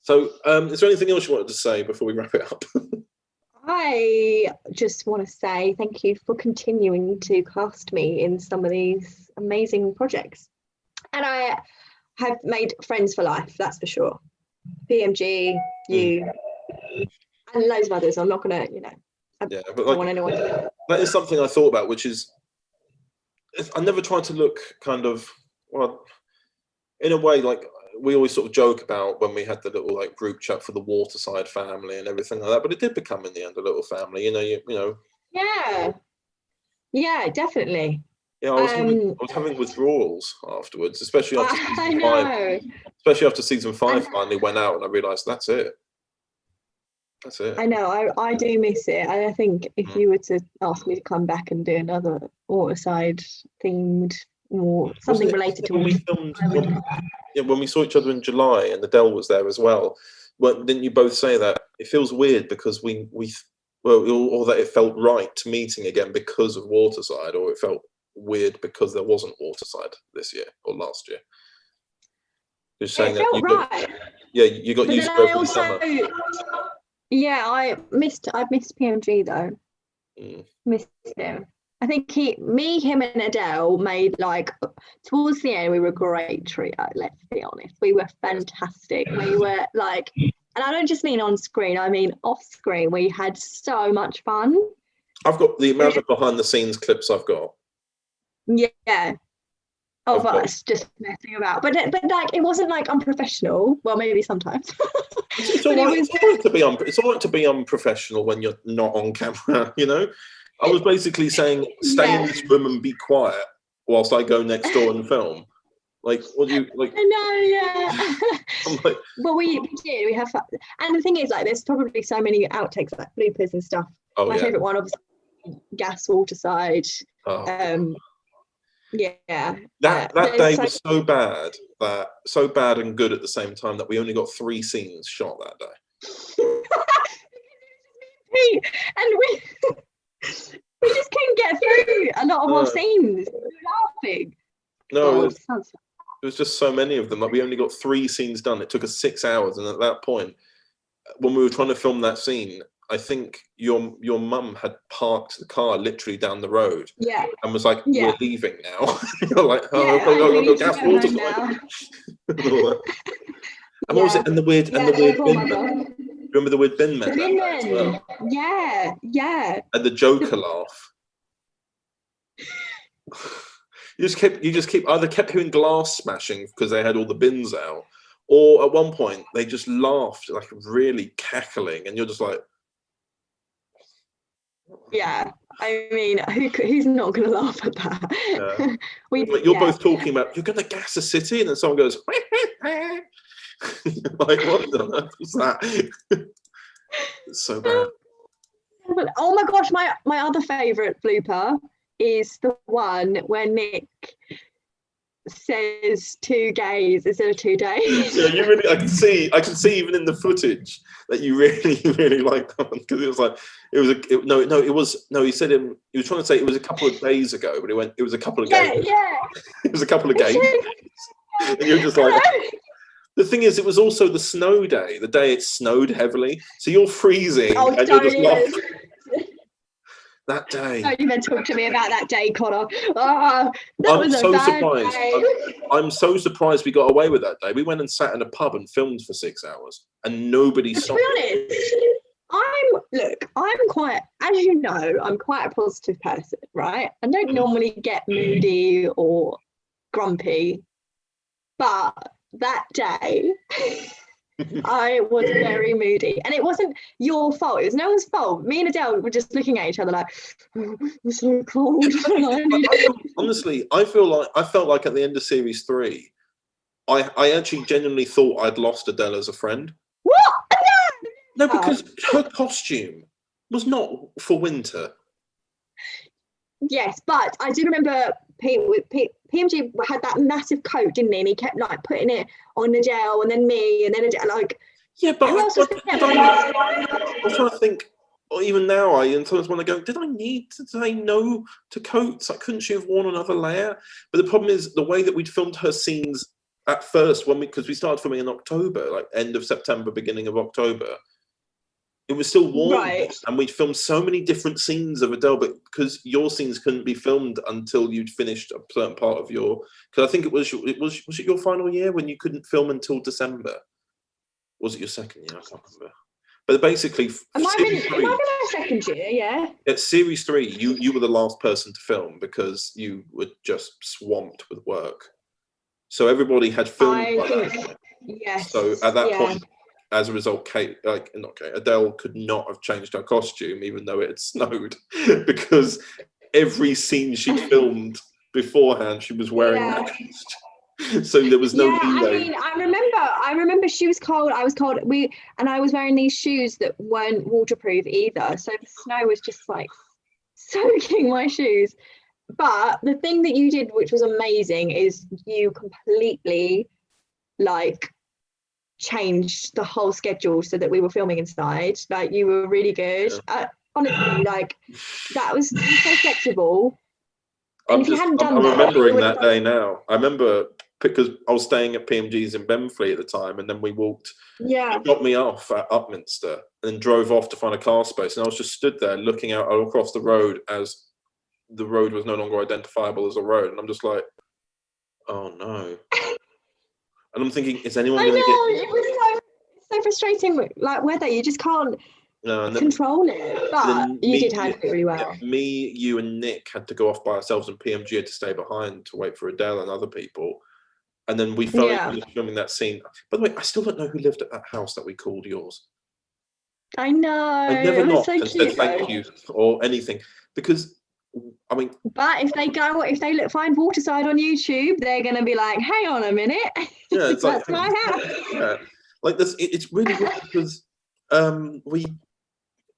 Speaker 12: So, is there anything else you wanted to say before we wrap it up?
Speaker 11: I just want to say thank you for continuing to cast me in some of these amazing projects. And I have made friends for life, that's for sure. PMG, you, and loads of others. I'm not going to, I don't want anyone to.
Speaker 12: That is something I thought about, which is, I never tried to look kind of, well, in a way, like, we always sort of joke about when we had the little like group chat for the Waterside family and everything like that, but it did become in the end a little family, you know. Yeah,
Speaker 11: definitely.
Speaker 12: Yeah, I was having withdrawals afterwards, especially after season 5. Especially after season 5 finally went out, and I realised that's it. That's it.
Speaker 11: I know. I do miss it. And I think if you were to ask me to come back and do another Waterside themed or something related to
Speaker 12: when we filmed, when we saw each other in July and Adele was there as well, didn't you both say that it feels weird because or that it felt right meeting again because of Waterside, or it felt weird because there wasn't Waterside this year or last year? Just saying that you got used to it over the summer.
Speaker 11: Yeah, I missed PMG though. Missed him. I think him and Adele made, like, towards the end we were a great trio, let's be honest. We were fantastic. We were like, and I don't just mean on screen, I mean off screen. We had so much fun.
Speaker 12: I've got the amount of behind the scenes clips I've got.
Speaker 11: Yeah. Of us just messing about. But like, it wasn't like unprofessional. Well, maybe sometimes.
Speaker 12: It's all right to be unprofessional when you're not on camera, you know? I was basically saying, stay in this room and be quiet whilst I go next door and film. Like, what do you like?
Speaker 11: I know, yeah. I'm like, well, we did. We have fun. And the thing is, like, there's probably so many outtakes, like bloopers and stuff. My favourite one, obviously, Gas Waterside. Yeah.
Speaker 12: That day was so bad and good at the same time that we only got 3 scenes shot that day.
Speaker 11: And we just couldn't get through a lot of our scenes. We were laughing.
Speaker 12: No, it was just so many of them. Like, we only got 3 scenes done. It took us 6 hours, and at that point, when we were trying to film that scene, I think your mum had parked the car literally down the road.
Speaker 11: Yeah.
Speaker 12: And was like,
Speaker 11: Yeah.
Speaker 12: we're leaving now. You're like, oh,
Speaker 11: Yeah,
Speaker 12: go,
Speaker 11: we need to
Speaker 12: gas
Speaker 11: go
Speaker 12: water
Speaker 11: home now.
Speaker 12: And what was it? And the weird
Speaker 11: poor
Speaker 12: bin
Speaker 11: mother.
Speaker 12: men. Remember the weird bin
Speaker 11: The
Speaker 12: men?
Speaker 11: bin
Speaker 12: that day as
Speaker 11: men.
Speaker 12: well?
Speaker 11: Yeah.
Speaker 12: And the Joker laugh. You just keep either kept hearing glass smashing because they had all the bins out, or at one point they just laughed like really cackling, and you're just like,
Speaker 11: Yeah. I mean, who's not going to laugh at that?
Speaker 12: You're both talking about you're going to gas a city, and then someone goes, like, what the earth was that? It's so bad.
Speaker 11: But, oh my gosh, my other favourite blooper is the one where Nick says 2 gays instead of 2 days.
Speaker 12: Yeah, you really. I can see even in the footage that you really like that one, because it was like he said he was trying to say it was a couple of days ago, but he went it was a couple of gays.
Speaker 11: Yeah.
Speaker 12: It was a couple of gays, and you're just like. The thing is, it was also the snow day, the day it snowed heavily, so you're freezing and you're just laughing. That day.
Speaker 11: Don't even talk to me about that day, Connor. That was a bad
Speaker 12: surprised.
Speaker 11: day.
Speaker 12: I'm so surprised we got away with that day. We went and sat in a pub and filmed for 6 hours, and nobody
Speaker 11: To
Speaker 12: stopped.
Speaker 11: be honest, I'm quite, as you know, I'm quite a positive person, right? I don't normally get moody or grumpy, but that day I was very moody, and it wasn't your fault. It was no one's fault. Me and Adele were just looking at each other like, oh, I'm so cold.
Speaker 12: Honestly, I felt like at the end of series 3, I actually genuinely thought I'd lost Adele as a friend.
Speaker 11: What?
Speaker 12: No, because her costume was not for winter.
Speaker 11: Yes, but I do remember PMG had that massive coat, didn't he? And he kept like putting it on Adele, and then me, and then Adele, like.
Speaker 12: Yeah, but
Speaker 11: who else was there?
Speaker 12: I was trying to think. Or even now, I sometimes want to go. Did I need to say no to coats? Like, couldn't she have worn another layer? But the problem is the way that we'd filmed her scenes at first, because we started filming in October, like end of September, beginning of October. It was still warm,
Speaker 11: right.
Speaker 12: And we'd filmed so many different scenes of Adele, but because your scenes couldn't be filmed until you'd finished a certain part of your. Because I think was it your final year when you couldn't film until December? Was it your second year? I can't remember. But basically,
Speaker 11: Am I in my second year? Yeah.
Speaker 12: At series 3, you were the last person to film because you were just swamped with work. So everybody had filmed by that.
Speaker 11: Yes.
Speaker 12: So at that point. As a result, Adele could not have changed her costume, even though it had snowed, because every scene she filmed beforehand, she was wearing that costume. So there was no leeway.
Speaker 11: I mean, I remember she was cold. I was cold. And I was wearing these shoes that weren't waterproof either. So the snow was just like soaking my shoes. But the thing that you did, which was amazing, is you completely changed the whole schedule so that we were filming inside. Like, you were really good. Honestly, that was so flexible. And if you hadn't done
Speaker 12: I'm
Speaker 11: that,
Speaker 12: remembering that day now. I remember because I was staying at PMG's in Benfleet at the time, and then we walked.
Speaker 11: Yeah.
Speaker 12: He got me off at Upminster and then drove off to find a car space, and I was just stood there looking out across the road as the road was no longer identifiable as a road, and I'm just like, oh no. And I'm thinking, is anyone going to get...
Speaker 11: It was so frustrating, like weather. You just can't control it. But you did handle it really well.
Speaker 12: Yeah, me, you and Nick had to go off by ourselves, and PMG had to stay behind to wait for Adele and other people. And then we fell into filming that scene. By the way, I still don't know who lived at that house that we called yours.
Speaker 11: I know.
Speaker 12: I never knocked
Speaker 11: so
Speaker 12: and
Speaker 11: cute,
Speaker 12: said thank you or anything. Because... I mean,
Speaker 11: but if they find Waterside on YouTube, they're gonna be like, "Hang on a minute,
Speaker 12: yeah, it's
Speaker 11: that's my house."
Speaker 12: Yeah, like this. It's really weird because we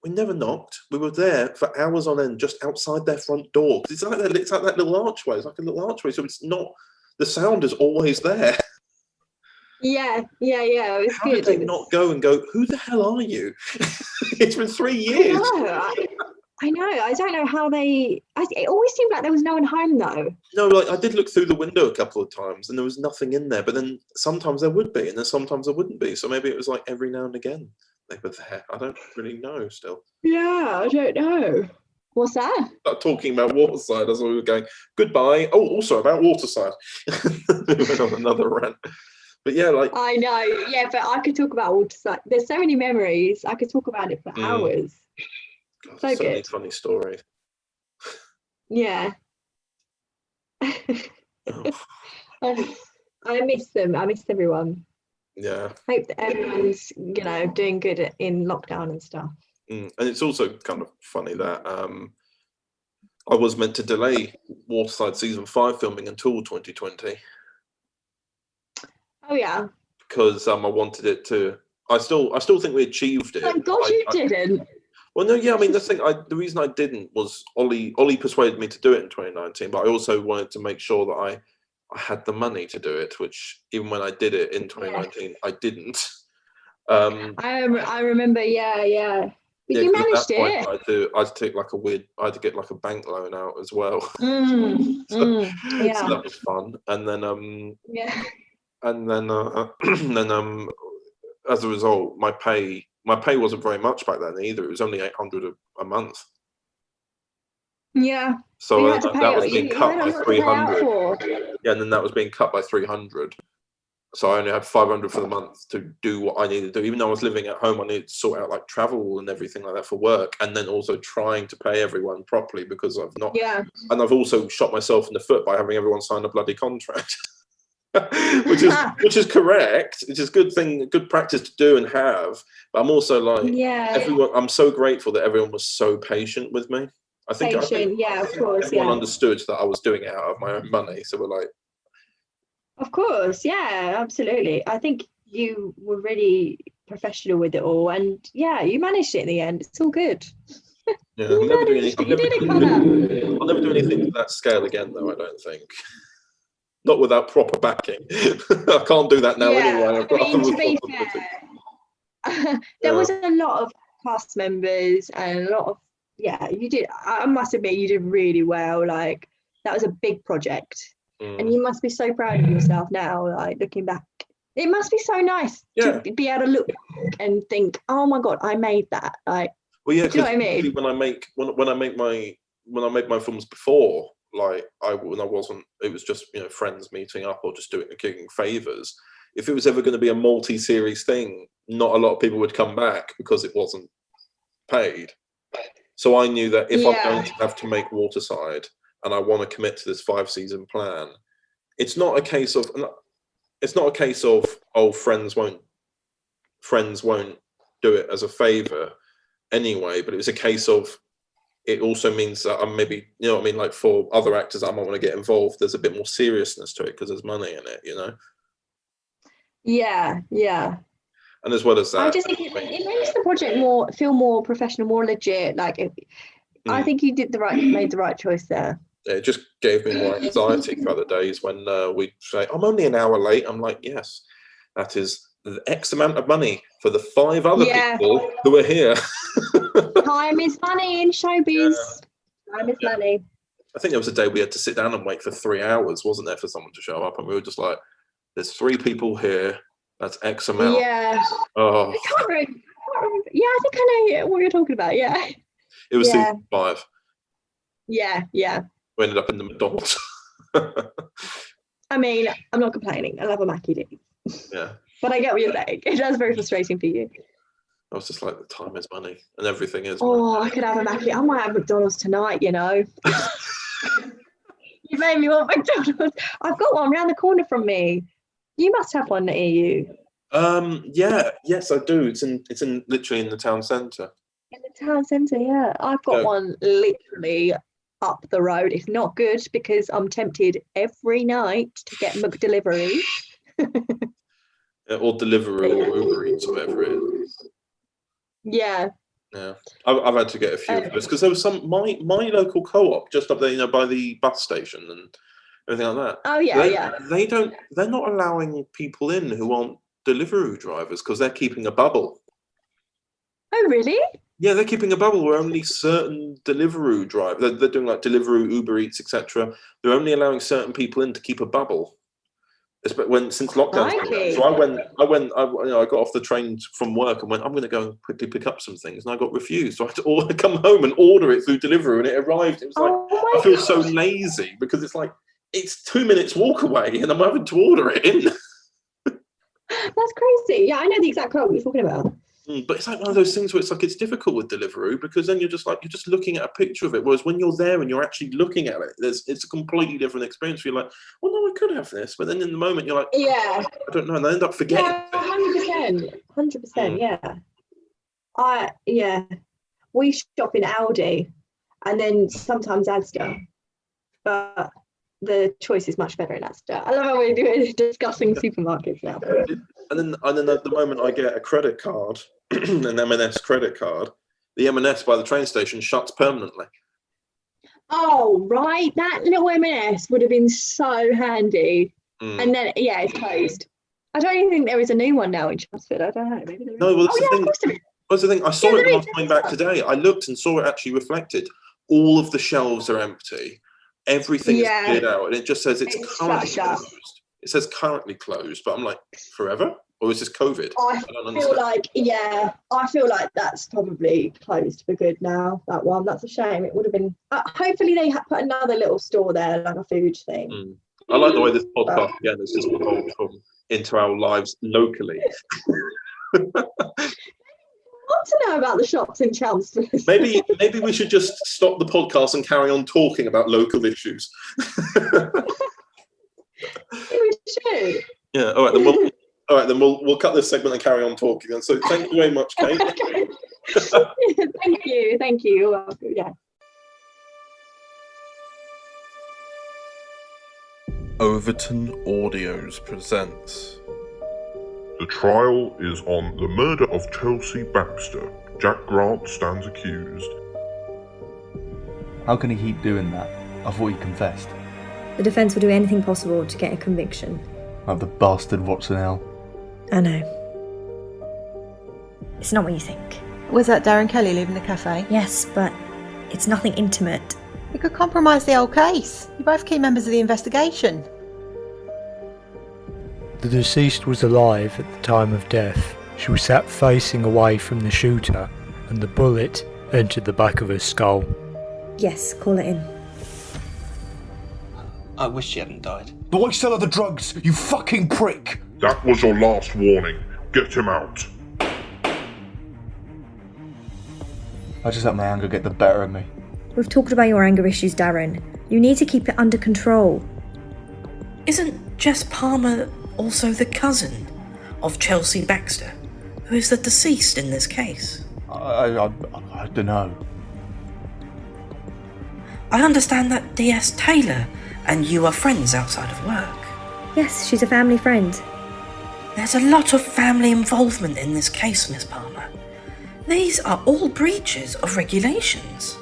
Speaker 12: never knocked. We were there for hours on end, just outside their front door. It's like that little archway. It's like a little archway, so it's not. The sound is always there.
Speaker 11: Yeah. It was
Speaker 12: How
Speaker 11: good.
Speaker 12: did they not go and go? Who the hell are you? It's been 3 years.
Speaker 11: I know. I don't know how they. It always seemed like there was no one home though.
Speaker 12: No, like I did look through the window a couple of times, and there was nothing in there. But then sometimes there would be, and then sometimes there wouldn't be. So maybe it was like every now and again they were there. I don't really know still.
Speaker 11: Yeah, I don't know. What's that?
Speaker 12: Start talking about Waterside as we were going, goodbye. Oh, also about Waterside. We went on another rant. But yeah, like
Speaker 11: I know, yeah, but I could talk about Waterside. There's so many memories. I could talk about it for hours.
Speaker 12: God,
Speaker 11: So
Speaker 12: so many
Speaker 11: good.
Speaker 12: funny stories.
Speaker 11: Yeah.
Speaker 12: Oh,
Speaker 11: I miss them. I miss everyone.
Speaker 12: yeah.
Speaker 11: Hope that everyone's, doing good in lockdown and stuff.
Speaker 12: And it's also kind of funny that I was meant to delay Waterside season 5 filming until 2020
Speaker 11: Oh yeah.
Speaker 12: because I wanted it to. I still think we achieved it.
Speaker 11: Thank God you didn't.
Speaker 12: Well, no, yeah. I mean, the reason I didn't was Ollie persuaded me to do it in 2019, but I also wanted to make sure that I had the money to do it, which even when I did it in 2019, I didn't.
Speaker 11: I remember, yeah. But you
Speaker 12: Yeah, 'cause at
Speaker 11: managed
Speaker 12: that point,
Speaker 11: it.
Speaker 12: I had to take like I had to get like a bank loan out as well.
Speaker 11: Yeah.
Speaker 12: So that was fun. And then
Speaker 11: Yeah.
Speaker 12: and then as a result, my pay wasn't very much back then either. It was only 800 a month.
Speaker 11: Yeah.
Speaker 12: So
Speaker 11: you had to pay
Speaker 12: that was
Speaker 11: out.
Speaker 12: being
Speaker 11: You
Speaker 12: cut
Speaker 11: had
Speaker 12: by
Speaker 11: a lot to pay out
Speaker 12: 300.
Speaker 11: for.
Speaker 12: Yeah, and then that was being cut by 300. So I only had 500 for the month to do what I needed to do. Even though I was living at home, I needed to sort out like travel and everything like that for work, and then also trying to pay everyone properly because I've not.
Speaker 11: Yeah.
Speaker 12: And I've also shot myself in the foot by having everyone sign a bloody contract, which is correct. It's a good practice to do and have. But I'm also like, everyone. I'm so grateful that everyone was so patient with me. I think
Speaker 11: Of course,
Speaker 12: everyone understood that I was doing it out of my own money. So we're like.
Speaker 11: Of course, yeah, absolutely. I think you were really professional with it all, and yeah, you managed it in the end. It's all good.
Speaker 12: Yeah, I'll never do anything to that scale again, though. I don't think. Not without proper backing. I can't do that now anyway. I've got
Speaker 11: I mean, to be fair, there was a lot of cast members and a lot of you did. I must admit, you did really well. Like that was a big project. And you must be so proud of yourself now, like looking back. It must be so nice to be able to look back and think, "Oh my God, I made that!" Like,
Speaker 12: well, yeah,
Speaker 11: do you know what I mean?
Speaker 12: When I made my films before, like when I wasn't, it was just friends meeting up or just giving favors. If it was ever going to be a multi-series thing, not a lot of people would come back because it wasn't paid. So I knew that if I'm going to have to make Waterside. And I want to commit to this 5-season plan. It's not a case of friends won't do it as a favor anyway. But it was a case of it also means that I'm maybe like for other actors that I might want to get involved. There's a bit more seriousness to it because there's money in it,
Speaker 11: Yeah.
Speaker 12: And as well as that,
Speaker 11: I just think it makes the project feel more professional, more legit. Like I think you made the right choice there.
Speaker 12: It just gave me more anxiety for other days when we'd say, I'm only an hour late. I'm like, yes, that is the X amount of money for the 5 other people who are here.
Speaker 11: Time is money in showbiz. Time is money.
Speaker 12: I think there was a day we had to sit down and wait for 3 hours, wasn't there, for someone to show up? And we were just like, there's 3 people here. That's X amount.
Speaker 11: Yeah.
Speaker 12: Oh.
Speaker 11: I can't remember. Yeah, I think I know what you're talking about. Yeah.
Speaker 12: It was season 5.
Speaker 11: Yeah.
Speaker 12: We ended up in the McDonald's.
Speaker 11: I mean, I'm not complaining. I love a Mackie D.
Speaker 12: Yeah.
Speaker 11: But I get what you're saying. It is very frustrating for you.
Speaker 12: I was just like, the time is money and everything is
Speaker 11: money.
Speaker 12: I
Speaker 11: could have a Mackie. I might have McDonald's tonight, You made me want McDonald's. I've got one around the corner from me. You must have one near you.
Speaker 12: Yes, I do. It's in literally in the town centre.
Speaker 11: In the town centre, yeah. I've got one literally up the road. It's not good because I'm tempted every night to get McDelivery.
Speaker 12: Or Deliveroo or Uber Eats, whatever it is.
Speaker 11: Yeah.
Speaker 12: Yeah. I've had to get a few of those because there was some my local co-op just up there, by the bus station and everything like that.
Speaker 11: Oh yeah,
Speaker 12: they're not allowing people in who aren't Deliveroo drivers because they're keeping a bubble.
Speaker 11: Oh really?
Speaker 12: Yeah, they're keeping a bubble where only certain Deliveroo drivers, they're doing like Deliveroo, Uber Eats, etc. They're only allowing certain people in to keep a bubble. Since lockdown.
Speaker 11: Crikey.
Speaker 12: So I got off the train from work and went, I'm going to go and quickly pick up some things, and I got refused. So I had to come home and order it through Deliveroo, and it arrived. It was like, I feel so lazy because it's like it's 2 minutes walk away, and I'm having to order it in.
Speaker 11: That's crazy. Yeah, I know the exact quote you're talking about.
Speaker 12: But it's like one of those things where it's like it's difficult with Deliveroo because then you're just looking at a picture of it. Whereas when you're there and you're actually looking at it, it's a completely different experience. You're like, well, no, I could have this, but then in the moment you're like,
Speaker 11: yeah,
Speaker 12: I don't know, and I end up forgetting.
Speaker 11: Yeah, 100%. Yeah. We shop in Aldi and then sometimes Asda, but the choice is much better in Asda. I love how we're discussing supermarkets now.
Speaker 12: And then at the moment I get a credit card, an M&S credit card, the M&S by the train station shuts permanently.
Speaker 11: Oh, right. That little M&S would have been so handy. And then, it's closed. I don't even think there is a new one now in Chelmsford. I don't know. Maybe there is.
Speaker 12: No, well, that's the thing. I saw it when I was coming back today. I looked and saw it actually reflected. All of the shelves are empty. Everything is cleared out. And it just says it's currently closed. It says currently closed. But I'm like, forever? Or is this COVID? I feel like that's probably closed for good now, that one. That's a shame. It would have been... hopefully they put another little store there, like a food thing. I like the way this podcast, again, has just evolved into our lives locally.
Speaker 11: I want to know about the shops in Chelmsford.
Speaker 12: Maybe we should just stop the podcast and carry on talking about local issues.
Speaker 11: We should.
Speaker 12: Yeah, all right, then we'll cut this segment and carry on talking. And so thank you very much, Kate.
Speaker 11: Thank you. You're welcome. Yeah.
Speaker 12: Overton Audios presents.
Speaker 13: The trial is on the murder of Chelsea Baxter. Jack Grant stands accused.
Speaker 14: How can he keep doing that? I thought he confessed.
Speaker 7: The defence will do anything possible to get a conviction.
Speaker 14: Like the bastard Watson L.
Speaker 7: I know. It's not what you think.
Speaker 10: Was that Darren Kelly leaving the cafe?
Speaker 7: Yes, but it's nothing intimate.
Speaker 10: It could compromise the whole case. You're both key members of the investigation.
Speaker 15: The deceased was alive at the time of death. She was sat facing away from the shooter, and the bullet entered the back of her skull.
Speaker 7: Yes, call it in.
Speaker 9: I wish she hadn't died.
Speaker 16: But why sell her the drugs, you fucking prick?
Speaker 13: That was your last warning. Get him out.
Speaker 14: I just let my anger get the better of me.
Speaker 7: We've talked about your anger issues, Darren. You need to keep it under control.
Speaker 17: Isn't Jess Palmer also the cousin of Chelsea Baxter, who is the deceased in this case?
Speaker 14: I don't know.
Speaker 17: I understand that DS Taylor and you are friends outside of work.
Speaker 7: Yes, she's a family friend.
Speaker 17: There's a lot of family involvement in this case, Miss Palmer. These are all breaches of regulations.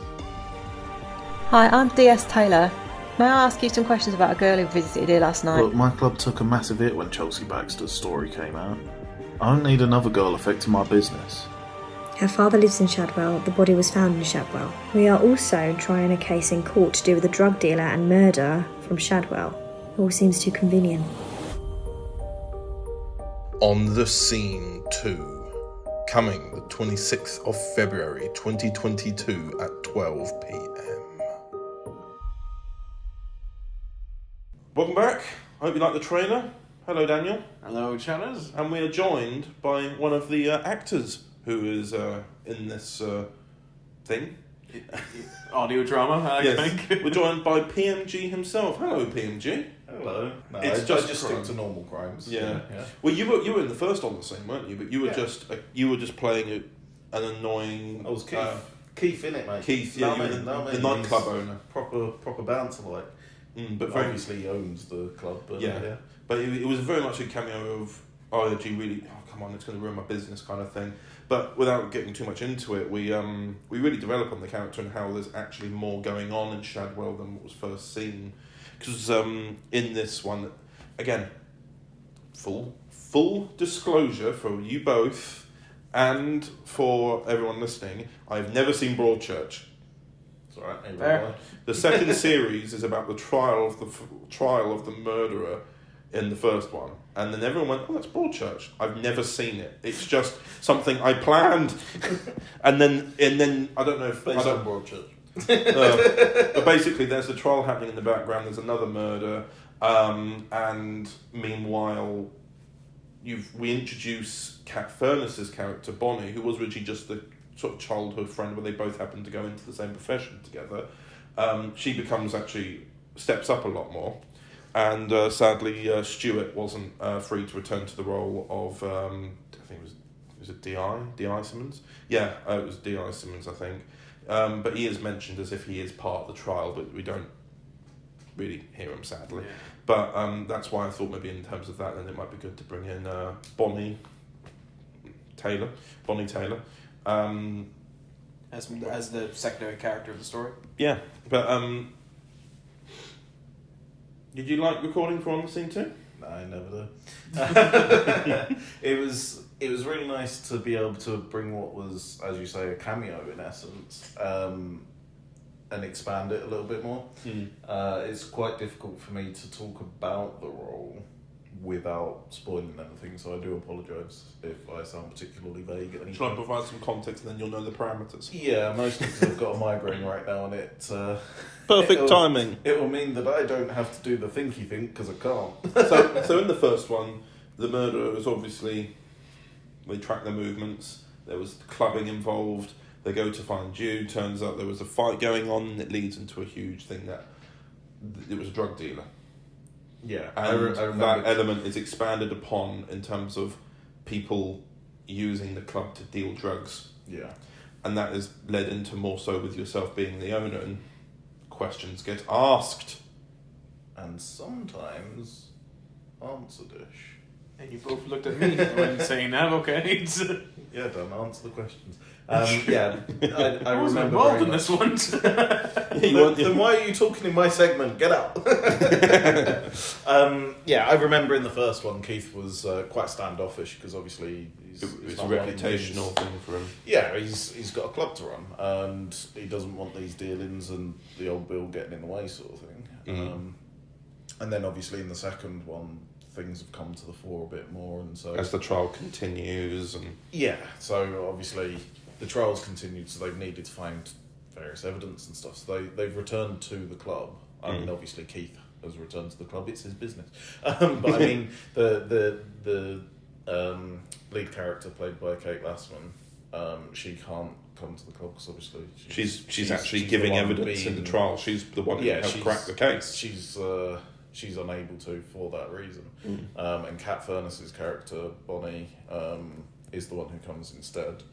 Speaker 10: Hi, I'm DS Taylor. May I ask you some questions about a girl who visited here last night?
Speaker 6: Look, my club took a massive hit when Chelsea Baxter's story came out. I don't need another girl affecting my business.
Speaker 7: Her father lives in Shadwell. The body was found in Shadwell. We are also trying a case in court to do with a drug dealer and murder from Shadwell. It all seems too convenient.
Speaker 1: On the Scene 2, coming the 26th of February 2022 at 12 p.m. Welcome back. I hope you like the trailer. Hello, Daniel.
Speaker 5: Hello, Channers.
Speaker 1: And we are joined by one of the actors who is in this thing.
Speaker 5: Audio drama, I think.
Speaker 1: We're joined by PMG himself. Hello, PMG.
Speaker 18: Hello. No,
Speaker 1: I just
Speaker 18: stick to normal crimes.
Speaker 1: Yeah. Well, you were in the first On the Scene, weren't you? But you were just playing an annoying.
Speaker 18: I was Keith. Keith in it, mate.
Speaker 1: Keith, yeah, the nightclub owner.
Speaker 18: Proper bouncer, like.
Speaker 1: But
Speaker 18: obviously he owns the club. But yeah.
Speaker 1: But it was very much a cameo of IRG. Really, come on, it's going to ruin my business kind of thing. But without getting too much into it, we really develop on the character and how there's actually more going on in Shadwell than what was first seen. Because in this one, again, full disclosure for you both and for everyone listening, I've never seen Broadchurch.
Speaker 18: It's all right.
Speaker 1: The second series is about the trial of the murderer
Speaker 12: in the first one, and then everyone went, "Oh, that's Broadchurch." I've never seen it. It's just something I planned, and then I don't know if
Speaker 18: Based on Broadchurch.
Speaker 12: but basically, there's a trial happening in the background. There's another murder, and meanwhile, we introduce Kat Furness's character Bonnie, who was originally just the sort of childhood friend where they both happened to go into the same profession together. She steps up a lot more, and sadly, Stuart wasn't free to return to the role of I think it was D.I. Simmons. Yeah, it was D.I. Simmons, I think. But he is mentioned as if he is part of the trial, but we don't really hear him, sadly. Yeah. But that's why I thought maybe in terms of that, then it might be good to bring in Bonnie Taylor,
Speaker 19: as the secondary character of the story.
Speaker 12: Yeah, but did you like recording for On the Scene too?
Speaker 18: No, I never do. It was really nice to be able to bring what was, as you say, a cameo in essence, and expand it a little bit more. It's quite difficult for me to talk about the role without spoiling anything, so I do apologise if I sound particularly vague at any
Speaker 12: Shall I
Speaker 18: point.
Speaker 12: provide some context and then you'll know the parameters?
Speaker 18: Yeah, mostly because I've got a migraine right now, and
Speaker 12: perfect timing.
Speaker 18: It will mean that I don't have to do the thinky think because I can't.
Speaker 12: So in the first one, the murderer was obviously, they track their movements. There was clubbing involved. They go to find you. Turns out there was a fight going on, and it leads into a huge thing that it was a drug dealer.
Speaker 18: Yeah,
Speaker 12: and
Speaker 18: I remember
Speaker 12: that element is expanded upon in terms of people using the club to deal drugs.
Speaker 18: Yeah,
Speaker 12: and that is led into more so with yourself being the owner, and questions get asked,
Speaker 18: and sometimes answered-ish.
Speaker 19: And you both looked at me when saying that. Okay.
Speaker 18: Yeah, don't answer the questions. Yeah, I
Speaker 19: wasn't
Speaker 18: remember
Speaker 19: involved
Speaker 18: very
Speaker 19: in
Speaker 18: much.
Speaker 19: this one.
Speaker 18: Then why are you talking in my segment? Get out. Yeah, I remember in the first one, Keith was quite standoffish because obviously
Speaker 12: it's a reputational thing for him.
Speaker 18: Yeah, he's got a club to run and he doesn't want these dealings and the old bill getting in the way, sort of thing. And then obviously in the second one, things have come to the fore a bit more, and so
Speaker 12: as the trial continues, and
Speaker 18: so obviously the trial's continued, so they've needed to find various evidence and stuff. So they've returned to the club. I mean, obviously Keith has returned to the club; it's his business. But I mean, the lead character played by Kate Lassman, she can't come to the club because obviously
Speaker 12: she's actually giving evidence in the trial. She's the one who helped crack the case.
Speaker 18: She's unable to for that reason. And Kat Furness's character, Bonnie, is the one who comes instead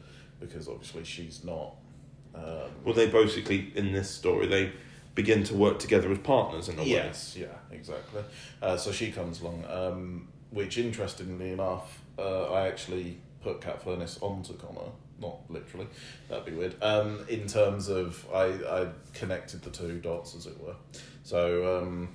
Speaker 18: because obviously she's not...
Speaker 12: well, they basically, in this story, they begin to work together as partners in a way.
Speaker 18: Yes, yeah, exactly. So she comes along, which interestingly enough, I actually put Kat Furness onto Connor, not literally, that'd be weird, in terms of I connected the two dots, as it were. So...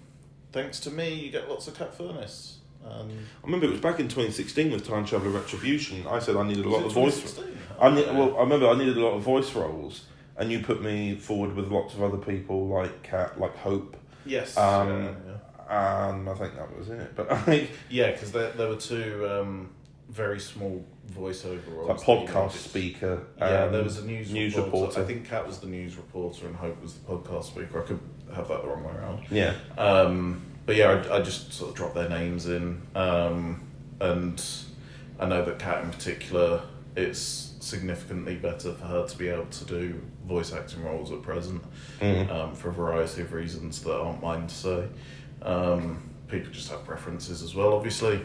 Speaker 18: thanks to me, you get lots of Kat Furness.
Speaker 12: I remember it was back in 2016 with Time Traveller Retribution. I said I needed a lot of voice. I remember I needed a lot of voice roles, and you put me forward with lots of other people like Kat, like Hope.
Speaker 18: Yes.
Speaker 12: And I think that was it. But
Speaker 18: because there were two very small voiceover roles.
Speaker 12: Like podcast speaker.
Speaker 18: Yeah, there was a news
Speaker 12: reporter.
Speaker 18: I think Kat was the news reporter and Hope was the podcast speaker. I could have that the wrong way around.
Speaker 12: Yeah.
Speaker 18: But yeah, I just sort of dropped their names in. And I know that Kat in particular, it's significantly better for her to be able to do voice acting roles at present for a variety of reasons that aren't mine to say. People just have preferences as well, obviously.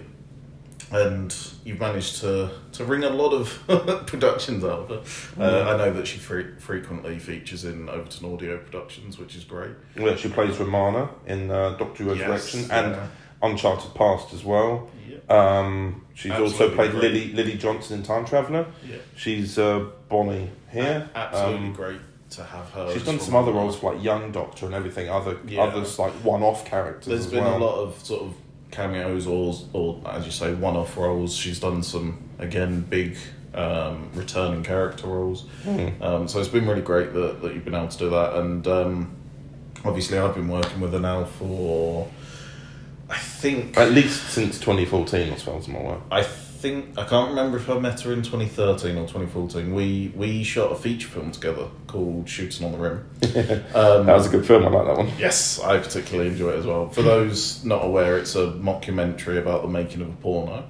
Speaker 18: And you've managed to wring a lot of productions out of her. I know that she frequently features in Overton Audio productions, which is great.
Speaker 12: Well, she plays Romana in Doctor Who Resurrection and Uncharted Past as well.
Speaker 18: Yeah.
Speaker 12: She's
Speaker 18: Absolutely
Speaker 12: also played
Speaker 18: great.
Speaker 12: Lily Johnson in Time Traveller.
Speaker 18: Yeah.
Speaker 12: She's Bonnie here.
Speaker 18: Absolutely great to have her.
Speaker 12: She's done some other roles for like Young Doctor and everything, others like one-off characters.
Speaker 18: There's
Speaker 12: as
Speaker 18: been
Speaker 12: well.
Speaker 18: a lot of sort of cameos or as you say, one-off roles. She's done some, again, big returning character roles. So it's been really great that you've been able to do that. And obviously I've been working with her now for, I think
Speaker 12: at least since 2014, as far as I'm aware.
Speaker 18: I can't remember if I met her in 2013 or 2014. We shot a feature film together called Shooting on the Rim.
Speaker 12: That was a good film. I like that one.
Speaker 18: Yes, I particularly enjoy it as well. For those not aware, it's a mockumentary about the making of a porno.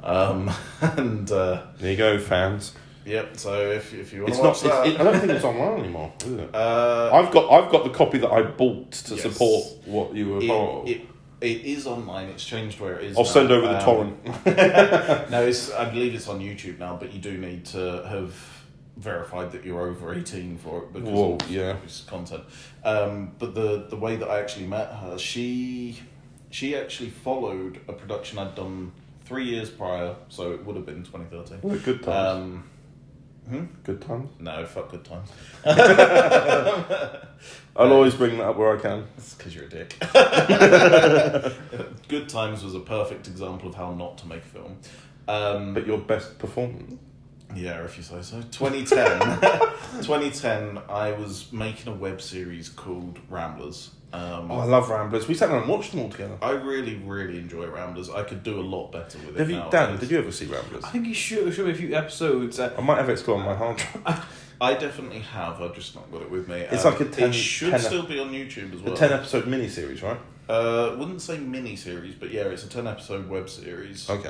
Speaker 18: And there
Speaker 12: you go, fans.
Speaker 18: Yep. So if you want
Speaker 12: It's
Speaker 18: to watch
Speaker 12: not.
Speaker 18: that,
Speaker 12: I don't think it's online anymore, is it? I've got the copy that I bought to support what you were part of.
Speaker 18: It is online. It's changed where it is.
Speaker 12: I'll
Speaker 18: now.
Speaker 12: send over the torrent.
Speaker 18: No, I believe it's on YouTube now, but you do need to have verified that you're over 18 for it because it's content. But the way that I actually met her, she actually followed a production I'd done 3 years prior, so it would have been 2013.
Speaker 12: Well, good times. Good times?
Speaker 18: No, fuck good times.
Speaker 12: I'll always bring that up where I can.
Speaker 18: It's because you're a dick. Good Times was a perfect example of how not to make a film.
Speaker 12: But your best performance?
Speaker 18: Yeah, if you say so. 2010, I was making a web series called Ramblers.
Speaker 12: I love Ramblers. We sat down and watched them all together.
Speaker 18: I really, really enjoy Ramblers. I could do a lot better with it now.
Speaker 12: Dan, did you ever see Ramblers?
Speaker 19: I think you should show me a few episodes.
Speaker 12: I might have it on my hard drive.
Speaker 18: I definitely have. I've just not got it with me.
Speaker 12: It's like a 10...
Speaker 18: It should still be on YouTube as well.
Speaker 12: A 10-episode mini-series, right?
Speaker 18: Wouldn't say mini-series, but yeah, it's a 10-episode web series.
Speaker 12: Okay.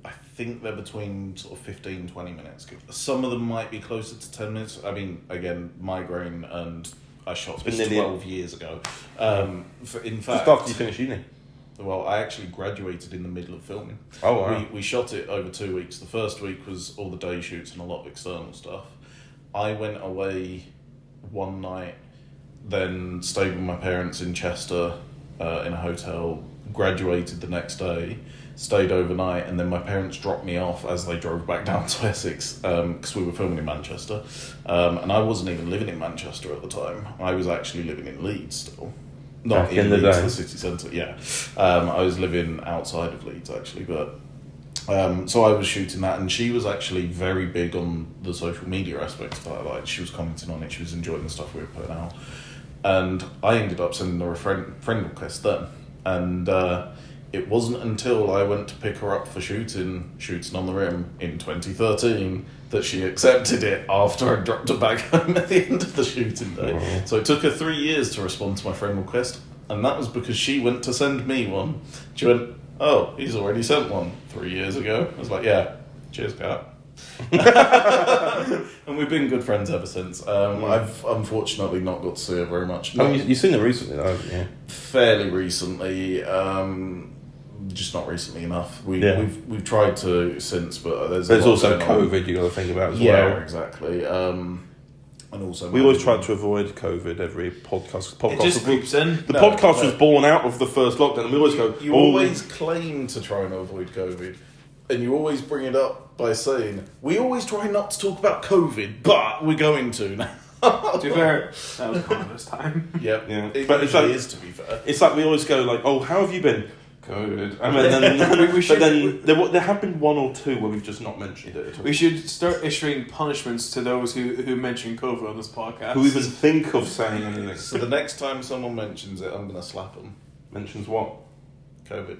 Speaker 18: I think they're between sort of 15, 20 minutes. Some of them might be closer to 10 minutes. I mean, again, migraine, and I shot this 12 years ago. In fact...
Speaker 12: Just after you finished uni?
Speaker 18: Well, I actually graduated in the middle of filming.
Speaker 12: Oh, wow.
Speaker 18: We shot it over 2 weeks. The first week was all the day shoots and a lot of external stuff. I went away one night, then stayed with my parents in Chester in a hotel, graduated the next day, stayed overnight, and then my parents dropped me off as they drove back down to Essex because we were filming in Manchester. And I wasn't even living in Manchester at the time. I was actually living in Leeds still. Not
Speaker 12: Back in the
Speaker 18: Leeds,
Speaker 12: day.
Speaker 18: the city centre, yeah. I was living outside of Leeds actually, but... so I was shooting that, and she was actually very big on the social media aspect of that. Like, she was commenting on it, she was enjoying the stuff we were putting out, and I ended up sending her a friend request then. And it wasn't until I went to pick her up for shooting on the Rim in 2013 that she accepted it after I dropped her back home at the end of the shooting day.
Speaker 12: Wow.
Speaker 18: So it took her 3 years to respond to my friend request, and that was because she went to send me one. She went, "Oh, he's already sent one 3 years ago." I was like, "Yeah, cheers, Kat." And we've been good friends ever since. I've unfortunately not got to see her very much.
Speaker 12: You've seen her recently, though, haven't you?
Speaker 18: Fairly recently, just not recently enough. We've tried to since, but there's
Speaker 12: also COVID you got to think about as well.
Speaker 18: Yeah, exactly. And also,
Speaker 12: we always try to avoid COVID every podcast.
Speaker 19: It just creeps in.
Speaker 12: The podcast was born out of the first lockdown, and we always go.
Speaker 18: You always claim to try and avoid COVID, and you always bring it up by saying, "We always try not to talk about COVID, but we're going to now."
Speaker 19: To be fair, that was common this time.
Speaker 18: Yep.
Speaker 12: Yeah,
Speaker 18: It
Speaker 12: but
Speaker 18: usually is, to be fair.
Speaker 12: It's like we always go like, "Oh, how have you been?" COVID. I mean, then there have been one or two where we've just not mentioned it.
Speaker 19: We should start issuing punishments to those who mention COVID on this podcast.
Speaker 12: Who even think of saying anything?
Speaker 18: So the next time someone mentions it, I'm going to slap them.
Speaker 12: Mentions what?
Speaker 18: COVID.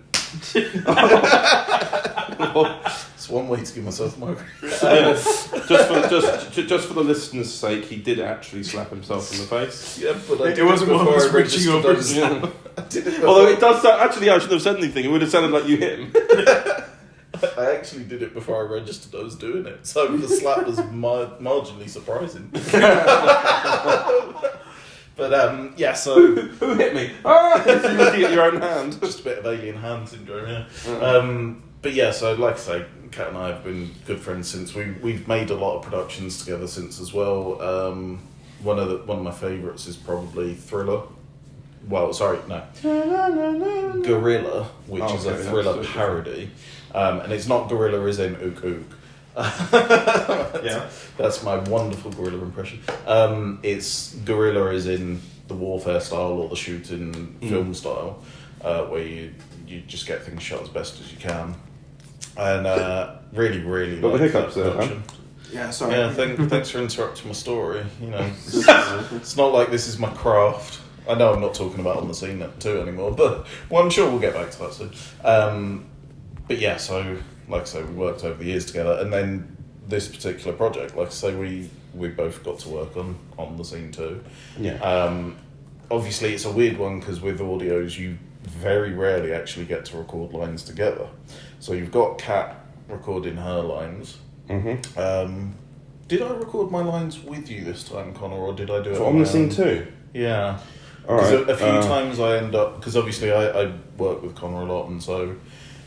Speaker 18: It's one way to give myself my.
Speaker 12: Just for the listeners' sake, he did actually slap himself in the face.
Speaker 18: Yeah, but
Speaker 19: it wasn't one of us reaching over.
Speaker 12: Although it does sound, actually, I shouldn't have said anything. It would have sounded like you hit him.
Speaker 18: I actually did it before I registered I was doing it, so the slap was marginally surprising. But yeah, so
Speaker 12: who hit me? Ah, you're looking at your own hand.
Speaker 18: Just a bit of alien hand syndrome, yeah. But yeah, so like I say, Kat and I have been good friends since. We've made a lot of productions together since as well. One of my favourites is probably Thriller. Well, sorry, no, Gorilla, which is a Thriller parody, and it's not Gorilla as in ook ook. Yeah, that's my wonderful gorilla impression. It's Gorilla as in the warfare style or the shooting film style, where you just get things shot as best as you can, and really
Speaker 12: got
Speaker 18: like
Speaker 12: the hiccups
Speaker 18: that production.
Speaker 19: Yeah, sorry.
Speaker 18: Yeah, thanks for interrupting my story. You know, it's not like this is my craft. I know I'm not talking about on the scene 2 anymore, but I'm sure we'll get back to that soon. But yeah, so like I say, we worked over the years together, and then this particular project, like I say, we both got to work on the scene 2.
Speaker 12: Yeah.
Speaker 18: Obviously, it's a weird one because with audios, you very rarely actually get to record lines together. So you've got Kat recording her lines.
Speaker 12: Mm-hmm.
Speaker 18: Did I record my lines with you this time, Connor, or did I do it
Speaker 12: on the scene 2?
Speaker 18: Yeah.
Speaker 12: All
Speaker 18: Because
Speaker 12: right.
Speaker 18: a few times I end up, because obviously I work with Connor a lot, and so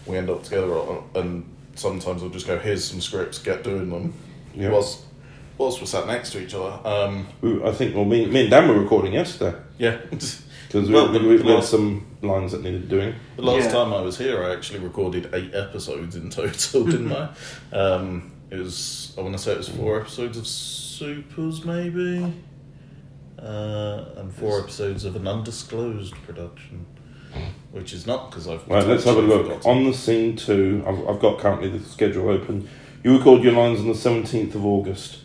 Speaker 18: we end up together a lot, and sometimes I'll just go, here's some scripts, get doing them.
Speaker 12: Yeah.
Speaker 18: Whilst we're sat next to each other.
Speaker 12: I think, me and Dan were recording yesterday.
Speaker 18: Yeah.
Speaker 12: Because we had some lines that needed doing.
Speaker 18: The last time I was here, I actually recorded 8 episodes in total, didn't I? It was, I want to say it was 4 episodes of Supers, maybe? And 4 episodes of an undisclosed production. Which is not, because I've...
Speaker 12: Right, let's have a look.
Speaker 18: forgotten.
Speaker 12: On the scene 2, I've got currently the schedule open. You recorded your lines on the 17th of August.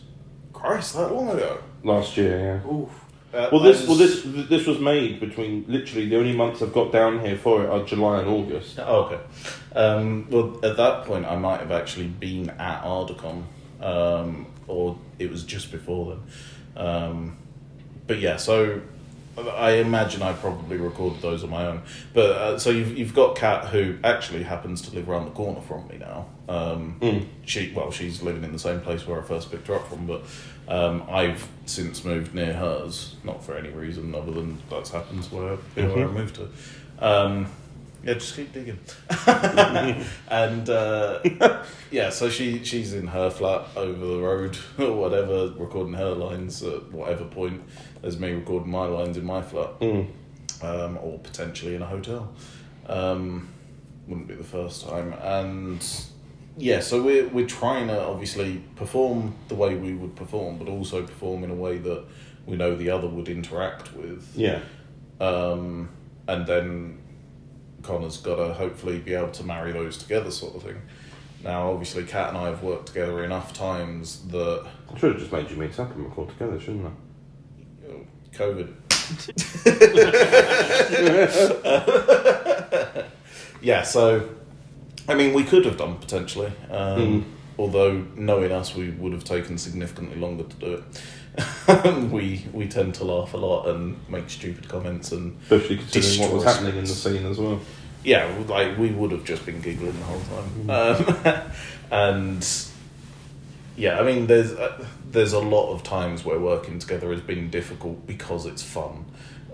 Speaker 18: Christ, that long ago?
Speaker 12: Last year, yeah.
Speaker 18: Oof.
Speaker 12: This was made between, literally, the only months I've got down here for it are July and August.
Speaker 18: Oh, okay. Well, at that point, I might have actually been at Ardacon, or it was just before then. But yeah, so I imagine I probably recorded those on my own. But so you've got Kat, who actually happens to live around the corner from me now. She's living in the same place where I first picked her up from, but I've since moved near hers, not for any reason other than that's happened where I moved to. Yeah, just keep digging. And yeah, so she's in her flat over the road or whatever, recording her lines at whatever point. There's me recording my lines in my flat, or potentially in a hotel. Wouldn't be the first time. And yeah, so we're trying to obviously perform the way we would perform, but also perform in a way that we know the other would interact with.
Speaker 12: Yeah.
Speaker 18: And then Connor's got to hopefully be able to marry those together, sort of thing. Now, obviously, Kat and I have worked together enough times that...
Speaker 12: I should have just made you meet up and record together, shouldn't I?
Speaker 18: COVID. Yeah, so, I mean, we could have done, potentially. Although, knowing us, we would have taken significantly longer to do it. We tend to laugh a lot and make stupid comments and...
Speaker 12: Especially considering what was happening in the scene as well.
Speaker 18: Yeah, like, we would have just been giggling the whole time. And... yeah, I mean, there's a lot of times where working together has been difficult because it's fun,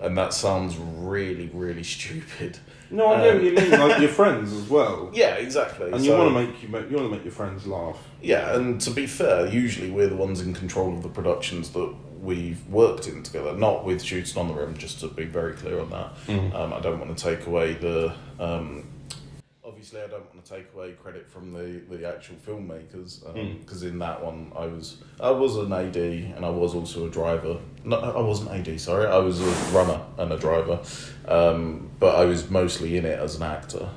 Speaker 18: and that sounds really, really stupid.
Speaker 12: No, I know what you mean. Like your friends as well.
Speaker 18: Yeah, exactly.
Speaker 12: And you want to make your friends laugh.
Speaker 18: Yeah, and to be fair, usually we're the ones in control of the productions that we've worked in together. Not with Shooting on the Rim, just to be very clear on that. I don't want to take away the. Obviously, I don't want to take away credit from the actual filmmakers, because in that one I was an AD and I was also a driver. No, I wasn't AD. Sorry, I was a runner and a driver, but I was mostly in it as an actor.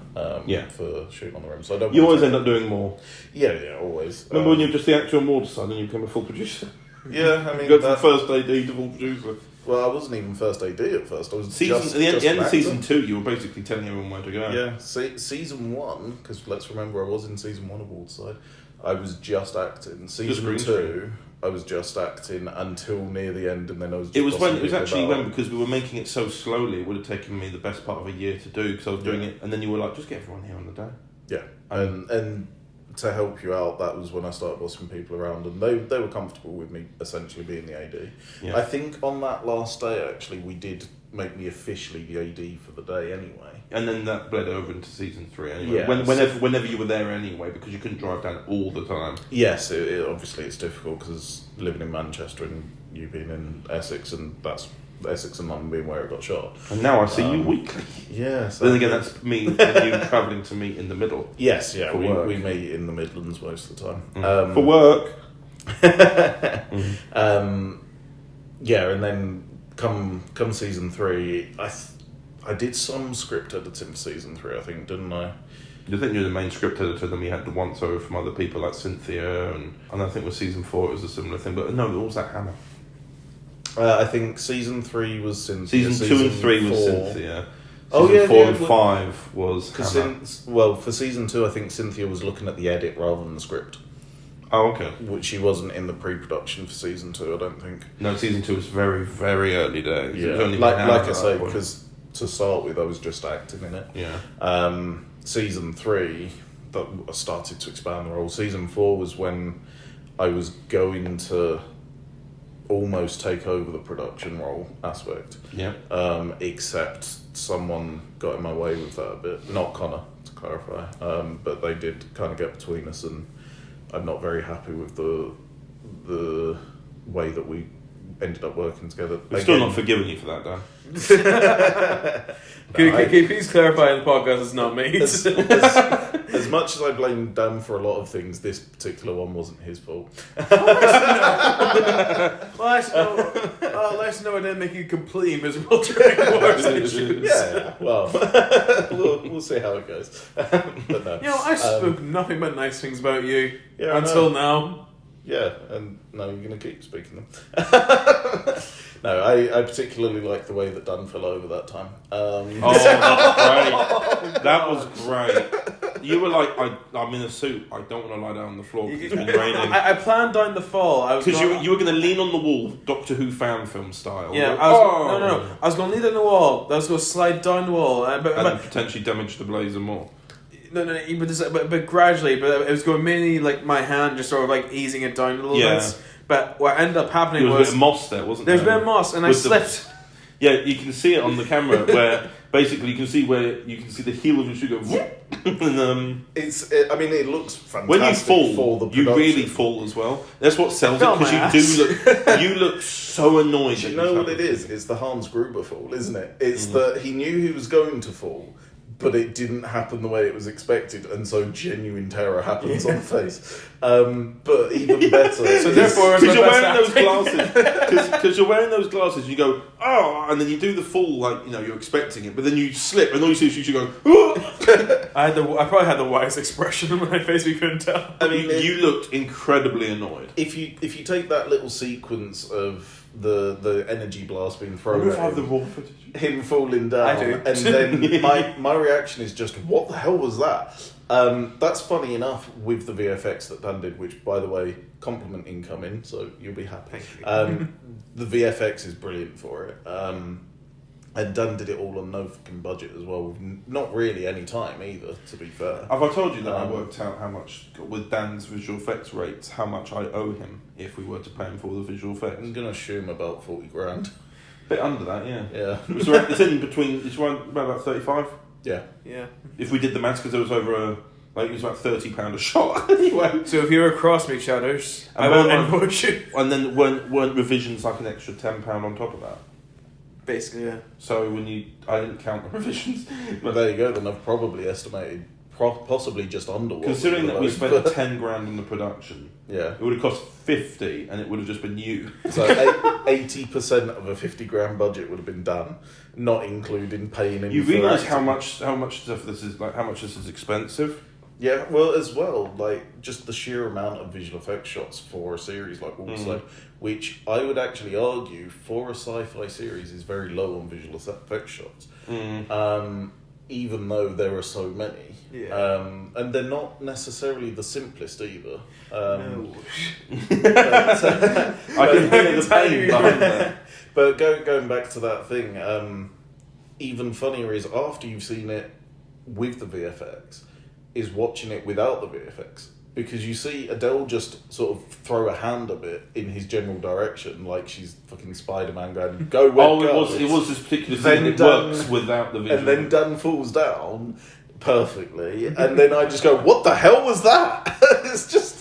Speaker 18: For Shooting on the Rim. So I don't.
Speaker 12: You always end up doing more.
Speaker 18: Yeah, always.
Speaker 12: Remember when you were just the actor on Waterside and you became a full producer?
Speaker 18: Yeah, I mean,
Speaker 12: you got from first AD to full producer.
Speaker 18: Well, I wasn't even first AD at first. I was
Speaker 12: at the end of season 2. You were basically telling everyone where to go.
Speaker 18: Yeah, season 1, because let's remember I was in season 1 of Waterside. I was just acting. Season 2, I was just acting until near the end, and then I was.
Speaker 12: It was because we were making it so slowly. It would have taken me the best part of a year to do because I was doing it, and then you were like, just get everyone here on the day.
Speaker 18: Yeah, and to help you out, that was when I started bossing people around, and they were comfortable with me essentially being the AD. Yeah. I think on that last day, actually, we did make me officially the AD for the day anyway.
Speaker 12: And then that bled over into season 3 anyway. Yeah. Whenever you were there anyway, because you couldn't drive down all the time.
Speaker 18: Yes, obviously it's difficult because living in Manchester and you being in Essex, and that's Essex and London being where it got shot.
Speaker 12: And now I see you weekly.
Speaker 18: Yeah.
Speaker 12: So then again, that's me and you travelling to meet in the middle.
Speaker 18: Yes, yeah. We meet in the Midlands most of the time.
Speaker 12: For work.
Speaker 18: Yeah, and then come season 3, I did some script editing for season 3, I think, didn't I?
Speaker 12: I think you're the main script editor, then we had the once over from other people like Cynthia, and I think with season 4 it was a similar thing, but no, it was that Hannah.
Speaker 18: I think season 3 was Cynthia.
Speaker 12: Season 2 and 3 was
Speaker 18: 4.
Speaker 12: Cynthia.
Speaker 18: Oh,
Speaker 12: Season
Speaker 18: yeah,
Speaker 12: 4
Speaker 18: yeah,
Speaker 12: and
Speaker 18: well-
Speaker 12: 5 was Hannah.
Speaker 18: Well, for season 2, I think Cynthia was looking at the edit rather than the script.
Speaker 12: Oh, okay.
Speaker 18: Which she wasn't in the pre-production for season 2, I don't think.
Speaker 12: No, season 2 was very, very early days. It
Speaker 18: Yeah,
Speaker 12: was only
Speaker 18: like
Speaker 12: Hannah
Speaker 18: I
Speaker 12: at
Speaker 18: say,
Speaker 12: that point.
Speaker 18: because to start with, I was just acting in it.
Speaker 12: Yeah.
Speaker 18: Season 3, that I started to expand the role. Season 4 was when I was going to almost take over the production role aspect.
Speaker 12: Yeah.
Speaker 18: Except someone got in my way with that a bit. Not Connor, to clarify. But they did kind of get between us, and I'm not very happy with the way that we ended up working together.
Speaker 12: We're still not forgiving you for that, Dan.
Speaker 19: Can you please clarify in the podcast it's not me?
Speaker 18: As much as I blame Dan for a lot of things, this particular one wasn't his fault.
Speaker 19: Let's know I didn't make you completely miserable during war sessions.
Speaker 18: Yeah, well, we'll see how it goes. But no.
Speaker 19: You know, I spoke nothing but nice things about you
Speaker 18: Yeah, I
Speaker 19: until
Speaker 18: know.
Speaker 19: now.
Speaker 18: Yeah, and now you're going to keep speaking them. No, I particularly like the way that Dan fell over that time.
Speaker 12: Oh, that's great. That was great. You were like, I'm in a suit. I don't want to lie down on the floor because it's been raining.
Speaker 19: I planned down the fall.
Speaker 12: Because you were going to lean on the wall, Doctor Who fan film style.
Speaker 19: Yeah, no. I was going to lean on the wall. I was going to slide down the wall.
Speaker 12: And then potentially damage the blazer more.
Speaker 19: No, but gradually. But it was going mainly like my hand just sort of like easing it down a little bit. But what ended up happening
Speaker 12: was a bit of moss there, wasn't there?
Speaker 19: There's a bit of moss, and I slipped.
Speaker 12: Yeah, you can see it on the camera where basically you can see the heel of your shoe go. And,
Speaker 18: it looks fantastic.
Speaker 12: When you fall,
Speaker 18: for the
Speaker 12: you
Speaker 18: production.
Speaker 12: really fall as well. That's what sells it, because you look so annoyed.
Speaker 18: Do you know what it is? It's the Hans Gruber fall, isn't it? It's that he knew he was going to fall, but it didn't happen the way it was expected, and so genuine terror happens on face. But even better,
Speaker 19: so therefore,
Speaker 12: because you're wearing those glasses, because you're wearing those glasses, you go and then you do the fall like you're expecting it, but then you slip, and all you see is you go.
Speaker 19: I probably had the widest expression on my face. We couldn't tell.
Speaker 12: I mean, you looked incredibly annoyed.
Speaker 18: If you take that little sequence of the energy blast being thrown
Speaker 12: I wonder if I
Speaker 18: at
Speaker 12: have the raw footage.
Speaker 18: him falling down,
Speaker 19: I do.
Speaker 18: and then my reaction is just, what the hell was that? That's funny enough with the VFX that Dan did, which, by the way, compliment incoming, so you'll be happy. The VFX is brilliant for it. And Dan did it all on no fucking budget as well, with not really any time either, to be fair.
Speaker 12: Have I told you that I worked out how much, with Dan's visual effects rates, how much I owe him if we were to pay him for the visual effects?
Speaker 18: I'm going to assume about 40 grand.
Speaker 12: Bit under that, yeah.
Speaker 18: Yeah.
Speaker 12: It's in between, it's around about 35.
Speaker 18: Yeah.
Speaker 19: Yeah.
Speaker 12: If we did the maths, because there was over it was about £30 a shot anyway.
Speaker 19: So if you're across me, Shadows, I will invoice you.
Speaker 12: And then weren't revisions like an extra £10 on top of that?
Speaker 19: Basically, yeah.
Speaker 12: So I didn't count the revisions.
Speaker 18: But there you go, then I've probably estimated possibly just under what.
Speaker 12: Considering that we spent 10 grand on the production,
Speaker 18: yeah,
Speaker 12: it would have cost 50 and it would have just been you.
Speaker 18: So 80% of a 50 grand budget would have been done, not including paying him.
Speaker 12: You realise how much stuff this is, like how much this is expensive?
Speaker 18: Yeah, well, as well, like just the sheer amount of visual effects shots for a series like Wolfside, which I would actually argue for a sci-fi series is very low on visual effects shots. Even though there are so many, and they're not necessarily the simplest either.
Speaker 12: No. I can hear the pain behind that.
Speaker 18: But going back to that thing, even funnier is after you've seen it with the VFX, is watching it without the VFX. Because you see Adele just sort of throw a hand a bit in his general direction, like she's fucking Spider-Man going, go web go.
Speaker 12: It was this particular thing that works without the visual.
Speaker 18: And then Dan falls down perfectly, and then I just go, what the hell was that?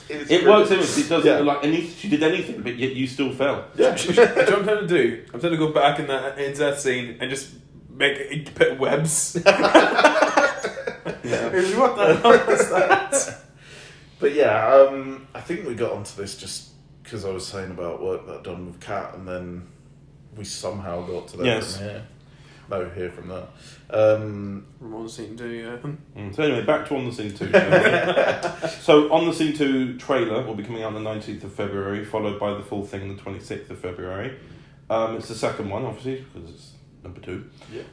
Speaker 12: It works. It doesn't like she did anything, but yet you still fell.
Speaker 18: Yeah.
Speaker 19: You know what I'm trying to do? I'm trying to go back into that scene and just put webs.
Speaker 18: Yeah.
Speaker 19: What the hell was that?
Speaker 18: But yeah, I think we got onto this just because I was saying about work that I'd done with Kat, and then we somehow got to that from here. No, here from there.
Speaker 19: From On the Scene 2, yeah.
Speaker 12: So anyway, back to On the Scene 2. So On the Scene 2 trailer will be coming out on the 19th of February, followed by the full thing on the 26th of February.
Speaker 1: It's the second one, obviously, because it's number 2.
Speaker 18: Yeah.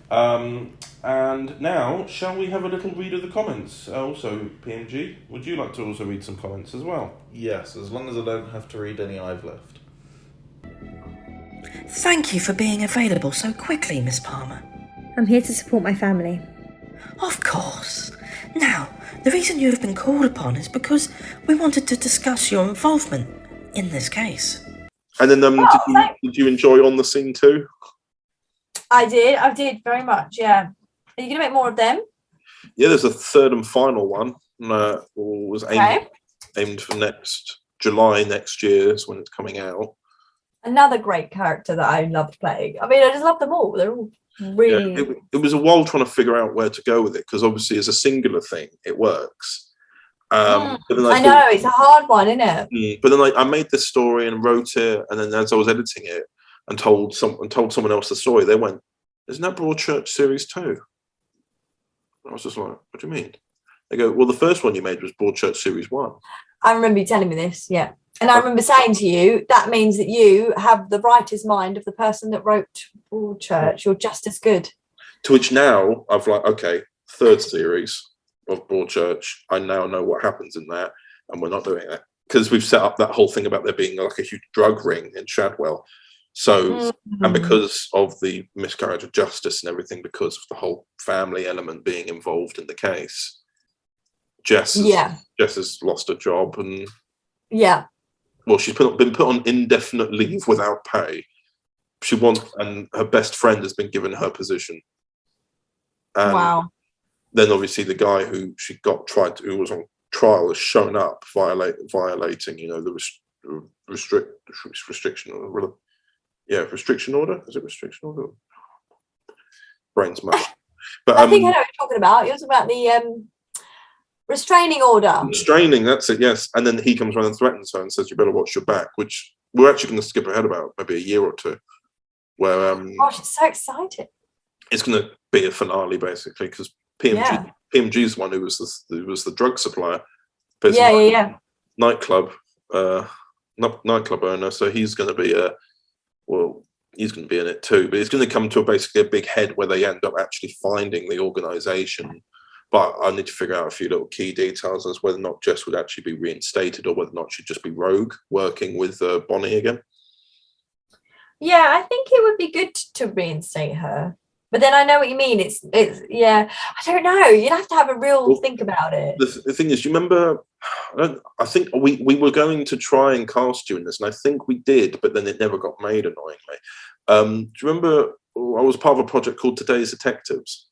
Speaker 1: And now, shall we have a little read of the comments? Also, PMG, would you like to also read some comments as well?
Speaker 18: Yes, as long as I don't have to read any I've left.
Speaker 17: Thank you for being available so quickly, Miss Palmer.
Speaker 7: I'm here to support my family.
Speaker 17: Of course. Now, the reason you have been called upon is because we wanted to discuss your involvement in this case.
Speaker 12: And then, did you enjoy On the Scene too?
Speaker 20: I did very much, yeah. Are you going to make more of them?
Speaker 12: Yeah, there's a third and final one. Was aimed for July next year is when it's coming out.
Speaker 20: Another great character that I loved playing. I mean, I just love them all. They're all really...
Speaker 12: Yeah, it was a while trying to figure out where to go with it, because obviously as a singular thing, it works. But then
Speaker 20: I know, it's a hard one, isn't it?
Speaker 12: But then I made this story and wrote it, and then as I was editing it and told someone else the story, they went, "Isn't that Broadchurch series 2?" I was just like, "What do you mean?" They go, "Well, the first one you made was Broadchurch series 1."
Speaker 20: I remember you telling me this, yeah. And I remember saying to you, that means that you have the writer's mind of the person that wrote Broadchurch. You're just as good.
Speaker 12: To which now I've like, okay, third series of Broadchurch, I now know what happens in that, and we're not doing that because we've set up that whole thing about there being like a huge drug ring in Shadwell. So, and because of the miscarriage of justice and everything, because of the whole family element being involved in the case, Jess has lost her job, and well, she's been put on indefinite leave without pay. And her best friend has been given her position. And
Speaker 20: wow.
Speaker 12: Then obviously the guy who who was on trial has shown up violating, the restriction order. Yeah, restriction order. Is it restriction order? Brain's mush. But
Speaker 20: I think I know what you're talking about. You're talking about the restraining order.
Speaker 12: Restraining, that's it, yes. And then he comes around and threatens her and says, "You better watch your back," which we're actually going to skip ahead about maybe a year or two. Where
Speaker 20: gosh, it's so exciting.
Speaker 12: It's going to be a finale basically, because PMG's the one who was the drug supplier. Nightclub owner. So he's going to be he's going to be in it too. But it's going to come to basically a big head where they end up actually finding the organisation. But I need to figure out a few little key details as whether or not Jess would actually be reinstated or whether or not she'd just be rogue working with Bonnie again.
Speaker 20: Yeah, I think it would be good to reinstate her. But then I know what you mean. It's I don't know. You'd have to have a real think about it.
Speaker 12: The thing is, do you remember? I think we were going to try and cast you in this, and I think we did, but then it never got made. Annoyingly, do you remember? I was part of a project called Today's Detectives.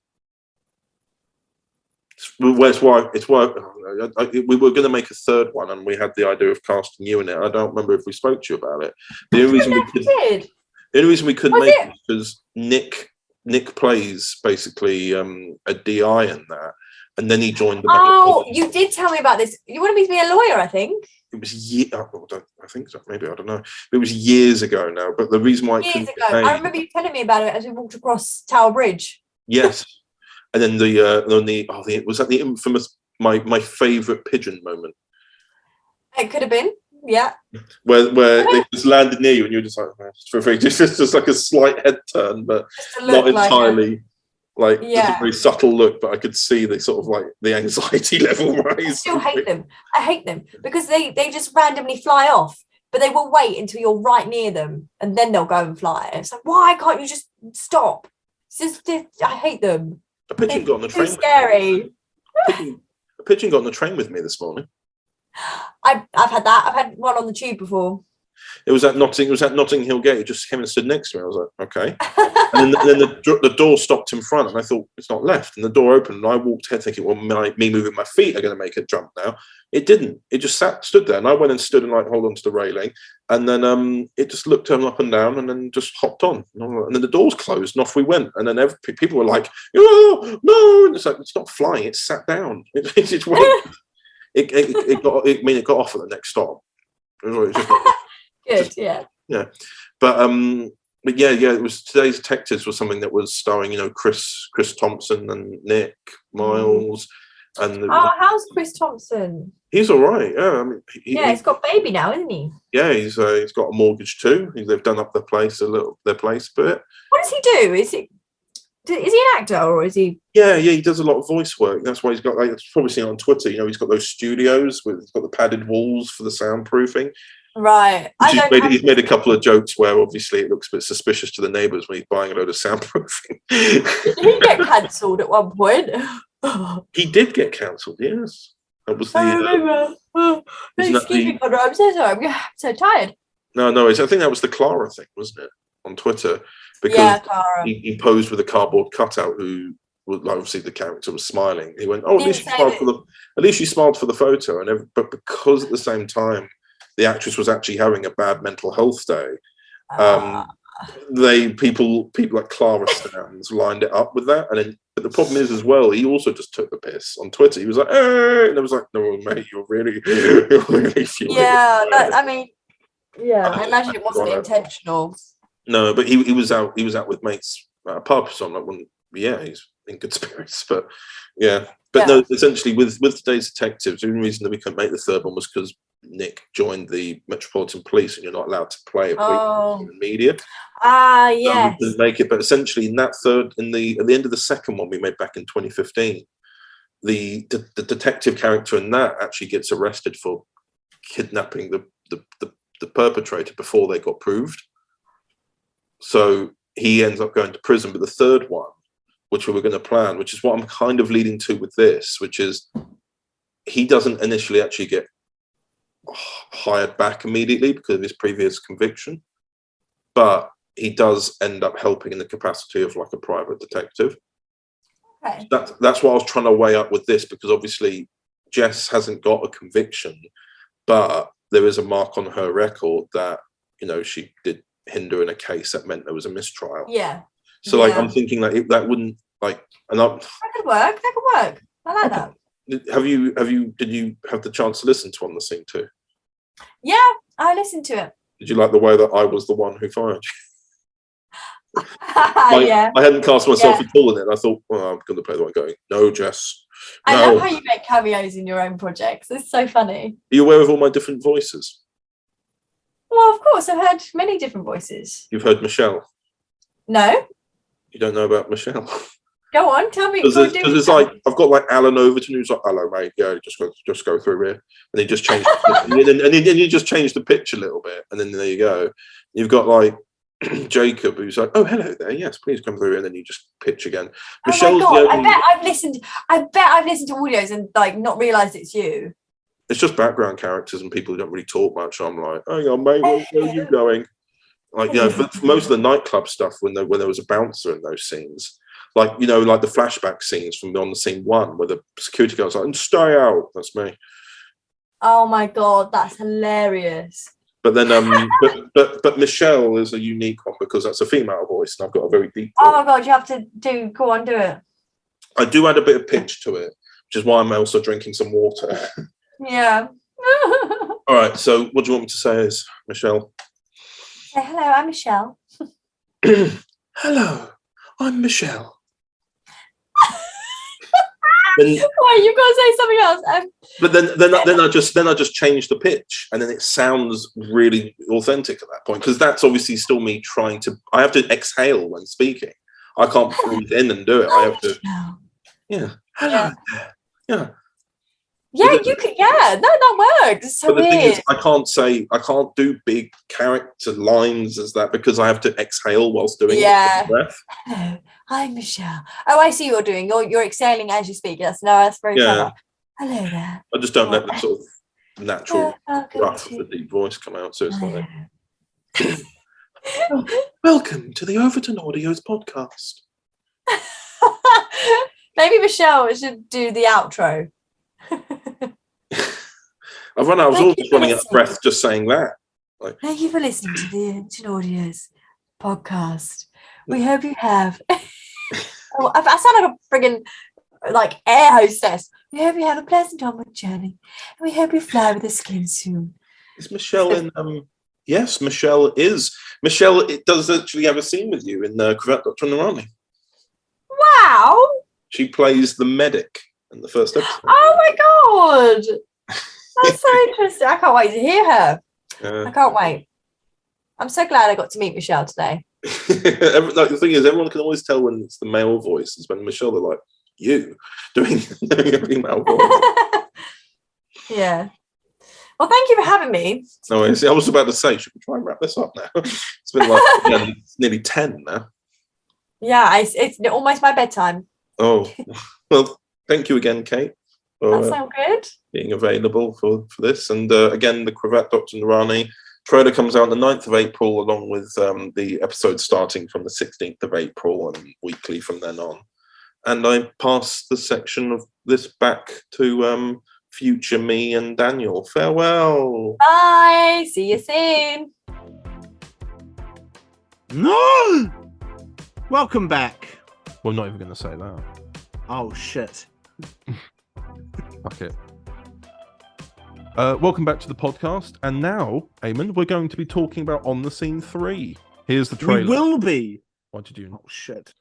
Speaker 12: We were going to make a third one, and we had the idea of casting you in it. I don't remember if we spoke to you about it. The only reason we couldn't make it was because Nick plays basically a DI in that, and then he joined the.
Speaker 20: Oh, you did tell me about this. You wanted me to be a lawyer, I think.
Speaker 12: It was I think so. Maybe I don't know. It was years ago now. But the reason why
Speaker 20: I remember you telling me about it as we walked across Tower Bridge.
Speaker 12: Yes. And then was that the infamous my favourite pigeon moment?
Speaker 20: It could have been, yeah.
Speaker 12: Where they just landed near you and you were just like, just like a slight head turn, but not entirely just a very subtle look. But I could see the sort of like the anxiety level rise.
Speaker 20: I still hate them. I hate them because they just randomly fly off, but they will wait until you're right near them and then they'll go and fly. It's like, why can't you just stop? It's just, I hate them.
Speaker 12: A pigeon got on the train.
Speaker 20: Too scary.
Speaker 12: A pigeon got on the train with me this morning.
Speaker 20: I've had that. I've had one on the tube before.
Speaker 12: It was at Notting Hill Gate. He just came and stood next to me. I was like, okay. And then the door stopped in front, and I thought it's not left. And the door opened, and I walked ahead thinking, well, me moving my feet are going to make it jump now. It didn't. It just stood there, and I went and stood and hold on to the railing, and then it just looked up and down, and then just hopped on. And then the doors closed, and off we went. And then people were like, "Oh no!" And it's like, it's not flying. It sat down. It got off at the next stop. It was just
Speaker 20: good, yeah.
Speaker 12: Yeah, but yeah, it was Today's Detectives was something that was starring, Chris Thompson and Nick Miles, And
Speaker 20: how's Chris Thompson?
Speaker 12: he's all right. Yeah, I mean,
Speaker 20: He's got a baby now, isn't he?
Speaker 12: yeah, he's got a mortgage too. They've done up their place a bit.
Speaker 20: What does he do? Is he an actor or is he?
Speaker 12: Yeah, he does a lot of voice work. That's why he's got, like, it's probably seen on Twitter. You know, he's got those studios with he's got the padded walls for the soundproofing.
Speaker 20: Right.
Speaker 12: He's made a couple of jokes where obviously it looks a bit suspicious to the neighbours when he's buying a load of soundproofing.
Speaker 20: Did he get cancelled at one point?
Speaker 12: He did get cancelled. Yes, that was the.
Speaker 20: I remember. Excuse me, Connor. I'm so sorry. I'm so tired.
Speaker 12: No, I think that was the Clara thing, wasn't it, on Twitter? Because
Speaker 20: Clara.
Speaker 12: He posed with a cardboard cutout who, obviously the character was smiling. He went, "Oh, at least you smiled for the photo." But because at the same time the actress was actually having a bad mental health day, people like Clara stands lined it up with that. But the problem is as well, he also just took the piss on Twitter. He was like, and I was like, "No, mate, you're really fuming."
Speaker 20: Yeah, I imagine it wasn't intentional.
Speaker 12: No, but he was out with mates at a pub, so I'm like, well, yeah, he's in good spirits. But no, essentially with Today's Detectives, the only reason that we couldn't make the third one was because Nick joined the Metropolitan Police, and you're not allowed to play a police in the media.
Speaker 20: Yes.
Speaker 12: We didn't make it, but essentially in that at the end of the second one we made back in 2015, the detective character in that actually gets arrested for kidnapping the perpetrator before they got proved. So he ends up going to prison. But the third one, which we were going to plan, which is what I'm kind of leading to with this, which is he doesn't initially actually get hired back immediately because of his previous conviction, but he does end up helping in the capacity of like a private detective.
Speaker 20: Okay.
Speaker 12: That's what I was trying to weigh up with this, because obviously Jess hasn't got a conviction, but there is a mark on her record that, you know, she did hinder in a case that meant there was a mistrial.
Speaker 20: Yeah.
Speaker 12: So like I'm thinking like that wouldn't like, and
Speaker 20: that could work. I like that.
Speaker 12: Did you have the chance to listen to On the Scene too?
Speaker 20: Yeah, I listened to it.
Speaker 12: Did you like the way that I was the one who fired you?
Speaker 20: Yeah.
Speaker 12: I hadn't cast myself at all in it. I thought, well, I'm going to play the one going, no, Jess. No.
Speaker 20: I love how you make cameos in your own projects. It's so funny.
Speaker 12: Are you aware of all my different voices?
Speaker 20: Well, of course, I've heard many different voices.
Speaker 12: You've heard Michelle?
Speaker 20: No.
Speaker 12: You don't know about Michelle?
Speaker 20: Go on, tell me.
Speaker 12: Because it's like I've got like Alan Overton who's like, "Hello, mate. Yeah, just go through here," and he just changed, and you just change the pitch a little bit, and then there you go. You've got like Jacob who's like, "Oh, hello there. Yes, please come through," and then you just pitch again. Michelle's
Speaker 20: oh my God, I bet I've listened to audios and like not realised it's you.
Speaker 12: It's just background characters and people who don't really talk much. I'm like, "Oh, yeah, mate, where are you going?" Like, you know, for most of the nightclub stuff, when there was a bouncer in those scenes. Like, you know, like the flashback scenes from On the Scene 1 where the security guard's like, "And stay out." That's me.
Speaker 20: Oh my God, that's hilarious.
Speaker 12: But then, but Michelle is a unique one because that's a female voice, and I've got a very deep voice.
Speaker 20: Oh my God, you have to do it.
Speaker 12: I do add a bit of pitch to it, which is why I'm also drinking some water.
Speaker 20: Yeah.
Speaker 12: All right, so what do you want me to say is, Michelle?
Speaker 20: Say hello, I'm Michelle.
Speaker 12: Hello, I'm Michelle.
Speaker 20: Wait, you've got to say something else.
Speaker 12: But then I just change the pitch, and then it sounds really authentic at that point, because that's obviously still me trying to. I have to exhale when speaking. I can't breathe in and do it. I have to. Yeah. Hello. Yeah.
Speaker 20: Yeah, you could. Yeah, that works. It's so
Speaker 12: but the thing
Speaker 20: weird.
Speaker 12: is, I can't do big character lines as that because I have to exhale whilst doing it. Breath.
Speaker 20: Hello, I'm Michelle. Oh, I see what you're doing. You're exhaling as you speak. That's very clever. Hello there.
Speaker 12: I just don't let the sort of natural rough of the deep voice come out. So it's like, welcome to the Overton Audios podcast.
Speaker 20: Maybe Michelle should do the outro.
Speaker 12: I was almost running out of breath just saying that. Like,
Speaker 20: thank you for listening to the Overton Audios podcast. We hope you have. I sound like a friggin' like air hostess. We hope you have a pleasant onward journey, and we hope you fly with a skin soon.
Speaker 12: Is Michelle in? Yes, Michelle is. Michelle, it does actually have a scene with you in Cravat Doctor and the Army.
Speaker 20: Wow.
Speaker 12: She plays the medic in the first episode.
Speaker 20: Oh my god! That's so interesting. I can't wait to hear her. I can't wait. I'm so glad I got to meet Michelle today.
Speaker 12: Like, the thing is, everyone can always tell when it's the male voice. Is when Michelle, they're like, you doing a female voice.
Speaker 20: Yeah. Well, thank you for having me.
Speaker 12: No, I was about to say, should we try and wrap this up now? It's been like nearly 10 now.
Speaker 20: Yeah, it's almost my bedtime.
Speaker 12: Oh, well, thank you again, Kate, for
Speaker 20: That sounds good.
Speaker 12: being available for this. And again, the Cravat Dr. Narani trailer comes out on the 9th of April, along with the episode starting from the 16th of April and weekly from then on. And I pass the section of this back to future me and Daniel. Farewell.
Speaker 20: Bye. See you soon.
Speaker 2: No! Welcome back.
Speaker 1: We're not even going to say that.
Speaker 2: Oh, shit.
Speaker 1: Fuck it. Welcome back to the podcast. And now, Eamon, we're going to be talking about On the Scene 3. Here's the trailer.
Speaker 2: We will be.
Speaker 1: What did you...
Speaker 2: Oh, shit.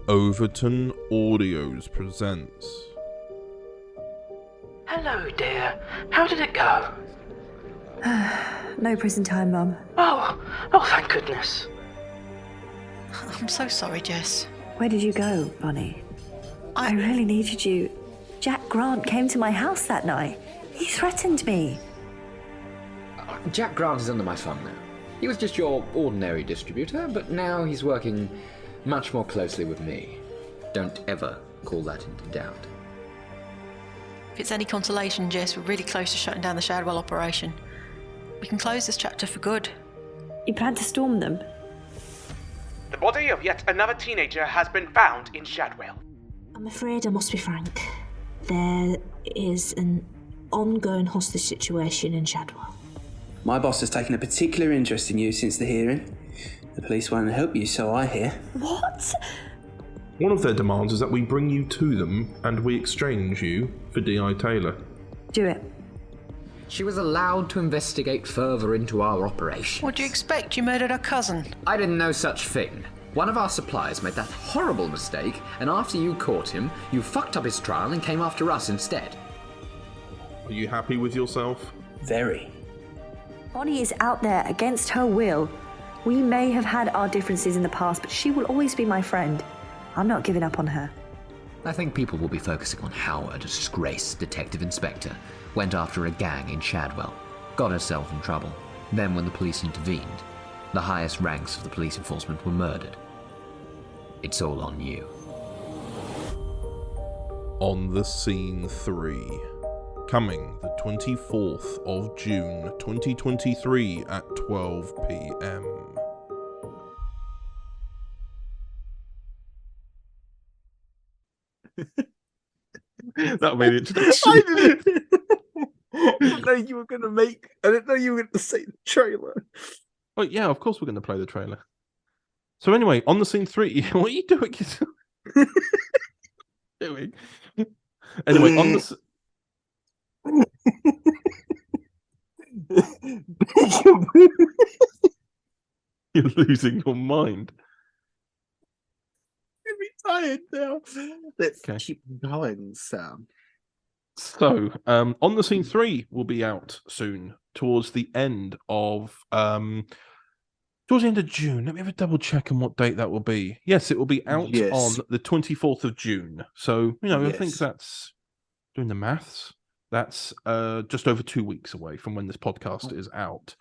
Speaker 1: Overton Audios presents.
Speaker 17: Hello, dear. How did it go?
Speaker 7: No prison time, Mum.
Speaker 17: Oh, thank goodness.
Speaker 21: I'm so sorry, Jess.
Speaker 7: Where did you go, Bonnie? I really needed you. Jack Grant came to my house that night. He threatened me.
Speaker 22: Jack Grant is under my thumb now. He was just your ordinary distributor, but now he's working much more closely with me. Don't ever call that into doubt.
Speaker 21: If it's any consolation, Jess, we're really close to shutting down the Shadwell operation. We can close this chapter for good.
Speaker 7: You plan to storm them?
Speaker 23: The body of yet another teenager has been found in Shadwell.
Speaker 24: I'm afraid I must be frank. There is an ongoing hostage situation in Shadwell.
Speaker 25: My boss has taken a particular interest in you since the hearing. The police won't help you, so I hear.
Speaker 7: What?
Speaker 1: One of their demands is that we bring you to them and we exchange you for D.I. Taylor.
Speaker 7: Do it.
Speaker 22: She was allowed to investigate further into our operation.
Speaker 21: What do you expect? You murdered her cousin.
Speaker 22: I didn't know such thing. One of our suppliers made that horrible mistake, and after you caught him, you fucked up his trial and came after us instead.
Speaker 1: Are you happy with yourself?
Speaker 25: Very.
Speaker 7: Bonnie is out there against her will. We may have had our differences in the past, but she will always be my friend. I'm not giving up on her.
Speaker 22: I think people will be focusing on how a disgraced detective inspector went after a gang in Shadwell, got herself in trouble. Then when the police intervened, the highest ranks of the police enforcement were murdered. It's all on you.
Speaker 1: On the Scene 3. Coming the 24th of June 2023 at 12 p.m. That made it.
Speaker 2: I didn't know you were going to make... I didn't know you were going to say the trailer.
Speaker 1: Oh, yeah, of course we're going to play the trailer. So anyway, On the Scene 3, what are you doing? Anyway, on the... You're losing your mind.
Speaker 2: I'm tired now. Let's keep going, Sam.
Speaker 1: So, On the Scene 3 will be out soon, towards the end of June. Let me have a double check on what date that will be. Yes, it will be out on the 24th of June. So, I think that's, doing the maths, that's just over 2 weeks away from when this podcast is out.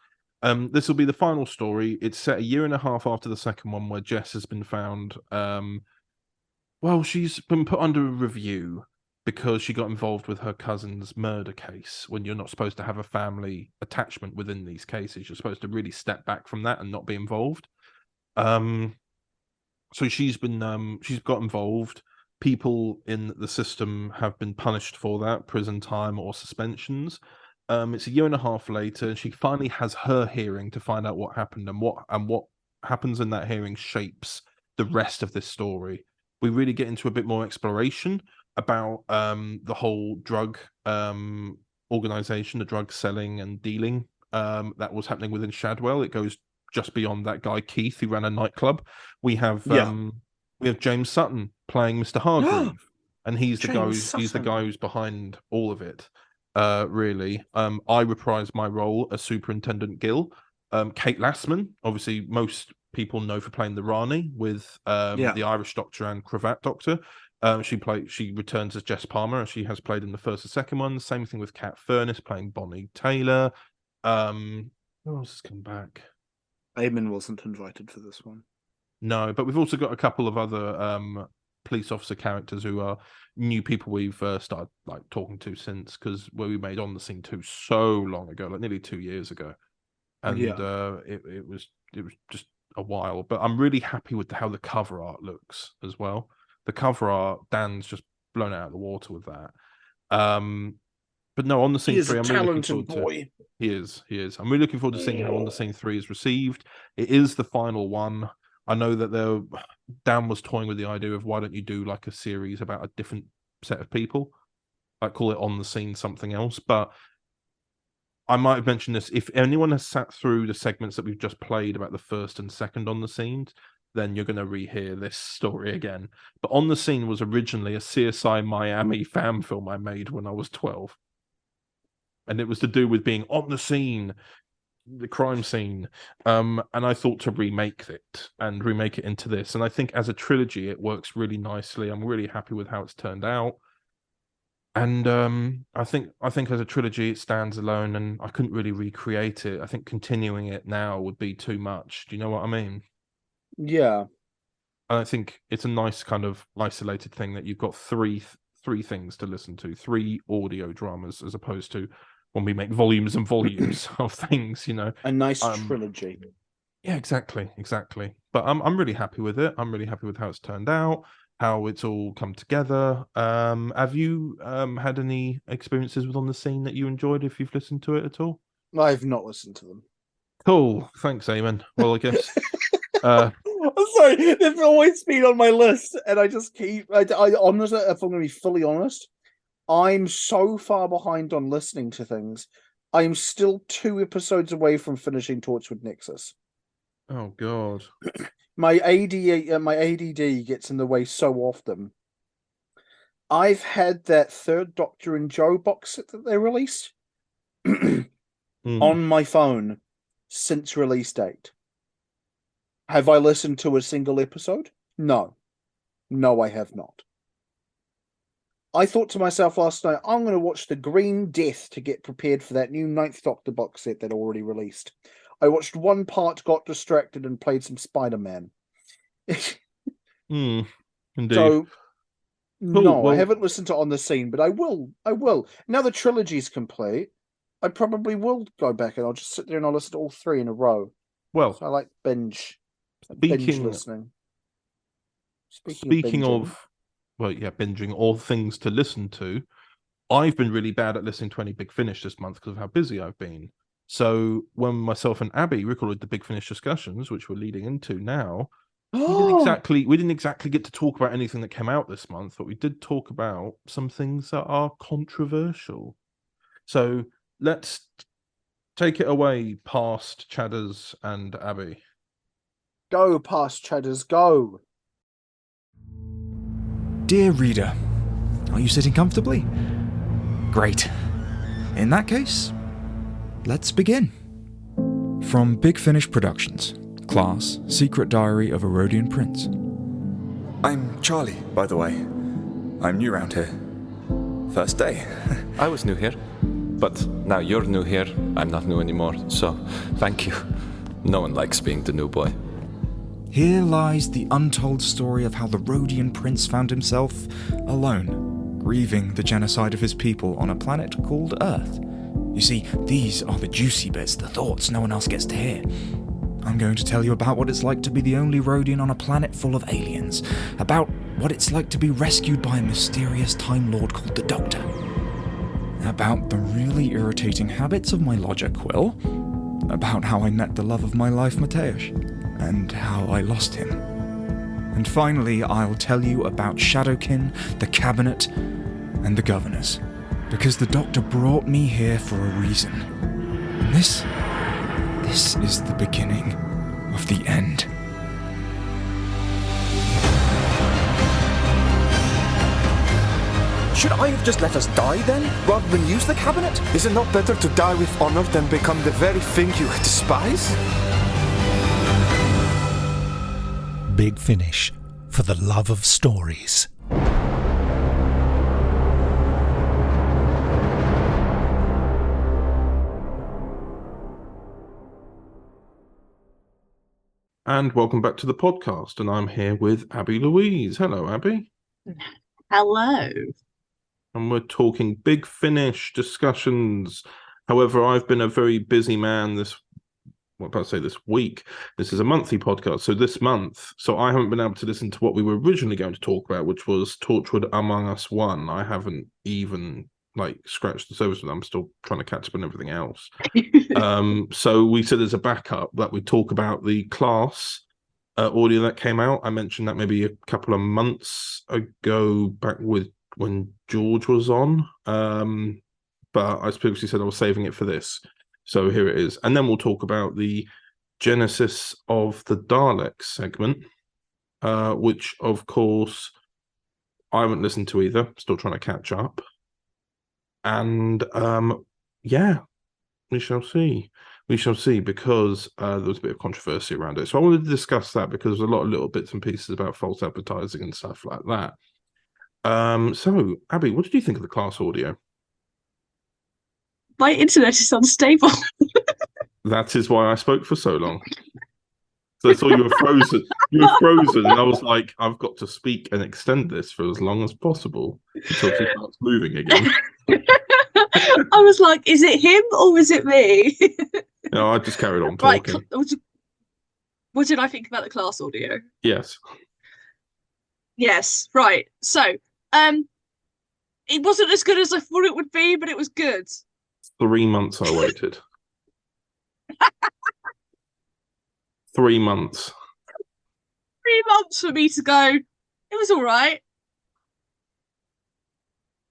Speaker 1: This will be the final story. It's set a year and a half after the second one, where Jess has been found. She's been put under a review because she got involved with her cousin's murder case. When you're not supposed to have a family attachment within these cases, you're supposed to really step back from that and not be involved. So she's got involved. People in the system have been punished for that, prison time or suspensions. It's a year and a half later, and she finally has her hearing to find out what happened, and what happens in that hearing shapes the rest of this story. We really get into a bit more exploration about the whole drug organization, the drug selling and dealing that was happening within Shadwell. It goes just beyond that guy Keith, who ran a nightclub. We have James Sutton playing Mr. Hargreave, and he's the guy who's behind all of it. Really, I reprise my role as Superintendent Gill. Kate Lassman, obviously, most people know for playing the Rani with the Irish Doctor and Cravat Doctor. She returns as Jess Palmer, and she has played in the first and second one. Same thing with Kat Furness playing Bonnie Taylor. Who else has come back?
Speaker 2: Eamon wasn't invited for this one.
Speaker 1: No, but we've also got a couple of other police officer characters who are new people we've started like talking to since, because we made On the Scene 2 so long ago, like nearly 2 years ago, and it was just a while. But I'm really happy with how the cover art looks as well. The cover art, Dan's just blown out of the water with that. But no, On the Scene 3, I'm really looking forward to. He is. I'm really looking forward to seeing how On the Scene 3 is received. It is the final one. I know that Dan was toying with the idea of, why don't you do like a series about a different set of people, like call it On the Scene something else. But I might have mentioned this, if anyone has sat through the segments that we've just played about the first and second On the Scene, then you're going to rehear this story again. But On the Scene was originally a CSI Miami fan film I made when I was 12. And it was to do with being on the scene, the crime scene. And I thought to remake it into this. And I think as a trilogy, it works really nicely. I'm really happy with how it's turned out. And I think as a trilogy, it stands alone, and I couldn't really recreate it. I think continuing it now would be too much. Do you know what I mean?
Speaker 2: Yeah.
Speaker 1: And I think it's a nice kind of isolated thing that you've got three things to listen to, 3 audio dramas, as opposed to when we make volumes and volumes of things, you know.
Speaker 2: A nice trilogy.
Speaker 1: Yeah, exactly. But I'm really happy with it. I'm really happy with how it's turned out, how it's all come together. Have you had any experiences with On the Scene that you enjoyed, if you've listened to it at all?
Speaker 2: I've not listened to them.
Speaker 1: Cool. Thanks, Eamon. Well, I guess...
Speaker 2: I'm sorry, they've always been on my list, and I just keep... I honestly, if I'm going to be fully honest, I'm so far behind on listening to things. I'm still 2 episodes away from finishing Torchwood Nexus.
Speaker 1: Oh, God.
Speaker 2: My ADD gets in the way so often. I've had that Third Doctor and Joe box set that they released on my phone since release date. Have I listened to a single episode? No. No, I have not. I thought to myself last night, I'm going to watch The Green Death to get prepared for that new 9th Doctor box set that already released. I watched one part, got distracted, and played some Spider-Man.
Speaker 1: Indeed.
Speaker 2: So, no,
Speaker 1: well,
Speaker 2: I haven't listened to On the Scene, but I will. Now the trilogy's complete, I probably will go back and I'll just sit there and I'll listen to all 3 in a row.
Speaker 1: Well,
Speaker 2: so I like binge listening.
Speaker 1: Speaking of binging or things to listen to, I've been really bad at listening to any Big Finish this month because of how busy I've been. So when myself and Abby recorded the Big Finish discussions, which we're leading into now, we didn't exactly get to talk about anything that came out this month, but we did talk about some things that are controversial. So let's take it away, past Chadders and Abby.
Speaker 2: Go, past Chadders, go!
Speaker 3: Dear reader, are you sitting comfortably? Great. In that case, let's begin. From Big Finish Productions, Class, Secret Diary of a Rhodian Prince.
Speaker 4: I'm Charlie, by the way. I'm new around here. First day.
Speaker 8: I was new here, but now you're new here. I'm not new anymore, so thank you. No one likes being the new boy.
Speaker 3: Here lies the untold story of how the Rhodian Prince found himself alone, grieving the genocide of his people on a planet called Earth. You see, these are the juicy bits, the thoughts no one else gets to hear. I'm going to tell you about what it's like to be the only Rhodian on a planet full of aliens, about what it's like to be rescued by a mysterious Time Lord called the Doctor, about the really irritating habits of my lodger Quill, about how I met the love of my life Mateusz, and how I lost him. And finally, I'll tell you about Shadowkin, the Cabinet, and the Governors, because the Doctor brought me here for a reason. And this is the beginning of the end.
Speaker 9: Should I have just let us die then, rather than use the cabinet? Is it not better to die with honor than become the very thing you despise?
Speaker 11: Big Finish, for the love of stories.
Speaker 1: And welcome back to the podcast, and I'm here with Abi Louise. Hello, Abi.
Speaker 13: Hello.
Speaker 1: And we're talking Big Finish discussions. However, I've been a very busy man this week. This is a monthly podcast, so this month. So I haven't been able to listen to what we were originally going to talk about, which was Torchwood Among Us 1. I haven't even scratched the surface, and I'm still trying to catch up on everything else. So we said as a backup that we talk about the Class audio that came out. I mentioned that maybe a couple of months ago, back with when George was on. But I previously said I was saving it for this. So here it is. And then we'll talk about the Genesis of the Daleks segment, which, of course, I haven't listened to either. Still trying to catch up. And, we shall see. We shall see, because there was a bit of controversy around it. So I wanted to discuss that, because there's a lot of little bits and pieces about false advertising and stuff like that. So, Abi, what did you think of the Class audio?
Speaker 13: My internet is unstable.
Speaker 1: That is why I spoke for so long. So I saw you were frozen. You were frozen, and I was like, I've got to speak and extend this for as long as possible until she starts moving again.
Speaker 13: I was like, is it him or was it me?
Speaker 1: No, I just carried on talking.
Speaker 13: Right, what did I think about the Class audio?
Speaker 1: Yes.
Speaker 13: Yes, right. So, it wasn't as good as I thought it would be, but it was good.
Speaker 1: 3 months I waited. 3 months.
Speaker 13: 3 months for me to go. It was all right.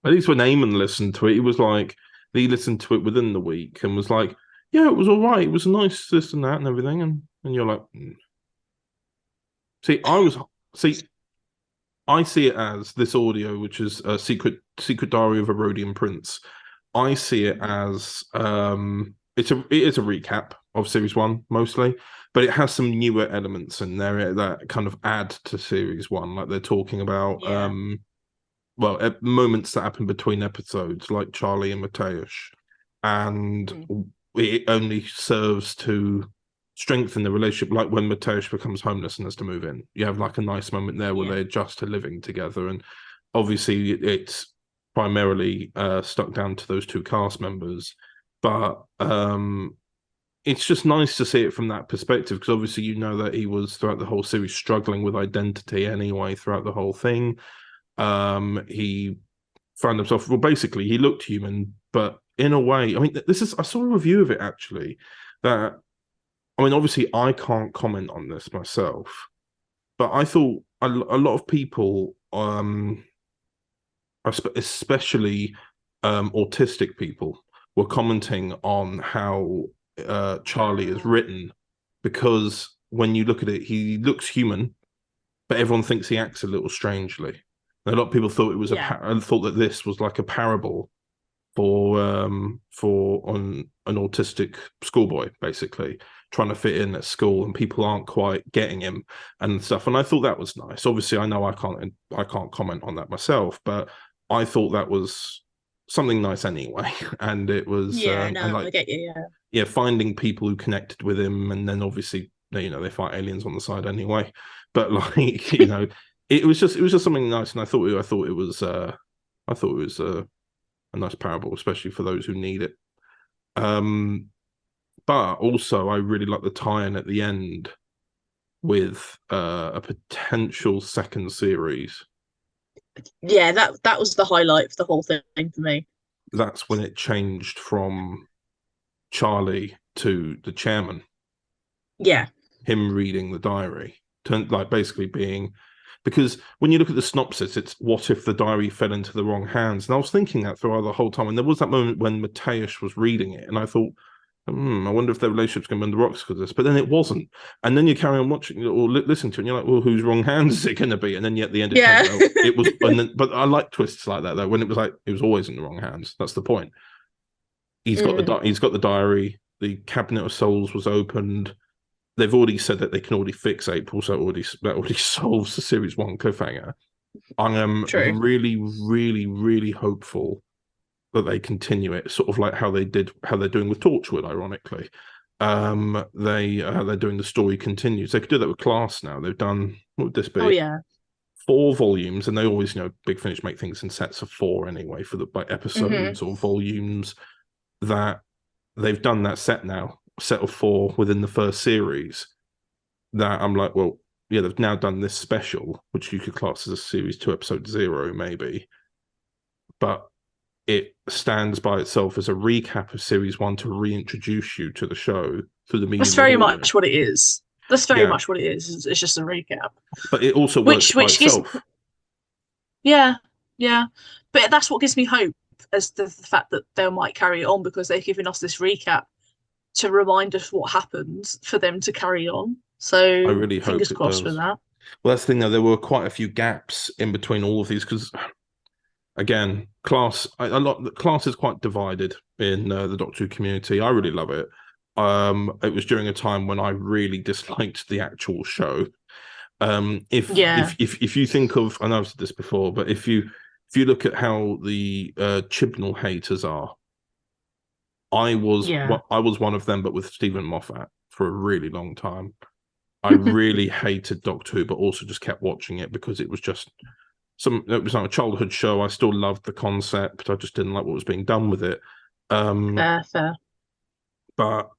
Speaker 1: At least when Eamon listened to it, he was like, he listened to it within the week and was like, yeah, it was all right. It was nice, this and that and everything. And you're like, I see it as this audio, which is a Secret Diary of a Rhodian Prince. I see it as it is a recap of Series 1 mostly, but it has some newer elements in there that kind of add to Series 1. Like they're talking about moments that happen between episodes, like Charlie and Mateusz, and it only serves to strengthen the relationship. Like when Mateusz becomes homeless and has to move in, you have like a nice moment there where they adjust to living together, and obviously it's primarily stuck down to those two cast members, but it's just nice to see it from that perspective, because obviously you know that he was throughout the whole series struggling with identity anyway throughout the whole thing. He found himself, basically he looked human, but in a way, I mean, I saw a review of it actually, that, I mean, obviously I can't comment on this myself, but I thought a lot of people, especially autistic people, were commenting on how Charlie is written, because when you look at it, he looks human, but everyone thinks he acts a little strangely. And a lot of people thought it was thought that this was like a parable for an autistic schoolboy, basically trying to fit in at school, and people aren't quite getting him and stuff. And I thought that was nice. Obviously, I know I can't comment on that myself, but I thought that was something nice anyway. And it was
Speaker 13: I get you.
Speaker 1: Yeah, finding people who connected with him, and then obviously they fight aliens on the side anyway. But like it was just something nice, and I thought it was a nice parable, especially for those who need it. But also, I really like the tie-in at the end with a potential second series.
Speaker 13: Yeah, that was the highlight of the whole thing for me.
Speaker 1: That's when it changed from Charlie to the chairman.
Speaker 13: Yeah.
Speaker 1: Him reading the diary. Basically being... Because when you look at the synopsis, it's what if the diary fell into the wrong hands? And I was thinking that throughout the whole time. And there was that moment when Mateusz was reading it, and I thought, I wonder if their relationship's going to be on the rocks because of this. But then it wasn't. And then you carry on watching or listening to it, and you're like, well, whose wrong hands is it going to be? And then at the end, it turns out it was. But I like twists like that, though, when it was like, it was always in the wrong hands. That's the point. He's got the diary. The Cabinet of Souls was opened. They've already said that they can already fix April, so that already solves the series 1 cliffhanger. I am really, really, really hopeful that they continue it, sort of like how they're doing with Torchwood, ironically. They're doing the story continues. They could do that with Class now. They've done, what would this be?
Speaker 13: Oh yeah.
Speaker 1: 4 volumes, and they always, Big Finish make things in sets of 4 anyway for the episodes or volumes. That they've done that set of 4 within the first series. That I'm like, well, yeah, they've now done this special, which you could class as a series 2, episode 0, maybe. But it stands by itself as a recap of series 1 to reintroduce you to the show through the medium.
Speaker 13: That's very much what it is. That's very much what it is. It's just a recap.
Speaker 1: But it also works by itself.
Speaker 13: Yeah. But that's what gives me hope, as the fact that they might carry it on, because they're giving us this recap to remind us what happened for them to carry on. So
Speaker 1: I really hope
Speaker 13: fingers crossed for that.
Speaker 1: Well, that's the thing, though. There were quite a few gaps in between all of these because, again, Class is quite divided in the Doctor Who community. I really love it. It was during a time when I really disliked the actual show. If you think of, I know I've said this before, but if you look at how the Chibnall haters are, I was one of them, but with Stephen Moffat for a really long time. I really hated Doctor Who, but also just kept watching it because it was just it was like a childhood show. I still loved the concept. I just didn't like what was being done with it.
Speaker 13: Fair.
Speaker 1: But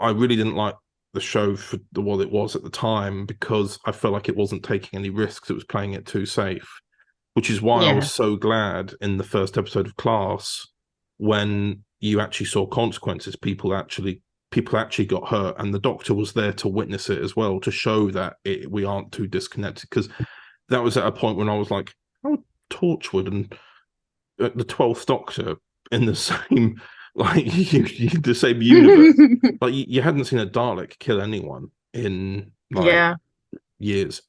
Speaker 1: I really didn't like the show for what it was at the time because I felt like it wasn't taking any risks. It was playing it too safe, which is why I was so glad in the first episode of Class when you actually saw consequences. People actually got hurt, and the Doctor was there to witness it as well, to show that we aren't too disconnected. Because that was at a point when I was like, oh, Torchwood and the 12th Doctor in the same the same universe. Like you hadn't seen a Dalek kill anyone in years.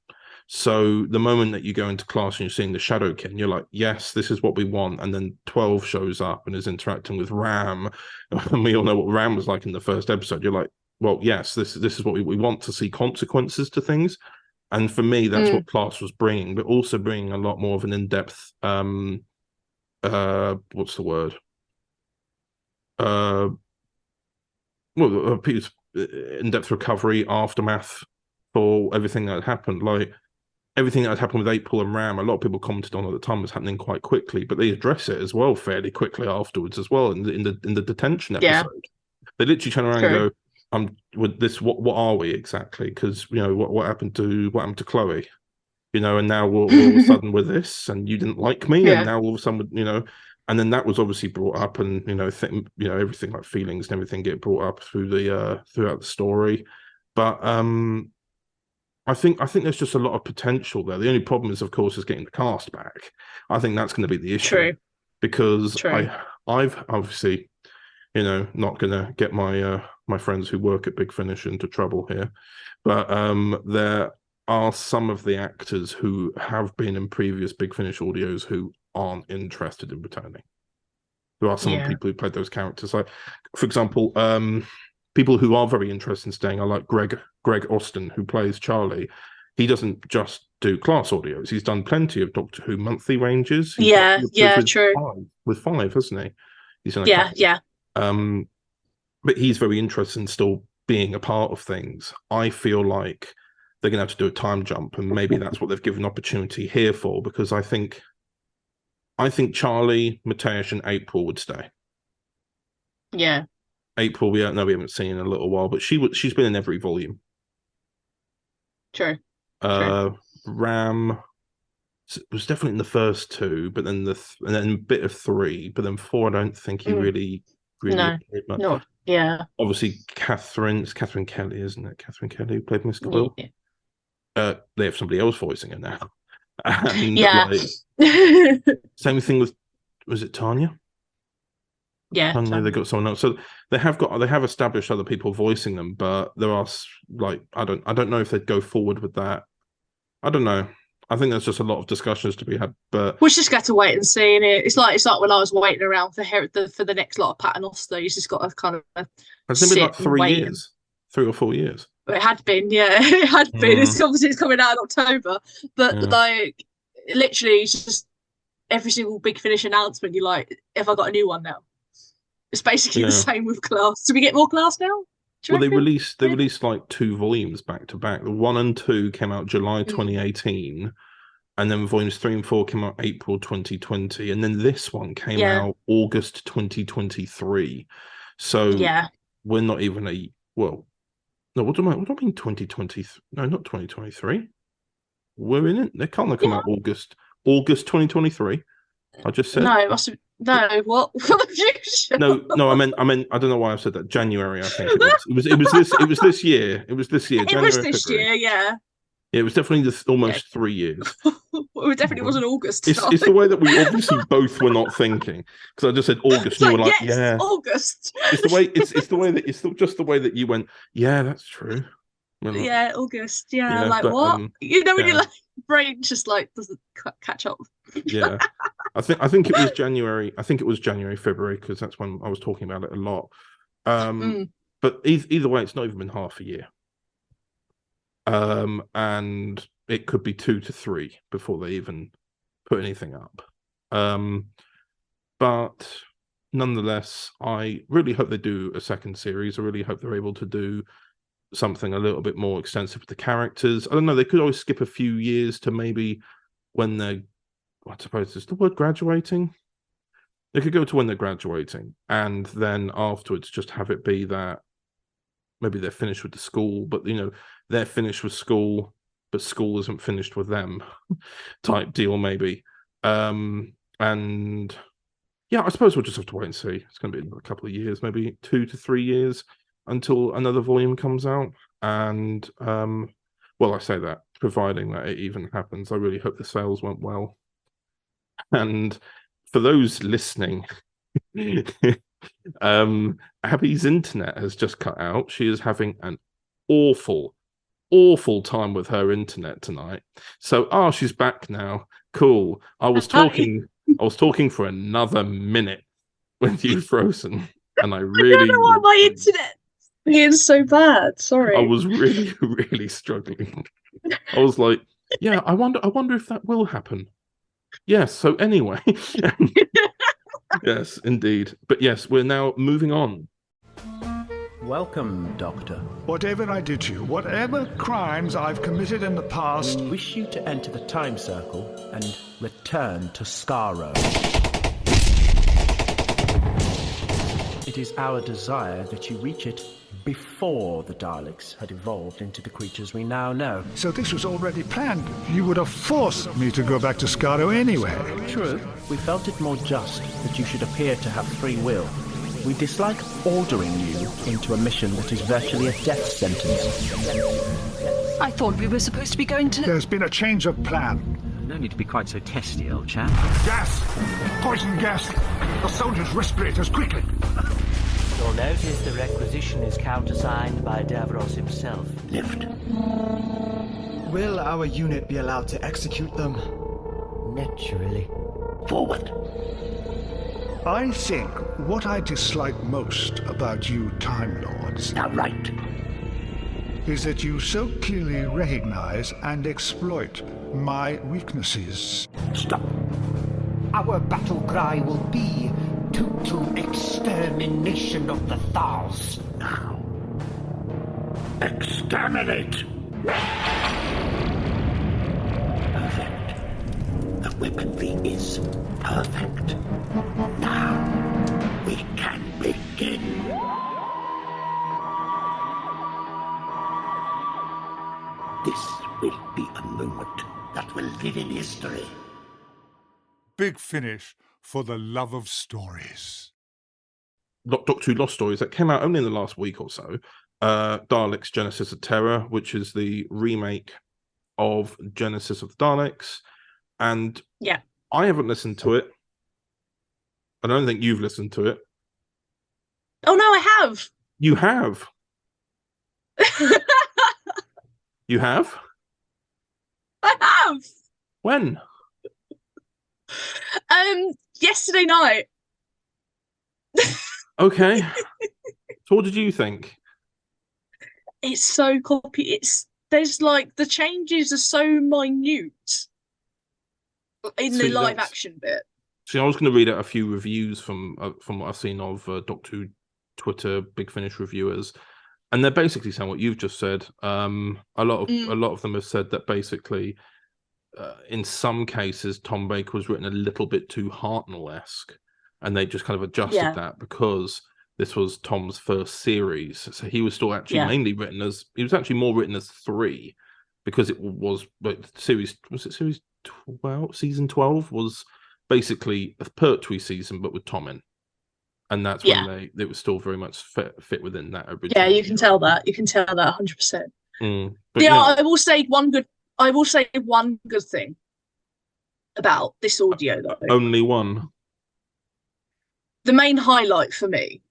Speaker 1: So the moment that you go into Class and you're seeing the Shadowkin, you're like, yes, this is what we want. And then 12 shows up and is interacting with Ram. And we all know what Ram was like in the first episode. You're like, well, yes, this is what we want to see consequences to things. And for me, that's what Class was bringing, but also bringing a lot more of an in-depth, what's the word? In-depth recovery, aftermath for everything that had happened. Like, everything that had happened with April and Ram, a lot of people commented on at the time was happening quite quickly, but they address it as well fairly quickly afterwards as well in the detention episode. They literally turn around and go, with this, what are we exactly? Because what happened to Chloe, and now we're all of a sudden with this, and you didn't like me, and now all of a sudden, and then that was obviously brought up, and everything like feelings and everything get brought up through throughout the story, but I think there's just a lot of potential there. The only problem is, of course, getting the cast back. I think that's going to be the issue. Because I've obviously, not going to get my my friends who work at Big Finish into trouble here, but there are some of the actors who have been in previous Big Finish audios who aren't interested in returning. There are some people who played those characters. Like, for example, people who are very interested in staying are like Greg Austin, who plays Charlie. He doesn't just do Class audios. He's done plenty of Doctor Who monthly ranges.
Speaker 13: True.
Speaker 1: With 5, hasn't he? He's in but he's very interested in still being a part of things. I feel like they're going to have to do a time jump, and maybe that's what they've given opportunity here for, because I think Charlie, Mateus, and April would stay.
Speaker 13: Yeah.
Speaker 1: April, we haven't seen in a little while, but she's been in every volume.
Speaker 13: True.
Speaker 1: Ram was definitely in the first 2, but then and then a bit of 3, but then 4. I don't think he really
Speaker 13: no,
Speaker 1: much.
Speaker 13: no, yeah.
Speaker 1: Obviously, it's Catherine Kelly, isn't it? Catherine Kelly who played Miss Quill. Yeah. They have somebody else voicing it now. And, same thing with, was it Tanya? Suddenly they got someone else. So they have established other people voicing them, but there are like I don't know if they'd go forward with that. I don't know. I think there's just a lot of discussions to be had, but
Speaker 13: we'll just get to wait and see. And it's like when I was waiting around for the next lot of Patton Auster. You just got to kind of.
Speaker 1: Has it been like 3 years, 3 or 4 years?
Speaker 13: It had been, yeah, it had been. It's obviously it's coming out in October, but like literally, it's just every single Big Finish announcement. You're like, have I got a new one now? It's basically the same with Class. Do we get more Class now?
Speaker 1: Well, they released like 2 volumes back to back. The 1 and 2 came out July 2018, and then volumes 3 and 4 came out April 2020, and then this one came out August 2023. So we're not even no, what do I mean 2020? No, not 2023. We're in it. They can't come out August 2023. I just said
Speaker 13: no. It must have what for the future?
Speaker 1: No. I meant. I don't know why I said that. January, I think it was. It was this year. It was this year.
Speaker 13: It was this year. Yeah.
Speaker 1: It was definitely almost 3 years.
Speaker 13: It definitely wasn't August.
Speaker 1: It's the way that we obviously both were not thinking, because I just said August, and you were like, "Yeah,
Speaker 13: August."
Speaker 1: It's the way. It's just the way that you went. Yeah, that's true.
Speaker 13: Yeah, August. Yeah, like but, what? You know when you're like brain just like doesn't catch up.
Speaker 1: Yeah, I think it was January. I think it was January, February, because that's when I was talking about it a lot. But either way, it's not even been half a year. And it could be 2 to 3 before they even put anything up. But nonetheless, I really hope they do a second series. I really hope they're able to do something a little bit more extensive with the characters. I don't know, they could always skip a few years to maybe when they're, I suppose is the word graduating? They could go to when they're graduating, and then afterwards just have it be that maybe they're finished with the school, but they're finished with school, but school isn't finished with them type deal maybe. And yeah, I suppose we'll just have to wait and see. It's going to be a couple of years, maybe 2 to 3 years until another volume comes out. And well, I say that, providing that it even happens. I really hope the sales went well. And for those listening, Abby's internet has just cut out. She is having an awful time with her internet tonight. So she's back now. Cool. I was talking for another minute with you frozen, and I really
Speaker 13: don't know why my internet is so bad. Sorry.
Speaker 1: I was really struggling. I was like, yeah, I wonder if that will happen. Yes, so anyway. Yes, indeed. But yes, we're now moving on.
Speaker 6: Welcome, Doctor.
Speaker 10: Whatever I did to you, whatever crimes I've committed in the past...
Speaker 6: We wish you to enter the time circle and return to Skaro. It is our desire that you reach it before the Daleks had evolved into the creatures we now know.
Speaker 10: So this was already planned. You would have forced me to go back to Skaro anyway.
Speaker 6: True. We felt it more just that you should appear to have free will. We dislike ordering you into a mission that is virtually a death sentence.
Speaker 21: I thought we were supposed to be going to...
Speaker 10: There's been a change of plan.
Speaker 6: No need to be quite so testy, old chap.
Speaker 10: Gas! Poison gas! The soldiers' respirators, quickly!
Speaker 14: You'll notice the requisition is countersigned by Davros himself.
Speaker 6: Lift.
Speaker 15: Will our unit be allowed to execute them?
Speaker 14: Naturally.
Speaker 6: Forward.
Speaker 10: I think what I dislike most about you Time Lords...
Speaker 6: Now right.
Speaker 10: ...is that you so clearly recognize and exploit my weaknesses.
Speaker 6: Stop.
Speaker 14: Our battle cry will be total extermination of the Thals.
Speaker 6: Now. Exterminate! Perfect. The weaponry is perfect. Now we can begin. This will be a moment that will live in history.
Speaker 10: Big Finish for the love of stories.
Speaker 1: Doctor Who Lost Stories that came out only in the last week or so. Daleks Genesis of Terror, which is the remake of Genesis of the Daleks. And
Speaker 13: yeah,
Speaker 1: I haven't listened to it. I don't think you've listened to it.
Speaker 13: Oh no, I have.
Speaker 1: You have. You have?
Speaker 13: I have.
Speaker 1: When?
Speaker 13: Yesterday night.
Speaker 1: Okay. So what did you think?
Speaker 13: It's so there's like the changes are so minute in the live action bit.
Speaker 1: See, I was going to read out a few reviews from what I've seen of Doctor Who Twitter Big Finish reviewers, and they're basically saying what you've just said. A lot of them have said that basically, in some cases, Tom Baker was written a little bit too Hartnell-esque, and they just kind of adjusted that because this was Tom's first series, so he was still actually mainly written as more written as 3, because it was series 12, season 12 was basically a Pertwee season, but with Tom in, and that's when it was still very much fit within that original.
Speaker 13: Yeah, you can tell that. You can tell that 100%.
Speaker 1: But
Speaker 13: I will say one good thing about this audio, though.
Speaker 1: Only one.
Speaker 13: The main highlight for me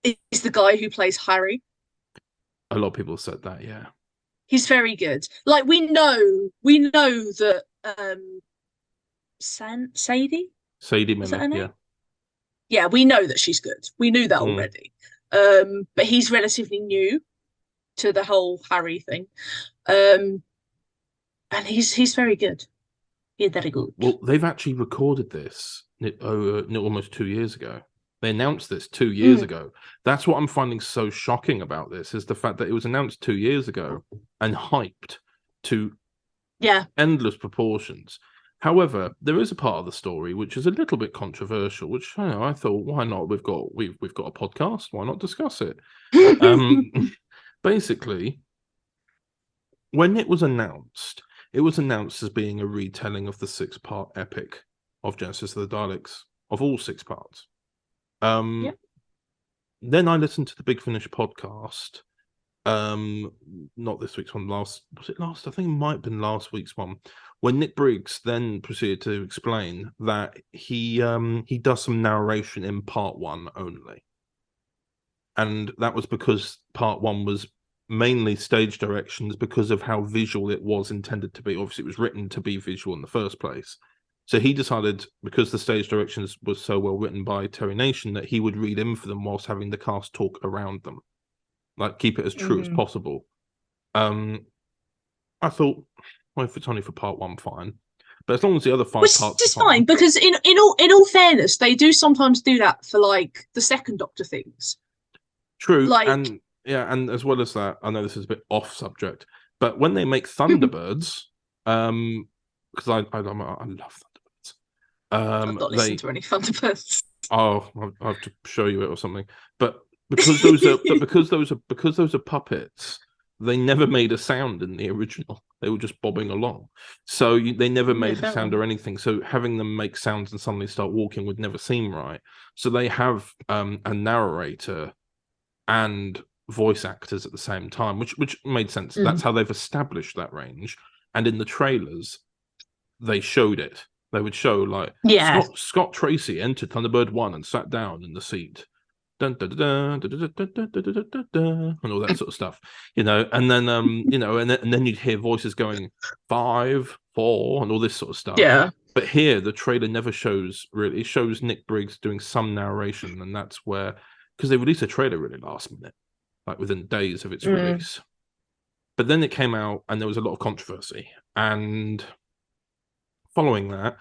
Speaker 13: is the guy who plays Harry.
Speaker 1: A lot of people said that, yeah.
Speaker 13: He's very good. Like we know that Sadie
Speaker 1: Miller, yeah.
Speaker 13: Yeah, we know that she's good. We knew that already. But he's relatively new to the whole Harry thing. And he's very good. He's very good.
Speaker 1: Well, they've actually recorded this almost 2 years ago. They announced this 2 years ago. That's what I'm finding so shocking about this, is the fact that it was announced 2 years ago and hyped to endless proportions. However, there is a part of the story which is a little bit controversial, which I thought, why not? We've got a podcast. Why not discuss it? Basically, when it was announced as being a retelling of the 6-part epic of Genesis of the Daleks, of all 6 parts. Then I listened to the Big Finish podcast. Not this week's one. Was it last? I think it might have been last week's one, when Nick Briggs then proceeded to explain that he does some narration in part 1 only, and that was because part 1 was mainly stage directions because of how visual it was intended to be. Obviously, it was written to be visual in the first place. So he decided, because the stage directions was so well written by Terry Nation, that he would read in for them whilst having the cast talk around them. Like, keep it as true as possible. I thought, well, if it's only for part 1, fine. But as long as the other 5 parts are
Speaker 13: fine, because in all fairness, they do sometimes do that for like the second Doctor things.
Speaker 1: True, and as well as that, I know this is a bit off subject, but when they make Thunderbirds, because I love Thunderbirds.
Speaker 13: I've not listened to any Thunderbirds.
Speaker 1: Oh, I have to show you it or something. But because those are puppets, they never made a sound in the original. They were just bobbing along, so they never made a sound or anything. So having them make sounds and suddenly start walking would never seem right. So they have a narrator and voice actors at the same time, which made sense. That's how they've established that range. And in the trailers, they showed it. They would show like Scott Tracy entered Thunderbird 1 and sat down in the seat, dun, dun, dun, dun, dun, dun, dun, dun, dun, dun, dun, and all that sort of stuff, and then and then you'd hear voices going 5, 4, and all this sort of stuff.
Speaker 13: Yeah.
Speaker 1: But here the trailer never shows really. It shows Nick Briggs doing some narration, and that's where, because they released a trailer really last minute, like within days of its release. But then it came out, and there was a lot of controversy, and following that,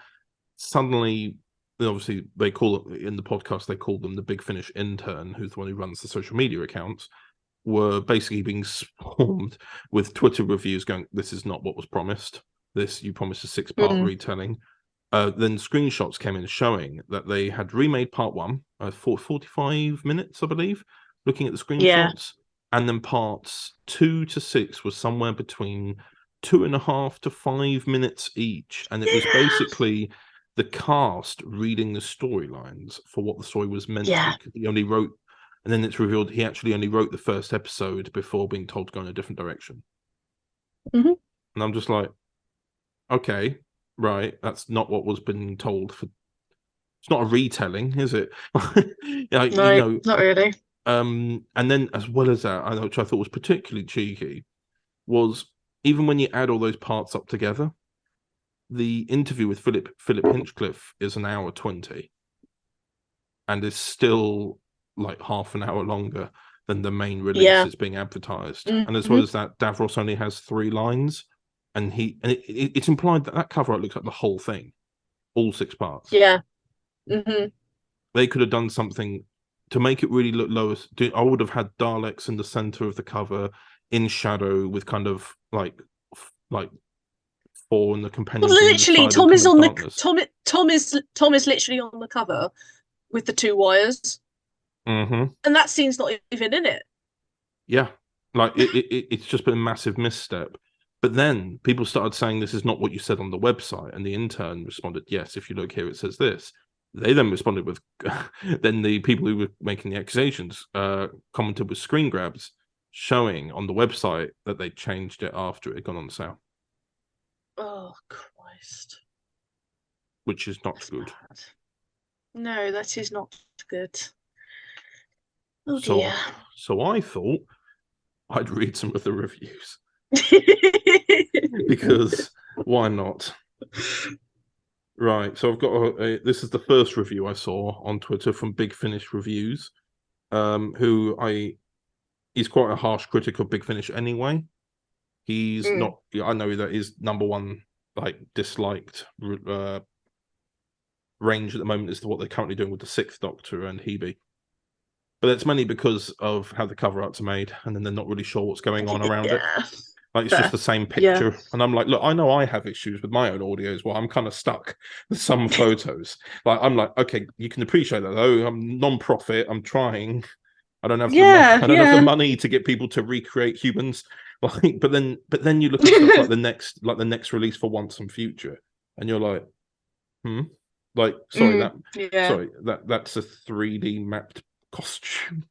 Speaker 1: suddenly, obviously, they call it in the podcast, they call them the Big Finish intern, who's the one who runs the social media accounts, were basically being swarmed with Twitter reviews going, this is not what was promised. You promised a 6-part retelling. Then screenshots came in showing that they had remade part 1 for 45 minutes, I believe, looking at the screenshots. And then parts 2 to 6 was somewhere between 2.5 to 5 minutes each, and it was basically the cast reading the storylines for what the story was meant to be. He only wrote, and then it's revealed he actually only wrote the first episode before being told to go in a different direction. And I'm just like, okay, right, that's not what was being told for It's not a retelling, is it?
Speaker 13: No, not really.
Speaker 1: And then as well as that, which I thought was particularly cheeky, was even when you add all those parts up together, the interview with Philip Hinchcliffe is an hour 20, and is still like half an hour longer than the main release is being advertised. And as well as that, Davros only has 3 lines, and it's implied that cover art looks like the whole thing, all 6 parts.
Speaker 13: Yeah.
Speaker 1: They could have done something to make it really look lower. I would have had Daleks in the center of the cover, in shadow, with kind of like 4 in the companions.
Speaker 13: Well, literally, Tom is on the Tom is literally on the cover with the 2 wires, and that scene's not even in it.
Speaker 1: Yeah, like it's just been a massive misstep. But then people started saying this is not what you said on the website, and the intern responded, "Yes, if you look here, it says this." They then responded with, then the people who were making the accusations commented with screen grabs showing on the website that they changed it after it had gone on sale.
Speaker 13: Oh, Christ.
Speaker 1: Which is not good.
Speaker 13: Bad. No, that is not good. Oh, dear.
Speaker 1: So I thought I'd read some of the reviews. Because why not? Right, so I've got this is the first review I saw on Twitter from Big Finish Reviews, he's quite a harsh critic of Big Finish anyway. He's not. I know that his #1 disliked range at the moment is what they're currently doing with the 6th Doctor and Hebe. But that's mainly because of how the cover arts are made, and then they're not really sure what's going on around it. Like, it's just the same picture. And I'm like, look, I know I have issues with my own audio as well. I'm kind of stuck with some photos. Like, I'm like, okay, you can appreciate that, though. I'm non-profit. I'm trying. I don't have have the money to get people to recreate humans. Like, but then you look at stuff like the next release for Once and Future, and you're like, like, sorry, that's a 3D mapped costume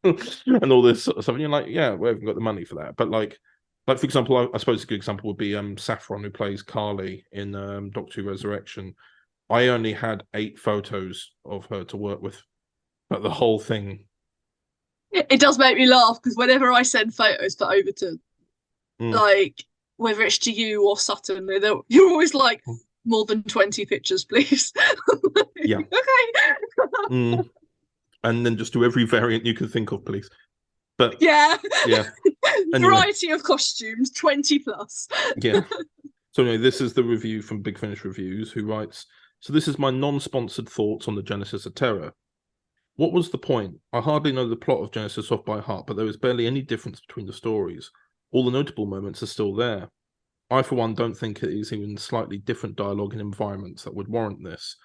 Speaker 1: and all this sort of stuff. And you're like, yeah, we haven't got the money for that. But like for example, I suppose a good example would be Saffron, who plays Carly in Doctor Who Resurrection. I only had 8 photos of her to work with, but the whole thing.
Speaker 13: It does make me laugh because whenever I send photos for Overton, like whether it's to you or Sutton, you're always like, more than 20 pictures, please.
Speaker 1: Yeah.
Speaker 13: Okay.
Speaker 1: And then just do every variant you can think of, please. But
Speaker 13: yeah.
Speaker 1: Anyway.
Speaker 13: Variety of costumes, 20 plus.
Speaker 1: Yeah. So anyway, this is the review from Big Finish Reviews, who writes, so this is my non-sponsored thoughts on the Genesis of Terror. What was the point? I hardly know the plot of Genesis off by heart, but there is barely any difference between the stories. All the notable moments are still there. I, for one, don't think it is even slightly different dialogue and environments that would warrant this.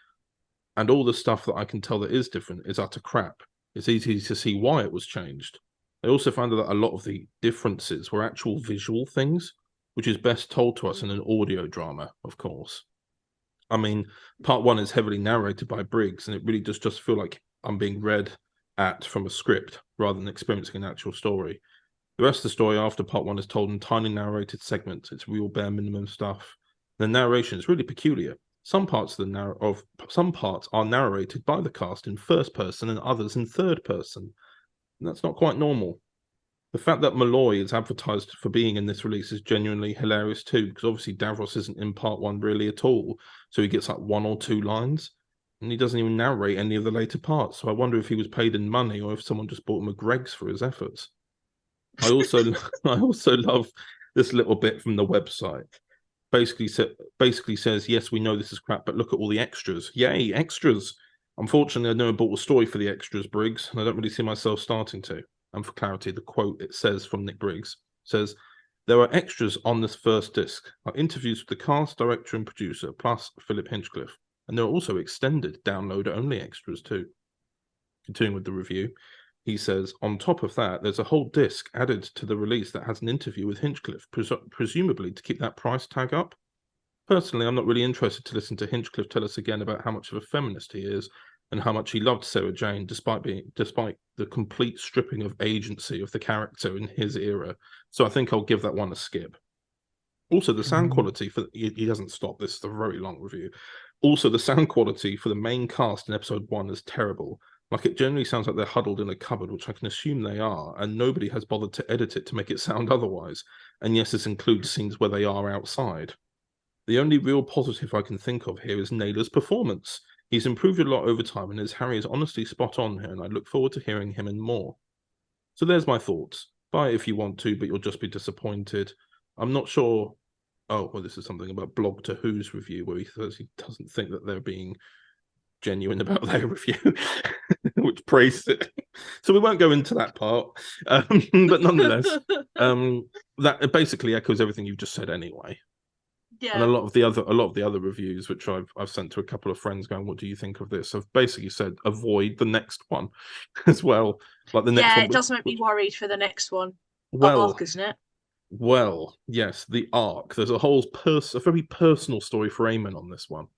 Speaker 1: And all the stuff that I can tell that is different is utter crap. It's easy to see why it was changed. I also found that a lot of the differences were actual visual things, which is best told to us in an audio drama, of course. I mean, part 1 is heavily narrated by Briggs, and it really does just feel like I'm being read at from a script rather than experiencing an actual story. The rest of the story after part 1 is told in tiny narrated segments. It's real bare minimum stuff. The narration is really peculiar. Some parts are narrated by the cast in first person and others in third person. And that's not quite normal. The fact that Malloy is advertised for being in this release is genuinely hilarious too, because obviously Davros isn't in part 1 really at all, so he gets like 1 or 2 lines, and he doesn't even narrate any of the later parts. So I wonder if he was paid in money or if someone just bought him a Greggs for his efforts. I also love this little bit from the website. Basically says, yes, we know this is crap, but look at all the extras. Yay, extras! Unfortunately, I never bought a story for the extras, Briggs, and I don't really see myself starting to. And for clarity, the quote it says from Nick Briggs says, there are extras on this first disc, like interviews with the cast, director, and producer, plus Philip Hinchcliffe. And there are also extended download-only extras too. Continuing with the review, he says, on top of that, there's a whole disc added to the release that has an interview with Hinchcliffe, presumably to keep that price tag up. Personally, I'm not really interested to listen to Hinchcliffe tell us again about how much of a feminist he is and how much he loved Sarah Jane, despite the complete stripping of agency of the character in his era. So I think I'll give that one a skip. Also, the sound quality he doesn't stop. This is a very long review. Also, the sound quality for the main cast in episode 1 is terrible. Like, it generally sounds like they're huddled in a cupboard, which I can assume they are, and nobody has bothered to edit it to make it sound otherwise. And yes, this includes scenes where they are outside. The only real positive I can think of here is Naylor's performance. He's improved a lot over time, and his Harry is honestly spot on here, and I look forward to hearing him in more. So there's my thoughts. Buy it if you want to, but you'll just be disappointed. I'm not sure... Oh, well, this is something about Blog to Who's review, where he says he doesn't think that they're being genuine about their review, which praised it. So we won't go into that part, but nonetheless, that basically echoes everything you've just said anyway.
Speaker 13: Yeah.
Speaker 1: And a lot of the other reviews, which I've sent to a couple of friends, going, "What do you think of this?" I've basically said avoid the next one as well. Like the next one,
Speaker 13: it does make me worried for the next one.
Speaker 1: Well,
Speaker 13: Arc, isn't it?
Speaker 1: Well, yes, the arc. There's a whole a very personal story for Eamon on this one,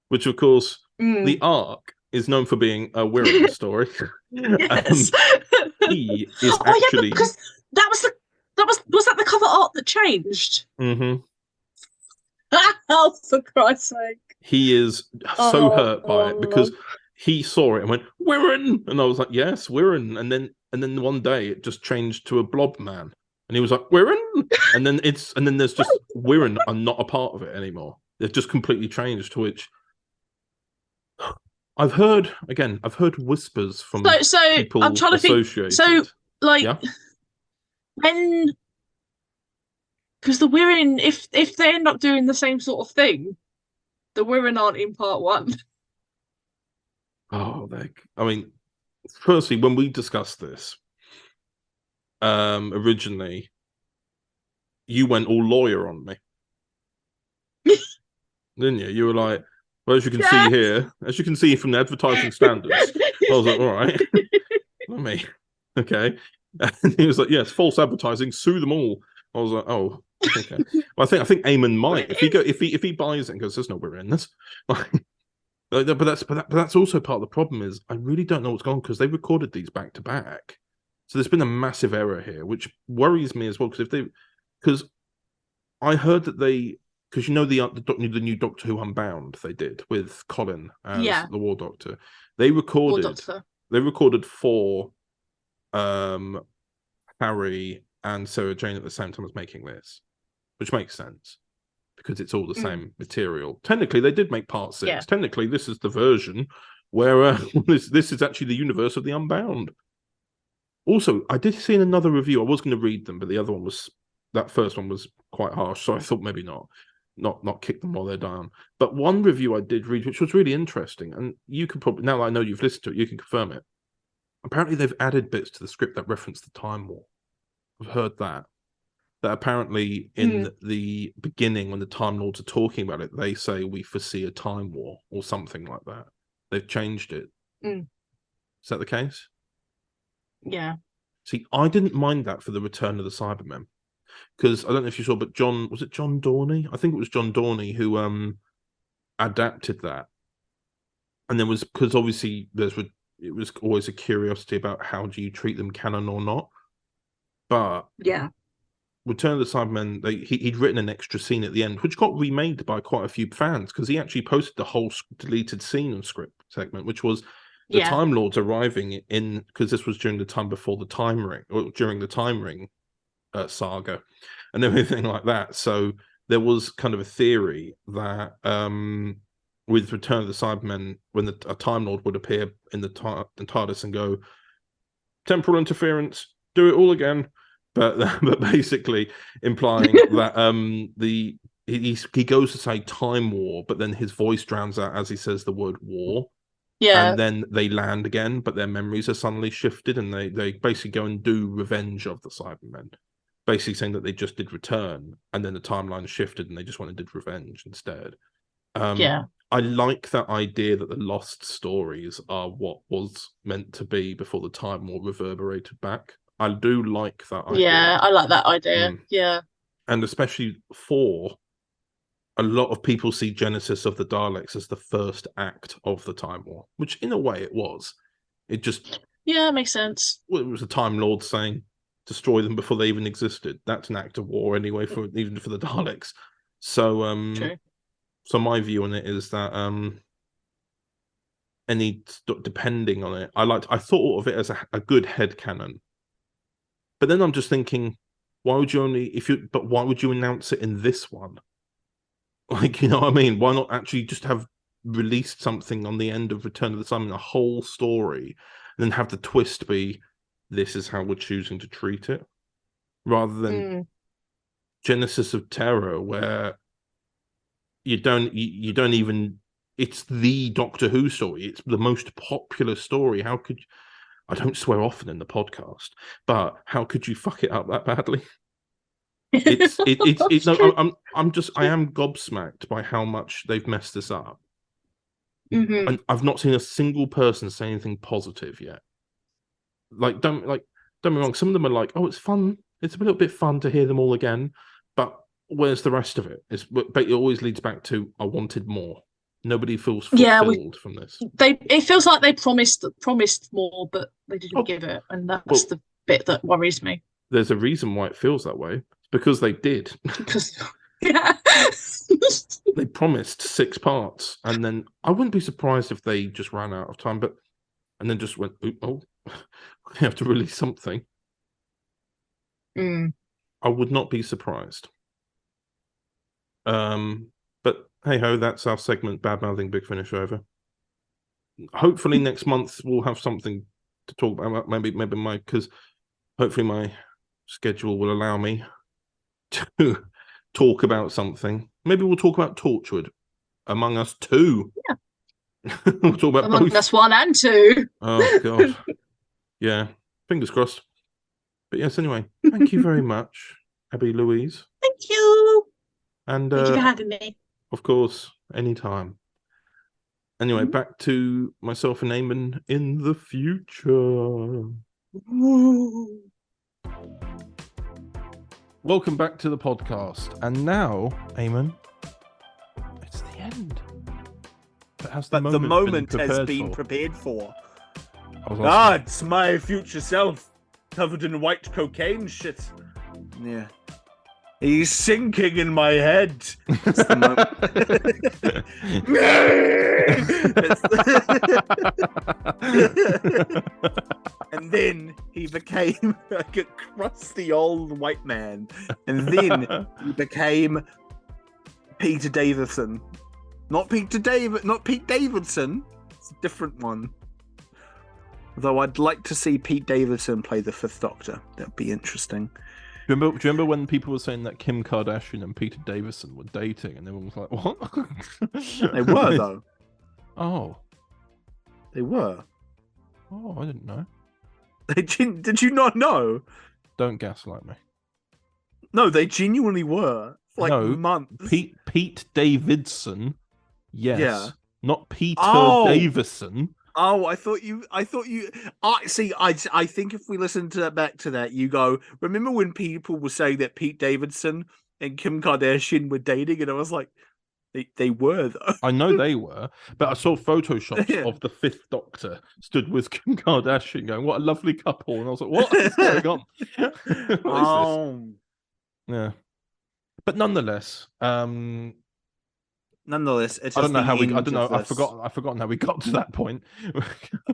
Speaker 1: which, of course, the arc is known for being a Wirral story.
Speaker 13: Yes.
Speaker 1: He is actually...
Speaker 13: yeah, because was that the cover art that changed?
Speaker 1: Mm-hmm.
Speaker 13: Oh, for Christ's sake!
Speaker 1: He is so hurt by it because he saw it and went, "Wirral," and I was like, "Yes, Wirral," and then one day it just changed to a blob man. And he was like, Wirral? And then there's just Wirral are not a part of it anymore. They've just completely changed, to which I've heard whispers from people
Speaker 13: I'm trying to
Speaker 1: associated.
Speaker 13: think. So, like, when, because the Wirral, if they end up doing the same sort of thing, the Wirral aren't in part 1.
Speaker 1: Oh, I mean, firstly, when we discussed this, originally, you went all lawyer on me, didn't you? You were like, well, as you can see from the advertising standards. I was like, all right, let me, okay. And he was like, yes, false advertising, sue them all. I was like, oh, okay. Well, I think Eamon might, if he buys it and goes, there's no we're in this. But that's also part of the problem is I really don't know what's going on because they recorded these back to back. So there's been a massive error here, which worries me as well. Because I heard that because you know the new Doctor Who Unbound they did with Colin as the War Doctor, they recorded for Harry and Sarah Jane at the same time as making this, which makes sense because it's all the same material. Technically, they did make part 6. Yeah. Technically, this is the version where this is actually the universe of the Unbound. Also, I did see in another review, I was going to read them, but that first one was quite harsh, so I thought maybe not kick them while they're down. But one review I did read, which was really interesting, and you can probably, now that I know you've listened to it, you can confirm it. Apparently they've added bits to the script that reference the Time War. I've heard that apparently in the beginning, when the Time Lords are talking about it, they say we foresee a Time War or something like that. They've changed it. Is that the case?
Speaker 13: Yeah.
Speaker 1: See, I didn't mind that for the Return of the Cybermen, because I don't know if you saw, but John Dorney? I think it was John Dorney who adapted that, and there was, because obviously it was always a curiosity about how do you treat them, canon or not. But Return of the Cybermen, he'd written an extra scene at the end, which got remade by quite a few fans because he actually posted the whole deleted scene and script segment, which was the Time Lords arriving in, because this was during the time before the Time Ring, or during the Time Ring saga and everything like that. So there was kind of a theory that with Return of the Cybermen, when a Time Lord would appear in the TARDIS and go, temporal interference, do it all again. But basically implying that he goes to say Time War, but then his voice drowns out as he says the word war. Yeah. And then they land again, but their memories are suddenly shifted, and they basically go and do Revenge of the Cybermen. Basically saying that they just did Return, and then the timeline shifted, and they just went and did Revenge instead. I like that idea that the lost stories are what was meant to be before the Time War reverberated back. I do like that idea.
Speaker 13: Yeah, I like that idea. Yeah.
Speaker 1: And especially for a lot of people see Genesis of the Daleks as the first act of the Time War, which in a way it was. It just...
Speaker 13: Yeah, makes sense.
Speaker 1: Well, it was the Time Lord saying, destroy them before they even existed. That's an act of war anyway, even for the Daleks. So,
Speaker 13: True.
Speaker 1: So my view on it is that depending on it, I thought of it as a good headcanon. But then I'm just thinking, why would you why would you announce it in this one? Like, you know what I mean? Why not actually just have released something on the end of Return of the Sun, a whole story, and then have the twist be, this is how we're choosing to treat it, rather than Genesis of Terror, where you don't even, it's the Doctor Who story. It's the most popular story. How could I don't swear often in the podcast, but how could you fuck it up that badly? It's no, I am gobsmacked by how much they've messed this up. And I've not seen a single person say anything positive yet. Like, don't me wrong, some of them are like, oh, it's fun. It's a little bit fun to hear them all again, but where's the rest of it? But it always leads back to, I wanted more. Nobody feels fulfilled from this.
Speaker 13: It feels like they promised more, but they didn't give it, and that's the bit that worries me.
Speaker 1: There's a reason why it feels that way. It's because they did.
Speaker 13: Yeah.
Speaker 1: They promised 6 parts, and then I wouldn't be surprised if they just ran out of time, and then just went, oh, we have to release something. I would not be surprised. But hey ho, that's our segment, Bad Mouthing Big Finish, over. Hopefully next month we'll have something to talk about. Maybe because hopefully my schedule will allow me to talk about something. Maybe we'll talk about Torchwood, Among Us 2. Yeah. We'll talk about
Speaker 13: Among
Speaker 1: both.
Speaker 13: Us 1 and 2.
Speaker 1: Oh god. Yeah. Fingers crossed. But yes, anyway, thank you very much, Abi Louise.
Speaker 13: Thank you.
Speaker 1: And
Speaker 13: thank you for having me.
Speaker 1: Of course, anytime. Anyway, back to myself and Eamon in the future. Welcome back to the podcast. And now, Eamon, it's the end. But has the moment
Speaker 2: has been prepared for. It's my future self, covered in white cocaine shit. Yeah. He's sinking in my head. That's the moment. And then he became like a crusty old white man. And then he became Peter Davison. Not Pete Davidson. It's a different one. Though I'd like to see Pete Davidson play the Fifth Doctor. That'd be interesting.
Speaker 1: Do you remember when people were saying that Kim Kardashian and Peter Davison were dating, and everyone was like, "What?"
Speaker 2: They were, though.
Speaker 1: Oh,
Speaker 2: they were.
Speaker 1: Oh, I didn't know.
Speaker 2: Did you not know?
Speaker 1: Don't gaslight me.
Speaker 2: No, they genuinely were. For like months.
Speaker 1: Pete Davidson. Yes. Yeah. Not Peter Davison.
Speaker 2: Oh, I thought you. See, I think if we listen back to that, you go. Remember when people were saying that Pete Davidson and Kim Kardashian were dating, and I was like, they were though.
Speaker 1: I know they were, but I saw photoshops of the Fifth Doctor stood with Kim Kardashian, going, "What a lovely couple," and I was like, "What is going on?" What is this? Yeah, but nonetheless,
Speaker 2: it's
Speaker 1: I don't know how we. I don't know. I've forgotten how we got to that point.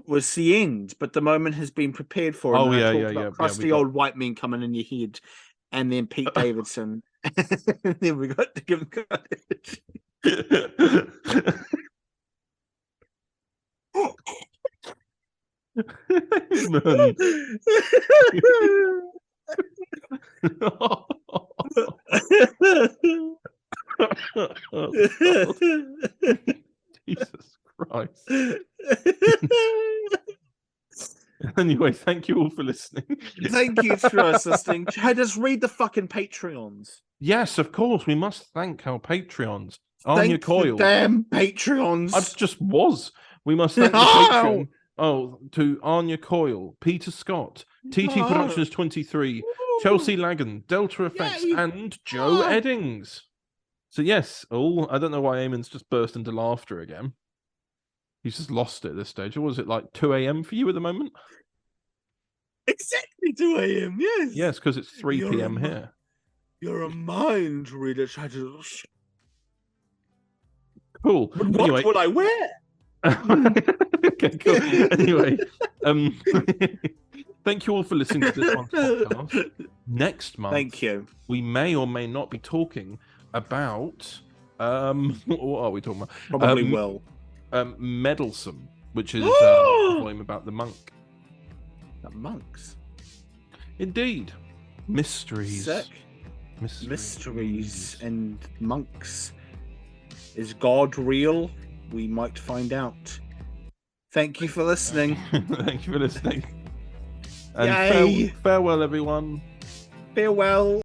Speaker 2: Was the end, but the moment has been prepared for.
Speaker 1: Oh yeah.
Speaker 2: Crusty old white men coming in your head, and then Pete Davidson, and then we got to give
Speaker 1: Jesus Christ. Anyway, thank you all for listening.
Speaker 2: Thank you for listening. Hey, just read the fucking Patreons.
Speaker 1: Yes, of course. We must thank our Patreons. Anya Coyle.
Speaker 2: Damn Patreons.
Speaker 1: I just was. We must thank the Patreon. Oh, to Anya Coyle, Peter Scott, TT Productions 23, Chelsea Lagan, Delta Effects, and Joe Eddings. So yes, I don't know why Eamon's just burst into laughter again. He's just lost it at this stage. Or was it like 2 a.m. for you at the moment?
Speaker 2: Exactly 2 a.m. Yes.
Speaker 1: Yes, because it's 3 p.m. here.
Speaker 2: You're a mind reader, Shadows.
Speaker 1: Cool.
Speaker 2: What
Speaker 1: Anyway,
Speaker 2: will I wear?
Speaker 1: okay, cool. Anyway, thank you all for listening to this one podcast. Next month,
Speaker 2: Thank you.
Speaker 1: We may or may not be talking about what are we talking about?
Speaker 2: Probably will.
Speaker 1: Meddlesome, which is a volume about the monk.
Speaker 2: The monks.
Speaker 1: Indeed. Mysteries.
Speaker 2: Sick. Mysteries and monks. Is God real? We might find out. Thank you for listening.
Speaker 1: Thank you for listening. And
Speaker 2: Yay.
Speaker 1: farewell, everyone.
Speaker 2: Farewell.